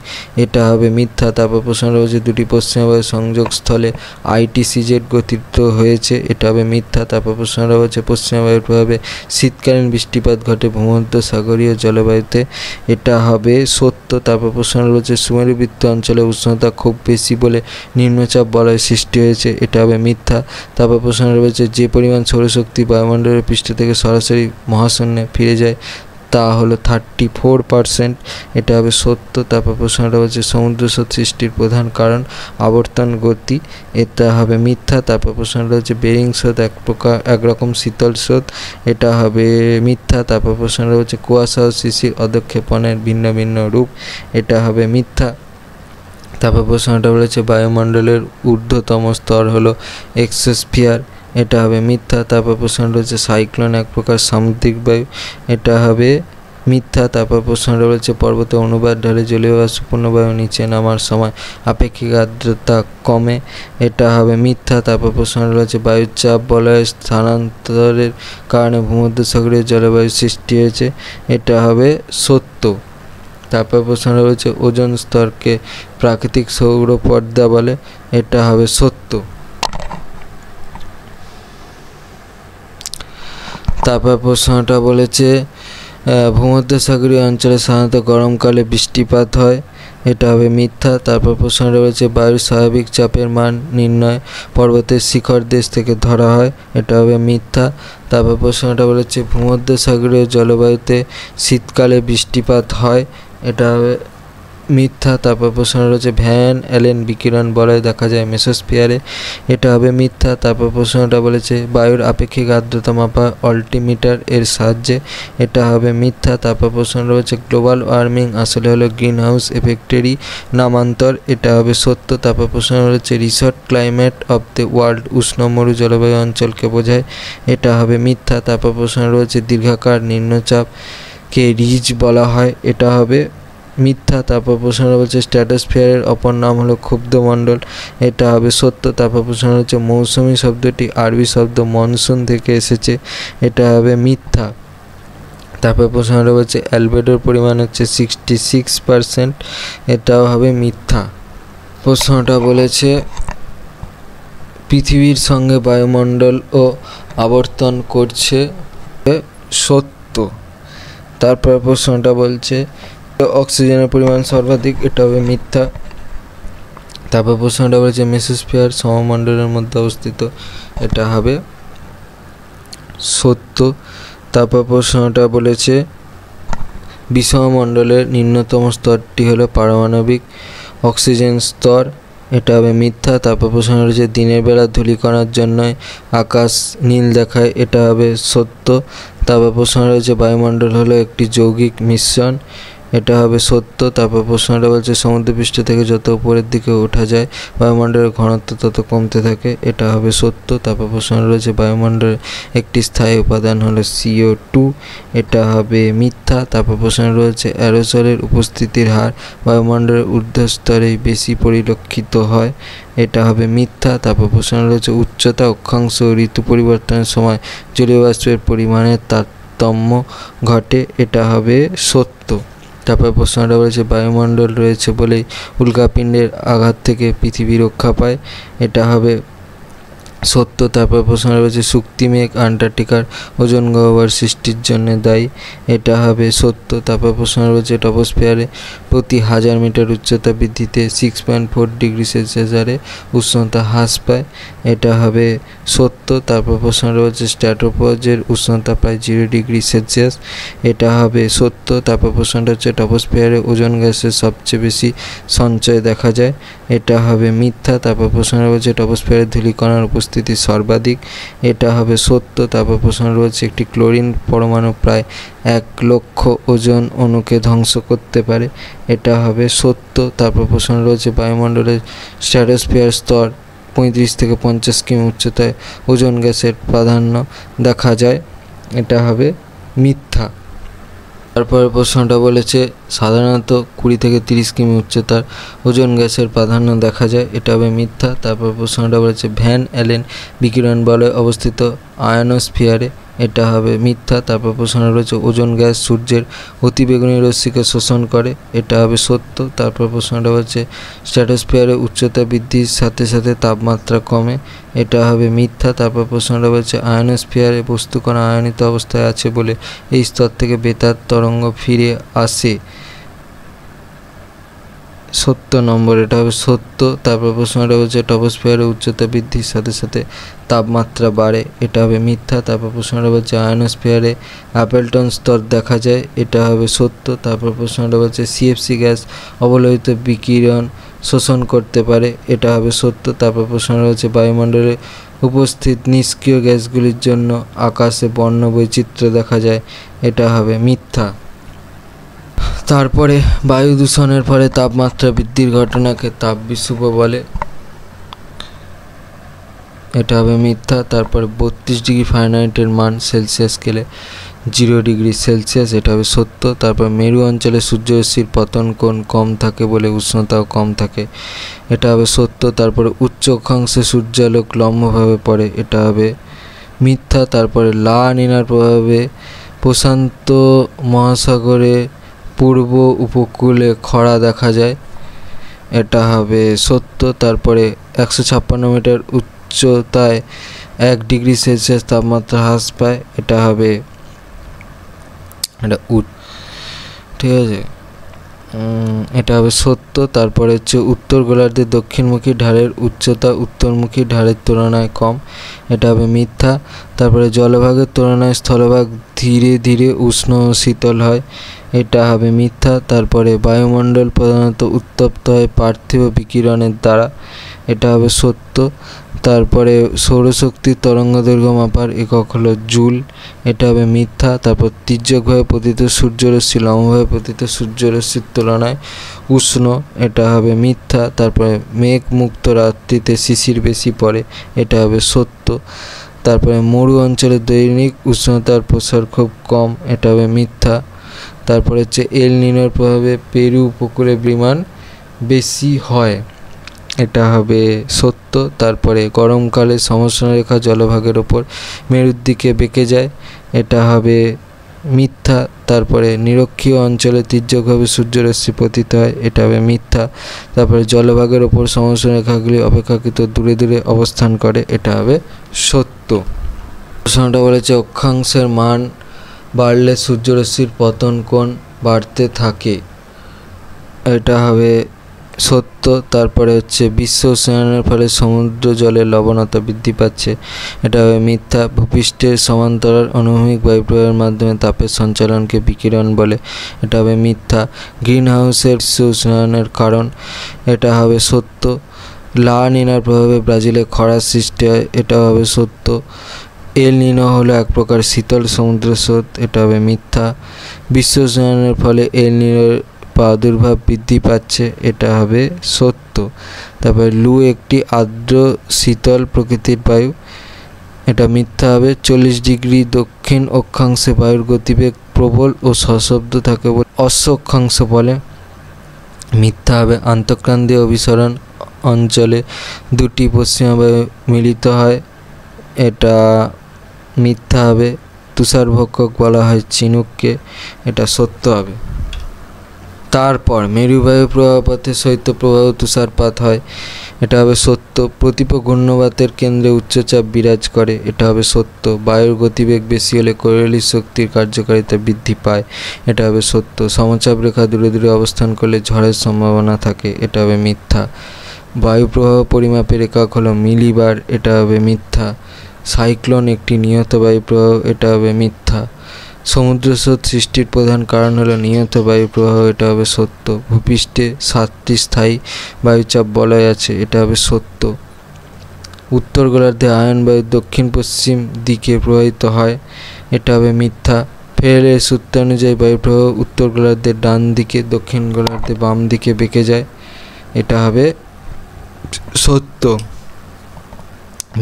এটা হবে মিথ্যা। তারপর প্রশ্ন রয়েছে দুটি পশ্চিমা বায়ু সংযোগস্থলে ITCZ গঠিত হয়েছে, এটা হবে মিথ্যা। তারপর প্রশ্ন রয়েছে পশ্চিমা বায়ুর প্রভাবে শীতকালীন বৃষ্টিপাত ঘটে ভূমধ্যসাগরীয় জলবায়ুতে, এটা হবে সত্য। তারপর প্রশ্ন রয়েছে সুমেরুবৃত্ত অঞ্চলে উষ্ণতা খুব বেশি বলে নিম্নচাপ বলয় সৃষ্টি হয়েছে, এটা হবে মিথ্যা। তারপর প্রশ্ন রয়েছে যে পরিমাণ সৌরশক্তি বায়ুমণ্ডলের পৃষ্ঠ থেকে সরাসরি মহাশূন্যে ফিরে যায় তা হলো 34%, এটা হবে সত্য। তারপর প্রশ্নটা হচ্ছে সমুদ্র স্রোত সৃষ্টির প্রধান কারণ আবর্তন গতি, এটা হবে মিথ্যা। তারপর প্রশ্নটা হচ্ছে বেরিং স্রোত একরকম শীতল স্রোত, এটা হবে মিথ্যা। তারপর প্রশ্নটা হচ্ছে কুয়াশা ও শিশির অধঃক্ষেপণের ভিন্ন ভিন্ন রূপ, এটা হবে মিথ্যা। তারপর প্রশ্নটা বলেছে বায়ুমণ্ডলের ঊর্ধ্বতম স্তর হলো এক্সোস্ফিয়ার, এটা হবে মিথ্যা। তারপর প্রশ্নটা হচ্ছে সাইক্লোন এক প্রকার সামুদ্রিক বায়ু, এটা হবে মিথ্যা। তারপর প্রশ্নটা বলেছে পর্বতে অনুবাদ ঢালে জলীয় বাষ্পপূর্ণ বায়ু নিচে নামার সময় আপেক্ষিক আর্দ্রতা কমে, এটা হবে মিথ্যা। তারপর প্রশ্নটা রয়েছে বায়ুর চাপ বলয়ের স্থানান্তরের কারণে ভূমধ্যসাগরীয় জলবায়ু সৃষ্টি হয়েছে, এটা হবে সত্য। তারপর প্রশ্নটা রয়েছে ওজোন স্তরকে প্রাকৃতিক সৌর পর্দা বলে, এটা হবে সত্য। তারপর প্রশ্নটা বলেছে ভূমধ্যসাগরীয় অঞ্চলে সাধারণত গরমকালে বৃষ্টিপাত হয়, এটা হবে মিথ্যা। তারপর প্রশ্নটা রয়েছে বায়ুর স্বাভাবিক চাপের মান নির্ণয় পর্বতের শিখর দেশ থেকে ধরা হয়, এটা হবে মিথ্যা। তারপর প্রশ্নটা বলেছে ভূমধ্যসাগরীয় জলবায়ুতে শীতকালে বৃষ্টিপাত হয়, এটা হবে মিথ্যা। তারপর প্রশ্ন রয়েছে ভ্যান অ্যালেন বিকিরণ বলয় দেখা যায় মেসোস্ফিয়ারে, এটা হবে মিথ্যা। তারপর প্রশ্নটা বলেছে বায়ুর আপেক্ষিক আর্দ্রতা মাপা অল্টিমিটার এর সাহায্যে, এটা হবে মিথ্যা। তারপর প্রশ্ন রয়েছে গ্লোবাল ওয়ার্মিং আসলে হলো গ্রিন হাউস এফেক্টেরই নামান্তর, এটা হবে সত্য। তারপর প্রশ্ন রয়েছে resort climate of the world উষ্ণ মরু জলবায়ু অঞ্চলকে বোঝায়, এটা হবে মিথ্যা। তারপর প্রশ্ন রয়েছে দীর্ঘাকার নিম্নচাপকে রিজ বলা হয়, এটা হবে মিথ্যা। তারপর প্রশ্ন বলছে স্ট্র্যাটোস্ফিয়ারের অপর নাম হলো ক্ষুব্ধমণ্ডল, এটা হবে সত্য। তারপর প্রশ্ন হচ্ছে মৌসুমী শব্দটি আরবি শব্দ মনসুন থেকে এসেছে, এটা হবে মিথ্যা। তারপর প্রশ্নটা বলছে অ্যালবেডোর পরিমাণ হচ্ছে 66%, এটাও হবে মিথ্যা। প্রশ্নটা বলেছে পৃথিবীর সঙ্গে বায়ুমণ্ডল ও আবর্তন করছে, সত্য। তারপর প্রশ্নটা বলছে অক্সিজেনের পরিমাণ সর্বাধিক, এটা হবে মিথ্যা। তারপর প্রশ্নটা বলেছে মেসোস্ফিয়ার সমমণ্ডলের মধ্যে অবস্থিত, এটা হবে সত্য। তারপর প্রশ্নটা বলেছে বিষমমণ্ডলের নিম্নতম স্তরটি হলো পারমাণবিক অক্সিজেন স্তর, এটা হবে মিথ্যা। তারপর প্রশ্ন রয়েছে দিনের বেলা ধূলিকণার জন্য আকাশ নীল দেখায়, এটা হবে সত্য। তারপর প্রশ্ন রয়েছে বায়ুমণ্ডল হলো একটি যৌগিক মিশ্রণ, এটা হবে সত্য। তারপর প্রশ্নটা বলছে সমুদ্রপৃষ্ঠ থেকে যত উপরের দিকে ওঠা যায় বায়ুমণ্ডলের ঘনত্ব তত কমতে থাকে, এটা হবে সত্য। তারপর প্রশ্ন রয়েছে বায়ুমণ্ডলের একটি স্থায়ী উপাদান হলো CO2, এটা হবে মিথ্যা। তারপর প্রশ্ন রয়েছে অ্যারোসলের উপস্থিতির হার বায়ুমণ্ডলের ঊর্ধ্বস্তরেই বেশি পরিলক্ষিত হয়, এটা হবে মিথ্যা। তারপর প্রশ্ন রয়েছে উচ্চতা অক্ষাংশ ঋতু পরিবর্তনের সময় জলীয় বাষ্পের পরিমাণের তারতম্য ঘটে, এটা হবে সত্য। তারপর প্রশ্নটা বলেছে বায়ুমণ্ডল রয়েছে বলেই উল্কাপিণ্ডের আঘাত থেকে পৃথিবী রক্ষা পায়, এটা হবে সত্য। তারপর প্রশ্ন রয়েছে শুক্তিমেঘ আন্টার্কটিকার ওজোন গহ্বর সৃষ্টির জন্য দায়ী, এটা হবে সত্য। তারপর প্রশ্ন রয়েছে টপোস্ফিয়ারে প্রতি 1000 মিটার উচ্চতা বৃদ্ধিতে 6.4 ডিগ্রি সেলসিয়াস হারে উষ্ণতা হ্রাস পায়, এটা হবে সত্য। তারপর প্রশ্ন রয়েছে স্ট্র্যাটোপজের উষ্ণতা প্রায় 0 ডিগ্রি সেলসিয়াস, এটা হবে সত্য। তারপর প্রশ্নটা হচ্ছে টপোস্ফিয়ারে ওজোন গ্যাসের সবচেয়ে বেশি সঞ্চয় দেখা যায়, এটা হবে মিথ্যা। তারপর প্রশ্ন রয়েছে টপোস্ফিয়ারে ধূলিকণার উপস্থিতি উপস্থিতি সর্বাধিক, এটা হবে সত্য। তারপর প্রশ্ন রয়েছে একটি ক্লোরিন পরমাণু প্রায় 1 লক্ষ ওজন অণুকে ধ্বংস করতে পারে, এটা হবে সত্য। তারপর প্রশ্ন রয়েছে বায়ুমণ্ডলের স্ট্র্যাটোস্ফিয়ার স্তর 35 থেকে 50 কিমি উচ্চতায় ওজোন গ্যাসের প্রাধান্য দেখা যায়, এটা হবে মিথ্যা। তারপরে প্রশ্নটা বলেছে সাধারণত 20 থেকে 30 কিমি উচ্চতার ওজোন গ্যাসের প্রাধান্য দেখা যায়, এটা হবে মিথ্যা। তারপর প্রশ্নটা বলেছে ভ্যান অ্যালেন বিকিরণ বলয় অবস্থিত আয়নোস্ফিয়ারে, এটা হবে মিথ্যা। তারপর প্রশ্নটা রয়েছে ওজোন গ্যাস সূর্যের অতিবেগুনি রশ্মিকে শোষণ করে, এটা হবে সত্য। তারপর প্রশ্নটা বলছে স্ট্র্যাটোস্ফিয়ারে উচ্চতা বৃদ্ধির সাথে সাথে তাপমাত্রা কমে, এটা হবে মিথ্যা। তারপর প্রশ্নটা বলছে আয়নোস্ফিয়ারে বস্তুকণা আয়নিত অবস্থায় আছে বলে এই স্তর থেকে বেতার তরঙ্গ ফিরে আসে, সত্য নম্বর, এটা হবে সত্য। তারপর প্রশ্নটা হচ্ছে টপোস্ফিয়ারে উচ্চতা বৃদ্ধির সাথে সাথে তাপমাত্রা বাড়ে, এটা হবে মিথ্যা। তারপর প্রশ্নটা বলছে আয়নোস্ফিয়ারে অ্যাপেলটন স্তর দেখা যায়, এটা হবে সত্য। তারপর প্রশ্নটা বলছে সিএফসি গ্যাস অবলোহিত বিকিরণ শোষণ করতে পারে, এটা হবে সত্য। তারপর প্রশ্নটা হচ্ছে বায়ুমণ্ডলে উপস্থিত নিষ্ক্রিয় গ্যাসগুলির জন্য আকাশে বর্ণ বৈচিত্র্য দেখা যায়, এটা হবে মিথ্যা। তারপরে বায়ু দূষণের ফলে তাপমাত্রা বৃদ্ধির ঘটনাকে তাপবিশুভ বলে, এটা হবে মিথ্যা। তারপরে 32 ডিগ্রি ফারেনহাইটের মান সেলসিয়াস স্কেলে 0 ডিগ্রি সেলসিয়াস, এটা হবে সত্য। তারপর মেরু অঞ্চলে সূর্যরশ্মির পতন কোণ কম থাকে বলে উষ্ণতাও কম থাকে, এটা হবে সত্য। তারপরে উচ্চ অক্ষাংশে সূর্যালোক লম্বভাবে পড়ে, এটা হবে মিথ্যা। তারপরে লা নিনার প্রভাবে প্রশান্ত মহাসাগরে পূর্ব উপকূলে খরা দেখা যায়, এটা হবে সত্য। তারপরে 156 মিটার উচ্চতায় 1 ডিগ্রি সেলসিয়াস তাপমাত্রা হ্রাস পায়, এটা হবে ঠিক আছে, এটা হবে সত্য। তারপরে হচ্ছে উত্তর গোলার্ধের দক্ষিণমুখী ঢালের উচ্চতা উত্তরমুখী ঢালের তুলনায় কম, এটা হবে মিথ্যা। তারপরে জলভাগের তুলনায় স্থলভাগ ধীরে ধীরে উষ্ণ ও শীতল হয়, এটা হবে মিথ্যা। তারপরে বায়ুমণ্ডল প্রধানত উত্তপ্ত হয় পার্থিব বিকিরণের দ্বারা, এটা হবে সত্য। তারপরে সৌরশক্তির তরঙ্গদৈর্ঘ্য মাপার একক হলো জুল, এটা হবে মিথ্যা। তারপর তির্যকভাবে পতিত সূর্যরশ্মি লম্বভাবে পতিত সূর্যরশ্মির তুলনায় উষ্ণ, এটা হবে মিথ্যা। তারপরে মেঘ মুক্ত রাত্রিতে শিশির বেশি পড়ে, এটা হবে সত্য। তারপরে মরু অঞ্চলে দৈনিক উষ্ণতার প্রসার খুব কম, এটা হবে মিথ্যা। তারপরে হচ্ছে এল নিনোর প্রভাবে পেরু উপকূলে বিমান বেশি হয়, এটা হবে সত্য। তারপরে গরমকালে সমুদ্ররেখা জলভাগের ওপর মেরুর দিকে বেঁকে যায়, এটা হবে মিথ্যা। তারপরে নিরক্ষীয় অঞ্চলে তির্যকভাবে সূর্যরশ্মি পতিত হয়, এটা হবে মিথ্যা। তারপরে জলভাগের ওপর সমুদ্ররেখাগুলি অপেক্ষাকৃত দূরে দূরে অবস্থান করে, এটা হবে সত্য। প্রশ্নটা বলেছে অক্ষাংশের মান বাড়লে সূর্যরশ্মির পতন কোণ বাড়তে থাকে, এটা হবে সত্য। তারপরে হচ্ছে বিশ্ব উষ্ণায়নের ফলে সমুদ্র জলের লবণতা বৃদ্ধি পাচ্ছে, এটা হবে মিথ্যা। ভূপৃষ্ঠের সমান্তরাল অনুভূমিক বায়ুপ্রবাহের মাধ্যমে তাপের সঞ্চালনকে বিকিরণ বলে, এটা হবে মিথ্যা। গ্রিন হাউসের বিশ্ব উষ্ণায়নের কারণ, এটা হবে সত্য। লা নিনার প্রভাবে ব্রাজিলে খরার সৃষ্টি হয়, এটা হবে সত্য। এল নিনো হলো এক প্রকার শীতল সমুদ্র স্রোত, এটা হবে মিথ্যা। বিশ্ব উষ্ণায়নের ফলে এল নিনোর প্রাদুর্ভাব বৃদ্ধি পাচ্ছে, এটা হবে সত্য। তারপরে লু একটি আর্দ্র শীতল প্রকৃতির বায়ু, এটা মিথ্যা হবে। 40 ডিগ্রি দক্ষিণ অক্ষাংশে বায়ুর গতিবেগ প্রবল ও সশব্দ থাকে বলে অশ্ব অক্ষাংশ বলে, মিথ্যা হবে। আন্তঃক্রান্তীয় অভিসরণ অঞ্চলে দুটি পশ্চিমা বায়ু মিলিত হয়, এটা মিথ্যা হবে। তুষারভক্ষক বলা হয় চিনুককে, এটা সত্য হবে। তারপর মেরুবায়ু প্রবাহপথে শৈত্যপ্রবাহ তুষারপাত হয়, এটা হবে সত্য। প্রতিপ ঘূর্ণবাতের কেন্দ্রে উচ্চচাপ বিরাজ করে, এটা হবে সত্য। বায়ুর গতিবেগ বেশি হলে কোরিওলিস শক্তির কার্যকারিতা বৃদ্ধি পায়, এটা হবে সত্য। সমচাপ রেখা দূরে দূরে অবস্থান করলে ঝড়ের সম্ভাবনা থাকে, এটা হবে মিথ্যা। বায়ু প্রবাহ পরিমাপের একক হলো মিলিবার, এটা হবে মিথ্যা। সাইক্লোন একটি নিয়ত বায়ু প্রবাহ, এটা হবে মিথ্যা। সমুদ্র স্রোত সৃষ্টির প্রধান কারণ হলো নিয়ত বায়ু প্রবাহ, এটা হবে সত্য। ভূপৃষ্ঠে 7টি স্থায়ী বায়ুচাপ বলয় আছে, এটা হবে সত্য। উত্তর গোলার্ধে আয়ন বায়ু দক্ষিণ পশ্চিম দিকে প্রবাহিত হয়, এটা হবে মিথ্যা। ফেরেলের সূত্র অনুযায়ী বায়ু প্রবাহ উত্তর গোলার্ধের ডান দিকে, দক্ষিণ গোলার্ধে বাম দিকে বেঁকে যায়, এটা হবে সত্য।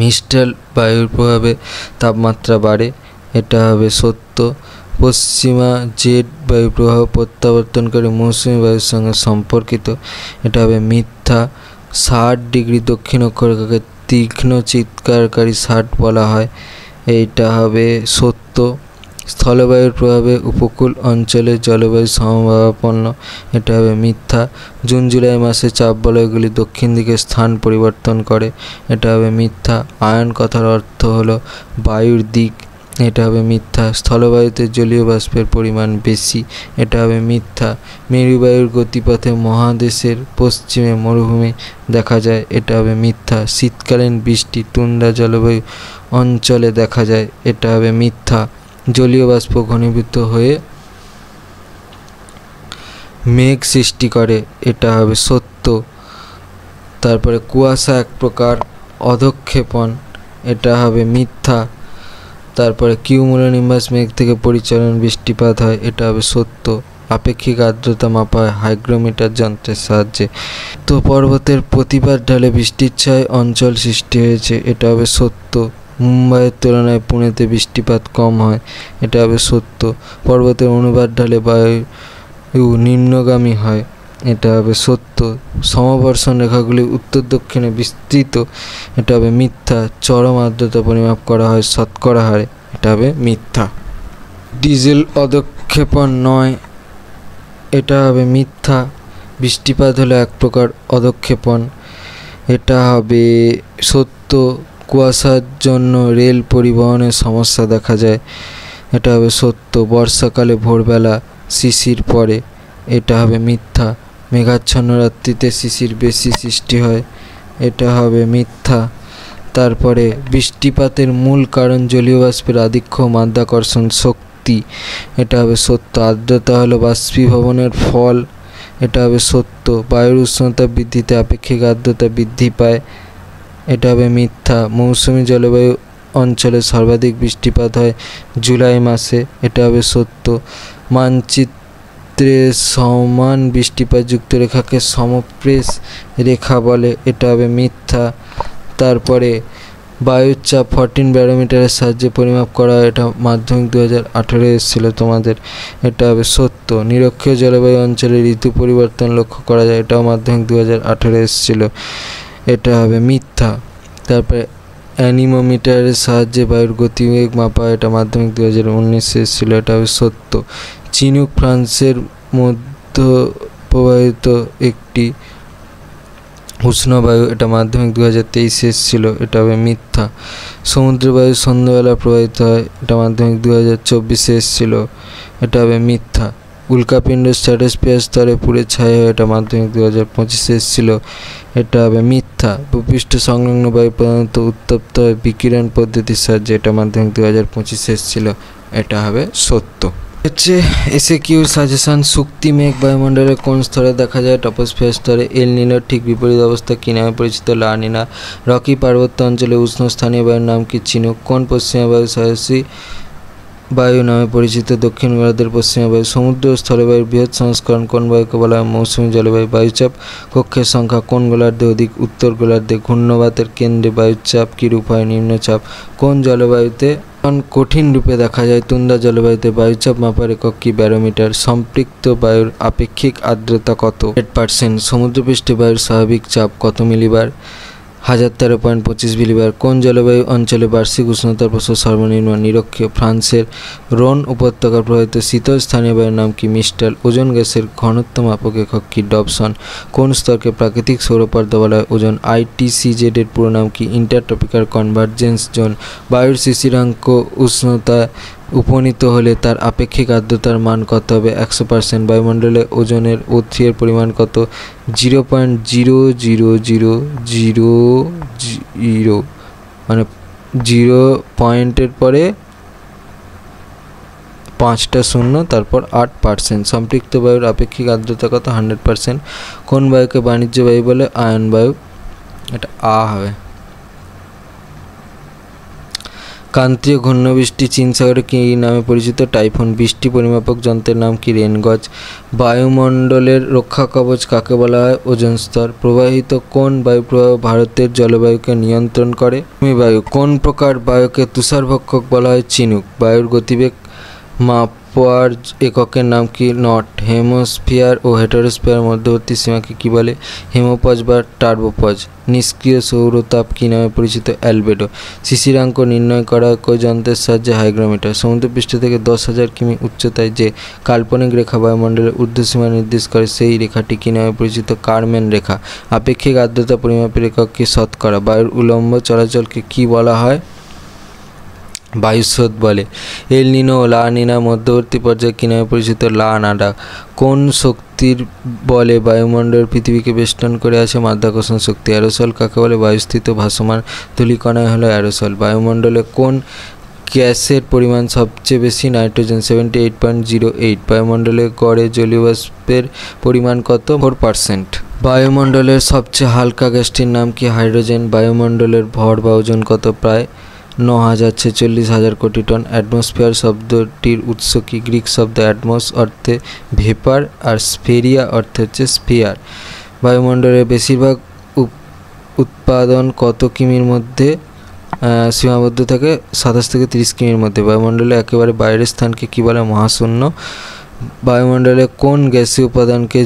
মিস্টাল বায়ুর প্রভাবে তাপমাত্রা বাড়ে, এটা হবে সত্য। পশ্চিমা জেট বায়ু প্রবাহ প্রত্যাবর্তনকারী মৌসুমী বায়ুর সঙ্গে সম্পর্কিত, এটা হবে মিথ্যা। 60 ডিগ্রি দক্ষিণ অক্ষরেখাকে তীক্ষ্ণ চিৎকারকারী 60 বলা হয়, এইটা হবে সত্য। স্থলবায়ুর প্রভাবে উপকূল অঞ্চলে জলবায়ু সমভাবাপন্ন, এটা হবে মিথ্যা। জুন জুলাই মাসে চাপ বলয়গুলি দক্ষিণ দিকে স্থান পরিবর্তন করে, এটা হবে মিথ্যা। আয়ন কথার অর্থ হলো বায়ুর দিক, এটা হবে মিথ্যা। স্থলবায়ুতে জলীয় বাষ্পের পরিমাণ বেশি, এটা হবে মিথ্যা। মেরুবায়ুর গতিপথে মহাদেশের পশ্চিমে মরুভূমি দেখা যায়, এটা হবে মিথ্যা। শীতকালীন বৃষ্টি তুন্দ্রা জলবায়ু অঞ্চলে দেখা যায়, এটা হবে মিথ্যা। জলীয় বাষ্প ঘনীভূত হয়ে মেঘ সৃষ্টি করে, এটা হবে সত্য। তারপরে কুয়াশা এক প্রকার অধঃক্ষেপণ, এটা হবে মিথ্যা। তারপরে কিউমুলোনিম্বাস মেঘ থেকে পরিচালন বৃষ্টিপাত হয়, এটা হবে সত্য। আপেক্ষিক আর্দ্রতা মাপা হয় হাইগ্রোমিটার যন্ত্রের সাহায্যে। তো পর্বতের প্রতিবাদ ঢালে বৃষ্টির ছায় অঞ্চল সৃষ্টি হয়েছে, এটা হবে সত্য। মুম্বাইয়ের তুলনায় পুনেতে বৃষ্টিপাত কম হয়, এটা হবে সত্য। পর্বতের অনুবাদ ঢালে বায়ু নিম্নগামী হয়, এটা হবে সত্য। সমবর্ষণ রেখাগুলি উত্তর দক্ষিণে বিস্তৃত, এটা হবে মিথ্যা। চরম আর্দ্রতা পরিমাপ করা হয় শতকরা হারে, এটা হবে মিথ্যা। ডিজেল অধঃক্ষেপণ নয়, এটা হবে মিথ্যা। বৃষ্টিপাত হলো এক প্রকার অধঃক্ষেপণ, এটা হবে সত্য। কুয়াশার জন্য রেল পরিবহনের সমস্যা দেখা যায়, এটা হবে সত্য। বর্ষাকালে ভোরবেলা শিশির পড়ে, এটা হবে মিথ্যা। মেঘাচ্ছন্ন রাত্রিতে শিশির বেশি সৃষ্টি হয়, এটা হবে মিথ্যা। তারপরে বৃষ্টিপাতের মূল কারণ জলীয় বাষ্পের আধিক্য মাধ্যাকর্ষণ শক্তি, এটা হবে সত্য। আর্দ্রতা হলো বাষ্পীভবনের ফল, এটা হবে সত্য। বায়ুর উষ্ণতা বৃদ্ধিতে আপেক্ষিক আর্দ্রতা বৃদ্ধি পায়, এটা হবে মিথ্যা। মৌসুমী জলবায়ু অঞ্চলে সর্বাধিক বৃষ্টিপাত হয় জুলাই মাসে, এটা হবে সত্য। মানচিত্রে সমান বৃষ্টিপাতযুক্ত রেখাকে সমপ্রেস রেখা বলে, এটা হবে মিথ্যা। তারপরে বায়ুর চাপ 14 ব্যারোমিটারের সাহায্যে পরিমাপ করা হয়, এটা মাধ্যমিক 2018 এসেছিল তোমাদের, এটা হবে সত্য। নিরক্ষীয় জলবায়ু অঞ্চলে ঋতু পরিবর্তন লক্ষ্য করা যায়, এটাও মাধ্যমিক 2018 এসেছিল, এটা হবে মিথ্যা। তারপরে অ্যানিমোমিটারের সাহায্যে বায়ুর গতিবেগ মাপা, এটা মাধ্যমিক 2019 এসেছিল, এটা হবে সত্য। চিনুক ফ্রান্সের মধ্য প্রবাহিত একটি উষ্ণ বায়ু, এটা মাধ্যমিক 2023 এসেছিল, এটা হবে মিথ্যা। সমুদ্র বায়ু সন্ধ্যাবেলা প্রবাহিত হয়, এটা মাধ্যমিক 2024 এসেছিল, এটা হবে মিথ্যা। উল্কাপিণ্ড স্ট্র্যাটোস্ফিয়ার স্তরে পুড়ে ছাই হয়, এটা মাধ্যমিক 2025 এসেছিল, এটা হবে মিথ্যা। ভূপৃষ্ঠ সংলগ্ন বায়ু প্রধানত উত্তপ্ত হয় বিকিরণ পদ্ধতির সাহায্যে, এটা মাধ্যমিক 2025 এসেছিল, এটা হবে সত্য। হচ্ছে এসএকিউ সাজেশন। শুক্তি মেঘ বায়ুমণ্ডলের কোন স্তরে দেখা যায়? টপোস্ফিয়ার স্তরে। এল নিনোর ঠিক বিপরীত অবস্থা কী নামে পরিচিত? লা নিনা। রকি পার্বত্য অঞ্চলে উষ্ণ স্থানীয় বায়ুর নাম কি? চিনুক। কোন পশ্চিমা বায়ু সাহসী বায়ু নামে পরিচিত? দক্ষিণ গোলার্ধের পশ্চিমা বায়ু। সমুদ্র ও স্থলবায়ুর বৃহৎ সংস্করণ কোন বায়ুকে বলা হয়? মৌসুমী জলবায়ু। বায়ুচাপ কক্ষের সংখ্যা কোন গোলার্ধে অধিক? উত্তর গোলার্ধে। ঘূর্ণবাতের কেন্দ্রে বায়ুচাপ কিরূপ হয়? নিম্নচাপ। কোন জলবায়ুতে কঠিন রূপে দেখা যায়? তুন্দ্রা জলবায়ুতে। বায়ুচাপ মাপার একক কি? ব্যারোমিটার। সম্পৃক্ত বায়ুর আপেক্ষিক আর্দ্রতা কত? 8%। সমুদ্রপৃষ্ঠে বায়ুর স্বাভাবিক চাপ কত মিলিবার? 1013.25 মিলিবার। কোন জলবায়ু অঞ্চলে বার্ষিক উষ্ণতার প্রসার সর্বনিম্ন? নিরক্ষীয়। ফ্রান্সের রোন উপত্যকার প্রবাহিত শীতল স্থানীয় বায়ুর নাম কি? মিস্টাল। ওজোন গ্যাসের ঘনত্ব মাপক একক কি? ডবসন। কোন স্তরকে প্রাকৃতিক সৌরপর্দা বলা হয়? ওজোন। ITCZ এর পুরো নাম কি? ইন্টারট্রপিক্যাল কনভার্জেন্স জোন। বায়ুর শিশিরাঙ্ক উষ্ণতা উপনীত হলে তার আপেক্ষিক আর্দ্রতার মান কত হবে? 100%। বায়ুমণ্ডলে ওজোনের O3 এর পরিমাণ কত? 0.00000, মানে 0 পয়েন্টের পরে 5টা শূন্য, তারপর 8%। সম্পৃক্ত বায়ুর আপেক্ষিক আর্দ্রতা কত? 100%। কোন বায়ুকে বাণিজ্য বায়ু বলে? আয়ন বায়ু, এটা আ হবে। ক্রান্তীয় ঘূর্ণবৃষ্টি চীন সাগরে কী নামে পরিচিত? টাইফুন। বৃষ্টি পরিমাপক যন্ত্রের নাম কি? রেনগজ। বায়ুমণ্ডলের রক্ষা কবচ কাকে বলা হয়? ওজোন স্তর। প্রবাহিত কোন বায়ুপ্রবাহ ভারতের জলবায়ুকে নিয়ন্ত্রণ করে? বায়ু। কোন প্রকার বায়ুকে তুষারভক্ষক বলা হয়? চিনুক। বায়ুর গতিবেগ মাপার এককের নাম কি? নট। হেমোস্ফিয়ার ও হেটেরোস্ফিয়ার মধ্যবর্তী সীমাকে কি বলে? হেমোপজ বা টার্বোপজ। নিষ্ক্রিয় সৌরতাপ কী নামে পরিচিত? অ্যালবেডো। শিশিরাঙ্ক নির্ণয় করা হয় যন্ত্রের সাহায্যে? হাইগ্রোমিটার। সমুদ্রপৃষ্ঠ থেকে 10,000 কিমি উচ্চতায় যে কাল্পনিক রেখা বায়ুমণ্ডলের ঊর্ধ্বসীমা নির্দেশ করে সেই রেখাটি কী নামে পরিচিত? কারম্যান রেখা। আপেক্ষিক আর্দ্রতা পরিমাপের একক কি? শতকরা। বায়ুর উলম্ব চলাচলকে কি বলা হয়? বায়ুস্রোত বলে। এল নিনো ও লা নিনা মধ্যবর্তী পর্যায়ে কী নামে পরিচিত? লা নাডা। কোন শক্তির বলে বায়ুমণ্ডল পৃথিবীকে বেষ্টন করে আছে? মাধ্যাকর্ষণ শক্তি। অ্যারোসল কাকে বলে? বায়ুস্থিত ভাসমান ধূলিকণাই হলো অ্যারোসল। বায়ুমণ্ডলে কোন গ্যাসের পরিমাণ সবচেয়ে বেশি? নাইট্রোজেন 78.08। বায়ুমণ্ডলে গড়ে জলীয় বাষ্পের পরিমাণ কত? 4%। বায়ুমণ্ডলের সবচেয়ে হালকা গ্যাসটির নাম কি? হাইড্রোজেন। বায়ুমণ্ডলের ভর বা ওজন কত? প্রায় 9,46,000 কোটি টন। অ্যাটমসফিয়ার শব্দটির উৎস কি? গ্রিক শব্দ অ্যাটমস অর্থে ভেপার আর স্ফেরিয়া অর্থে হচ্ছে স্ফিয়ার। বায়ুমণ্ডলের বেশিরভাগ উৎপাদন কত কিমির মধ্যে সীমাবদ্ধ থাকে? 27 থেকে 30 কিমির মধ্যে। বায়ুমণ্ডলে একেবারে বাইরের স্থানকে কি বলে? মহাশূন্য। বায়ুমণ্ডলে কোন গ্যাসীয় উপাদানকে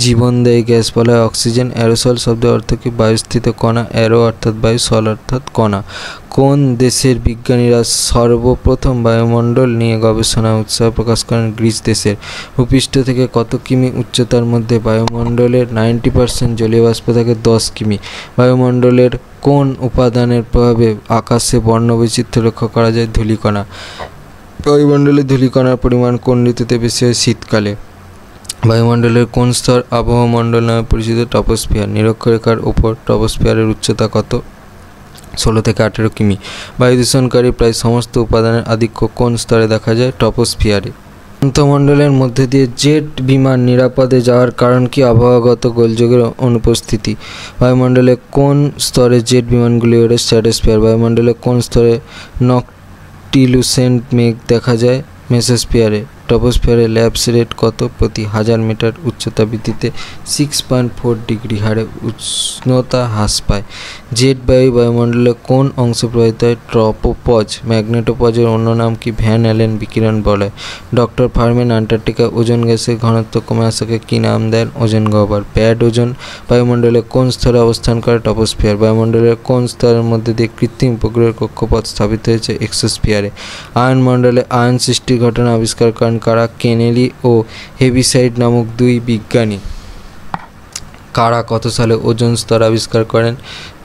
জীবনদায়ী গ্যাস বলা হয়? অক্সিজেন। অ্যারোসল শব্দের অর্থ কি? বায়ুস্থিত কণা। অ্যারো অর্থাৎ বায়ু, সল অর্থাৎ কণা। কোন দেশের বিজ্ঞানীরা সর্বপ্রথম বায়ুমণ্ডল নিয়ে গবেষণায় উৎসাহ প্রকাশ করেন? গ্রিস দেশের। ভূপৃষ্ঠ থেকে কত কিমি উচ্চতার মধ্যে বায়ুমণ্ডলের 90% জলীয় বাষ্প থাকে? 10 কিমি। বায়ুমণ্ডলের কোন উপাদানের প্রভাবে আকাশে বর্ণবৈচিত্র্য লক্ষ্য করা যায়? ধূলিকণা। বায়ুমণ্ডলে ধূলিকণার পরিমাণ কোন ঋতুতে বেশি হয়? শীতকালে। বায়ুমণ্ডলের কোন স্তর আবহাওয়া মণ্ডল নামে পরিচিত? ট্রপোস্ফিয়ার। নিরক্ষরেখার ওপর ট্রপোস্ফিয়ারের উচ্চতা কত? 16 থেকে 18 কিমি। বায়ু দূষণকারী প্রায় সমস্ত উপাদানের আধিক্য কোন স্তরে দেখা যায়? ট্রপোস্ফিয়ারে। আন্তঃমণ্ডলের মধ্যে দিয়ে জেট বিমান নিরাপদে যাওয়ার কারণ কি? আবহাওয়াগত গোলযোগের অনুপস্থিতি। বায়ুমণ্ডলে কোন স্তরে জেট বিমানগুলি ওড়ে? স্ট্র্যাটোস্ফিয়ার। বায়ুমণ্ডলে কোন স্তরে নকটিলুসেন্ট মেঘ দেখা যায়? মেসোস্ফিয়ারে। ট্রপোস্ফিয়ারে ল্যাপস রেট কত? প্রতি 1000 মিটার উচ্চতা বৃদ্ধিতে 6.4 ডিগ্রি হারে উষ্ণতা হ্রাস পায়। জেট বায়ু বায়ুমণ্ডলে কোন অংশে প্রবাহিত হয়? ট্রপোপজ। ম্যাগনেটোপজের অন্য নাম কি? ভ্যান অ্যালেন বিকিরণ বলয়। ডক্টর ফার্মেন আন্টার্কটিকা ওজোন গ্যাসের ঘনত্ব কমে আসাকে কী নাম দেন? ওজোন গহ্বর। ব্যাড ওজোন বায়ুমণ্ডলে কোন স্তরে অবস্থান করে? ট্রপোস্ফিয়ার। বায়ুমণ্ডলের কোন স্তরের মধ্যে দিয়ে কৃত্রিম উপগ্রহের কক্ষপথ স্থাপিত হয়েছে? এক্সোস্ফিয়ারে। আয়নমণ্ডলে আয়ন সৃষ্টির ঘটনা আবিষ্কার করেন কারা? কেনেলি ও হেভিসাইড নামক দুই বিজ্ঞানী। কারা কত সালে ওজোন স্তর আবিষ্কার করেন?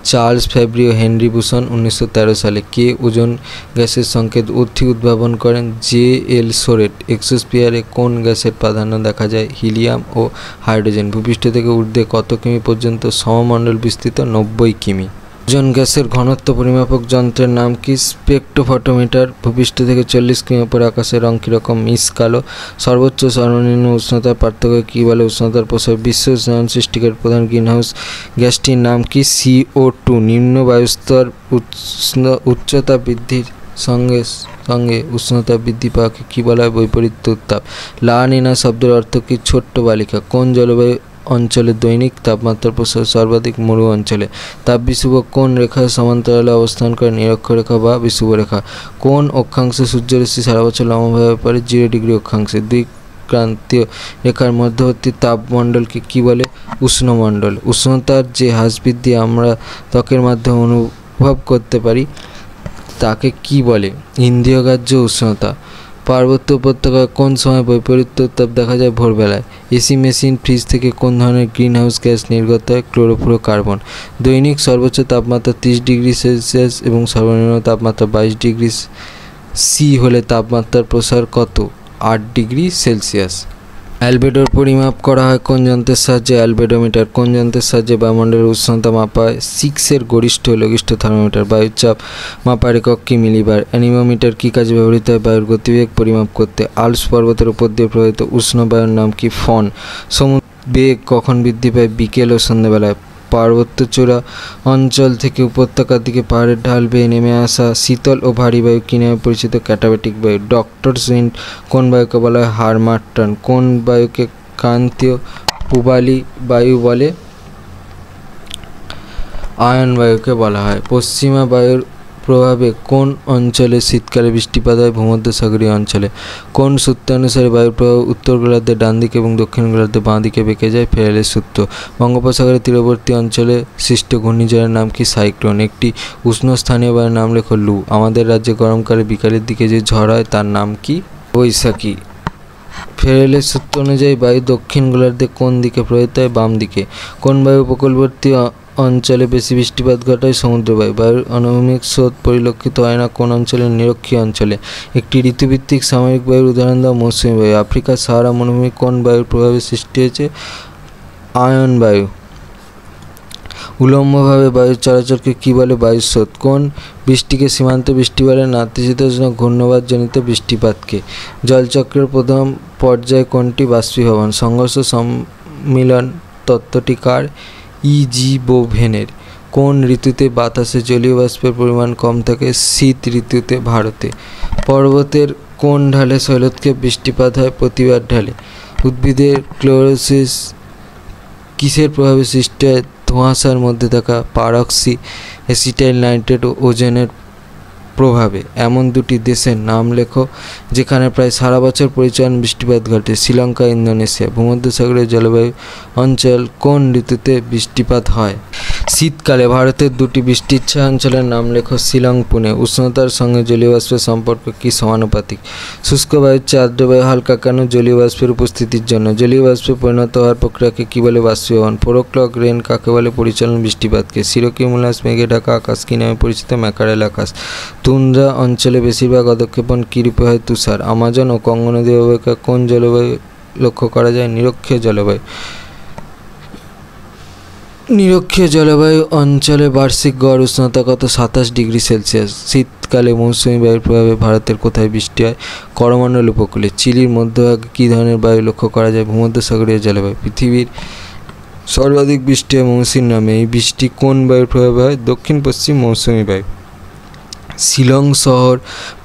চার্লস ফ্যাব্রি ও হেনরি বুসন 1913 সালে। কে ওজোন গ্যাসের সংকেত ঠিক উদ্ভাবন করেন? জে.এল. সোরেট। এক্সোস্ফিয়ারে কোন গ্যাসের প্রাধান্য দেখা যায়? হিলিয়াম ও হাইড্রোজেন। ভূপৃষ্ঠ থেকে ঊর্ধ্বে কত কিমি পর্যন্ত সমমণ্ডল বিস্তৃত? 90 কিমি। ওজোন গ্যাসের ঘনত্ব পরিমাপক যন্ত্রের নাম কি? স্পেকট্রোফটোমিটার। ভূপৃষ্ঠ থেকে 40 কিমি উপরে আকাশের রং কীরকম? মিস কালো। সর্বোচ্চ সর্বনিম্ন উষ্ণতার পার্থক্য কী বলে? উষ্ণতার প্রসার। বিশ্ব উষ্ণায়ন সৃষ্টিকারী প্রধান গ্রিনহাউস গ্যাসটির নাম কি? CO2। নিম্ন বায়ুস্তর উচ্চতা বৃদ্ধির সঙ্গে সঙ্গে উষ্ণতা বৃদ্ধি পাওয়াকে কী বলা হয়? বৈপরীত্য উত্তাপ। লা নিনা শব্দের অর্থ কি? ছোট্ট বালিকা। কোন জলবায়ু অঞ্চলে দৈনিক তাপমাত্রার প্রসার সর্বাধিক? মরু অঞ্চলে। তাপবিষুব কোন রেখার সমান্তরালে অবস্থান করে? নিরক্ষরেখা বা বিষুবরেখা। কোন অক্ষাংশে সূর্যরশ্মি সারা বছর লম্বাভাবে পড়ে? 0 ডিগ্রি অক্ষাংশে। দুই ক্রান্তীয় রেখার মধ্যবর্তী তাপমণ্ডলকে কী বলে? উষ্ণমণ্ডল। উষ্ণতার যে হ্রাস বৃদ্ধি আমরা ত্বকের মাধ্যমে অনুভব করতে পারি তাকে কি বলে? ইন্দ্রিয়গ্রাহ্য উষ্ণতা। পার্বত্য উপত্যকায় কোন সময় বৈপরীত্য উত্তাপ দেখা যায়? ভোরবেলায়। এসি মেশিন, ফ্রিজ থেকে কোন ধরনের গ্রিনহাউস গ্যাস নির্গত হয়? ক্লোরোফ্লোরোকার্বন। দৈনিক সর্বোচ্চ তাপমাত্রা 30 ডিগ্রি সেলসিয়াস এবং সর্বনিম্ন তাপমাত্রা 22 ডিগ্রি সি হলে তাপমাত্রার প্রসার কত? 8 ডিগ্রি সেলসিয়াস। অ্যালবেডোর পরিমাপ করা হয় কোন যন্ত্রের সাহায্যে? অ্যালবেডোমিটার। কোন যন্ত্রের সাহায্যে বায়ুমণ্ডলের উষ্ণতা মাপা হয়? 6-এর গরিষ্ঠ লঘিষ্ঠ থার্মোমিটার। বায়ুচাপ মাপার একক কি? মিলিবার। অ্যানিমোমিটার কী কাজে ব্যবহৃত হয়? বায়ুর গতিবেগ পরিমাপ করতে। আল্পস পর্বতের উপর দিয়ে প্রবাহিত উষ্ণ বায়ুর নাম কি? ফন। সমুদ্র বেগ কখন বৃদ্ধি পায়? বিকেল ও সন্ধ্যাবেলায়। পার্বত্যচূড়া অঞ্চল থেকে উপত্যকার দিকে পাহাড়ের ঢাল বেয়ে নেমে আসা শীতল ও ভারী বায়ু কি নামে পরিচিত? ক্যাটাবেটিক বায়ু। ডক্টরস উইন্ড কোন বায়ুকে বলা হয়? হারমাট্টন। কোন বায়ুকে ক্রান্তীয় পূবালি বায়ু বলে? আয়ন বায়ুকে বলা হয়। পশ্চিমা বায়ুর প্রভাবে কোন অঞ্চলে শীতকালে বৃষ্টিপাত হয়? ভূমধ্যসাগরীয় অঞ্চলে। কোন সূত্রানুসারে বায়ুর প্রভাব উত্তর গোলার্ধে ডান দিকে এবং দক্ষিণ গোলার্ধে বাঁ দিকে বেঁকে যায়? ফেরেলের সূত্র। বঙ্গোপসাগরের তীরবর্তী অঞ্চলে সৃষ্ট ঘূর্ণিঝড়ের নাম কি? সাইক্লোন। একটি উষ্ণ স্থানীয় বায়ুর নাম লেখো। লু। আমাদের রাজ্যে গরমকালে বিকালের দিকে যে ঝড় হয় তার নাম কি? বৈশাখী। ফেরেলের সূত্র অনুযায়ী বায়ু দক্ষিণ গোলার্ধে কোন দিকে প্রবাহিত হয়? বাম দিকে। কোন বায়ু উপকূলবর্তী অঞ্চলে বেশি বৃষ্টিপাত ঘটায়? সমুদ্র বায়ু। বায়ুর অনুভূমিক স্রোত পরিলক্ষিত হয় না কোন অঞ্চলে? নিরক্ষীয় অঞ্চলে। একটি ঋতুভিত্তিক সাময়িক বায়ুর উদাহরণ দাও। মৌসুমী বায়ু। আফ্রিকার সাহারা মরুভূমি কোন বায়ুর প্রভাবে সৃষ্টি হয়েছে? আয়ন বায়ু। উলম্বভাবে বায়ুর চলাচলকে কী বলে? বায়ুস্রোত। কোন বৃষ্টিকে সীমান্ত বৃষ্টি বলে? নাতিশীতোষ্ণ ঘূর্ণবাতজনিত বৃষ্টিপাতকে। জলচক্রের প্রথম পর্যায় কোনটি? বাষ্পীভবন। সংঘর্ষ সম্মিলন তত্ত্বটি কার? ই.জি. বোভেনের। কোন ঋতুতে বাতাসে জলীয় বাষ্পের পরিমাণ কম থাকে? শীত ঋতুতে ভারতে। পর্বতের কোন ঢালে শৈলক্ষেপ বৃষ্টিপাত হয়? প্রতিবার ঢালে। উদ্ভিদের ক্লোরোসিস কিসের প্রভাবে সৃষ্টি হয়? ধোঁয়াশার মধ্যে থাকা পারক্সি অ্যাসিটাইল নাইট্রেট ও ওজোনের প্রভাবে। এমন দুটি দেশের নাম লেখো যেখানে প্রায় সারা বছর পরিচয়ন বৃষ্টিপাত ঘটে। শ্রীলঙ্কা, ইন্দোনেশিয়া। ভূমধ্যসাগরীয় জলবায়ু অঞ্চল কোন ঋতুতে বৃষ্টিপাত হয়? শীতকালে। ভারতের দুটি বৃষ্টিচ্ছায়া অঞ্চলের নাম লেখো। শিলং, পুনে। উষ্ণতার সঙ্গে জলীয় বাষ্পের সম্পর্ক কি সমানুপাতিক? শুষ্ক বায়ুর চেয়ে আর্দ্র বায়ু হালকা কেন? জলীয় বাষ্পের উপস্থিতির জন্য। জলীয় বাষ্পে পরিণত হওয়ার প্রক্রিয়াকে কী বলে? বাষ্পীভবন। ফোরক্লক রেন কাকে বলে? পরিচালন বৃষ্টিপাতকে। সিরোকিউমুলাস মেঘে ঢাকা আকাশ কী নামে পরিচিত? ম্যাকারেল আকাশ। তুন্দ্রা অঞ্চলে বেশিরভাগ অধঃক্ষেপণ কী রূপে হয়? তুষার। আমাজন ও কঙ্গো নদী অববাহিকায় কোন জলবায়ু লক্ষ্য করা যায়? নিরক্ষীয় জলবায়ু। নিরক্ষীয় জলবায়ু অঞ্চলে বার্ষিক গড় উষ্ণতা কত? 27 ডিগ্রি সেলসিয়াস। শীতকালে মৌসুমী বায়ুর প্রভাবে ভারতের কোথায় বৃষ্টি হয়? করমণ্ডল উপকূলে। চিলির মধ্যভাগে কী ধরনের বায়ু লক্ষ্য করা যায়? ভূমধ্যসাগরীয় জলবায়ু। পৃথিবীর সর্বাধিক বৃষ্টি হয় মৌসুমীর নামে। এই বৃষ্টি কোন বায়ুর প্রভাবে হয়? দক্ষিণ পশ্চিম মৌসুমী বায়ু। শিলং শহর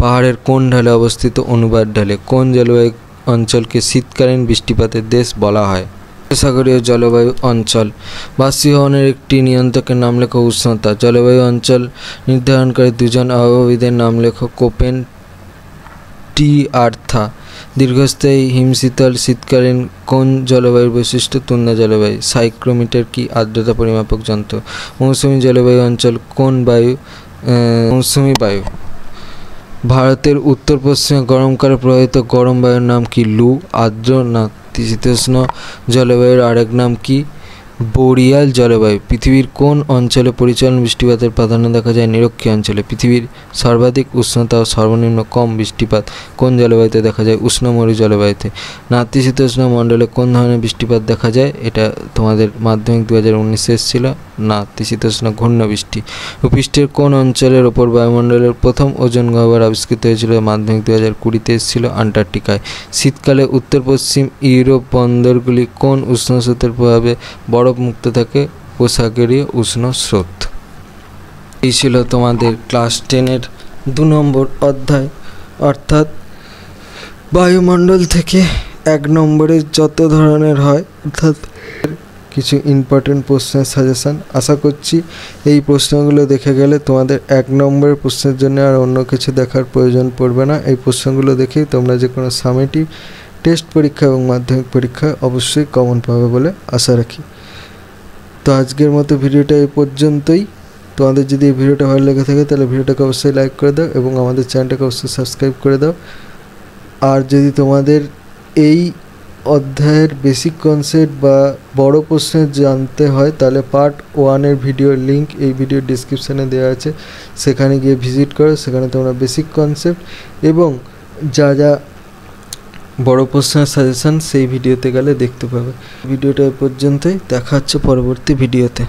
পাহাড়ের কোন ঢালে অবস্থিত? অনুবাদ ঢালে। কোন জলবায়ু অঞ্চলকে শীতকালীন বৃষ্টিপাতের দেশ বলা হয়? সাগরীয় জলবায়ু অঞ্চল। বাষ্পীভবনের একটি নিয়ন্ত্রকের নাম লেখো। উষ্ণতা। জলবায়ু অঞ্চল নির্ধারণকারী দুজন আবহাওয়াবিদের নাম লেখো। কোপেন টি আর্থা। দীর্ঘস্থায়ী হিমশীতল শীতকালীন কোন জলবায়ুর বৈশিষ্ট্য? তুন্দ্রা জলবায়ু। সাইক্রোমিটার কি? আর্দ্রতা পরিমাপক যন্ত্র। মৌসুমী জলবায়ু অঞ্চল কোন বায়ু? মৌসুমী বায়ু। ভারতের উত্তর পশ্চিমে গরমকালে প্রবাহিত গরম বায়ুর নাম কি? লু। আর্দ্র নাতিশীতোষ্ণ জলবায়ুর আরেক নাম কি? বোরিয়াল জলবায়ু। পৃথিবীর কোন অঞ্চলে পরিচালন বৃষ্টিপাতের প্রাধান্য দেখা যায়? নিরক্ষীয় অঞ্চলে। পৃথিবীর সর্বাধিক উষ্ণতা ও সর্বনিম্ন কম বৃষ্টিপাত কোন জলবায়ুতে দেখা যায়? উষ্ণমরু জলবায়ুতে। নাতিশীতোষ্ণ মণ্ডলে কোন ধরনের বৃষ্টিপাত দেখা যায়? এটা তোমাদের মাধ্যমিক 2019-এ এসেছিল। নাতিশীতোষ্ণ ঘূর্ণ বৃষ্টি। ভূপৃষ্ঠের কোন অঞ্চলের ওপর বায়ুমণ্ডলের প্রথম ওজোন গহ্বর আবিষ্কৃত হয়েছিল? মাধ্যমিক 2020-তে এসেছিল। আন্টার্কটিকায়। শীতকালে উত্তর পশ্চিম ইউরোপ বন্দরগুলি কোন উষ্ণ স্রোতের প্রভাবে বরফ মুক্ত থাকে? উপসাগরীয় উষ্ণ স্রোত। এই ছিল তোমাদের ক্লাস 10-এর 2 নম্বর অধ্যায়, অর্থাৎ বায়ুমণ্ডল থেকে 1 নম্বরের যত ধরনের হয়, অর্থাৎ কিছু ইম্পর্টেন্ট প্রশ্নের সাজেশান। আশা করছি এই প্রশ্নগুলো দেখে গেলে তোমাদের 1 নম্বরের প্রশ্নের জন্য আর অন্য কিছু দেখার প্রয়োজন পড়বে না। এই প্রশ্নগুলো দেখেই তোমরা যে কোনো সামেটিভ টেস্ট পরীক্ষা এবং মাধ্যমিক পরীক্ষায় অবশ্যই কমন পাবে বলে আশা রাখি। তো আজকের মতো ভিডিওটা এই পর্যন্তই। তোমাদের যদি এই ভিডিওটা ভালো লেগে থাকে তাহলে ভিডিওটাকে অবশ্যই লাইক করে দাও এবং আমাদের চ্যানেলটাকে অবশ্যই সাবস্ক্রাইব করে দাও। আর যদি তোমাদের এই অধ্যায়ের বেসিক কনসেপ্ট বা বড় প্রশ্নের জানতে হয় তাহলে পার্ট 1-এর ভিডিওর লিঙ্ক এই ভিডিওর ডিসক্রিপশানে দেওয়া আছে, সেখানে গিয়ে ভিজিট করো। সেখানে তোমরা বেসিক কনসেপ্ট এবং যা যা বড় প্রশ্নের সাজেশান সেই ভিডিওতে গেলে দেখতে পাবে। ভিডিওটা এ পর্যন্তই, দেখা হচ্ছে পরবর্তী ভিডিওতে।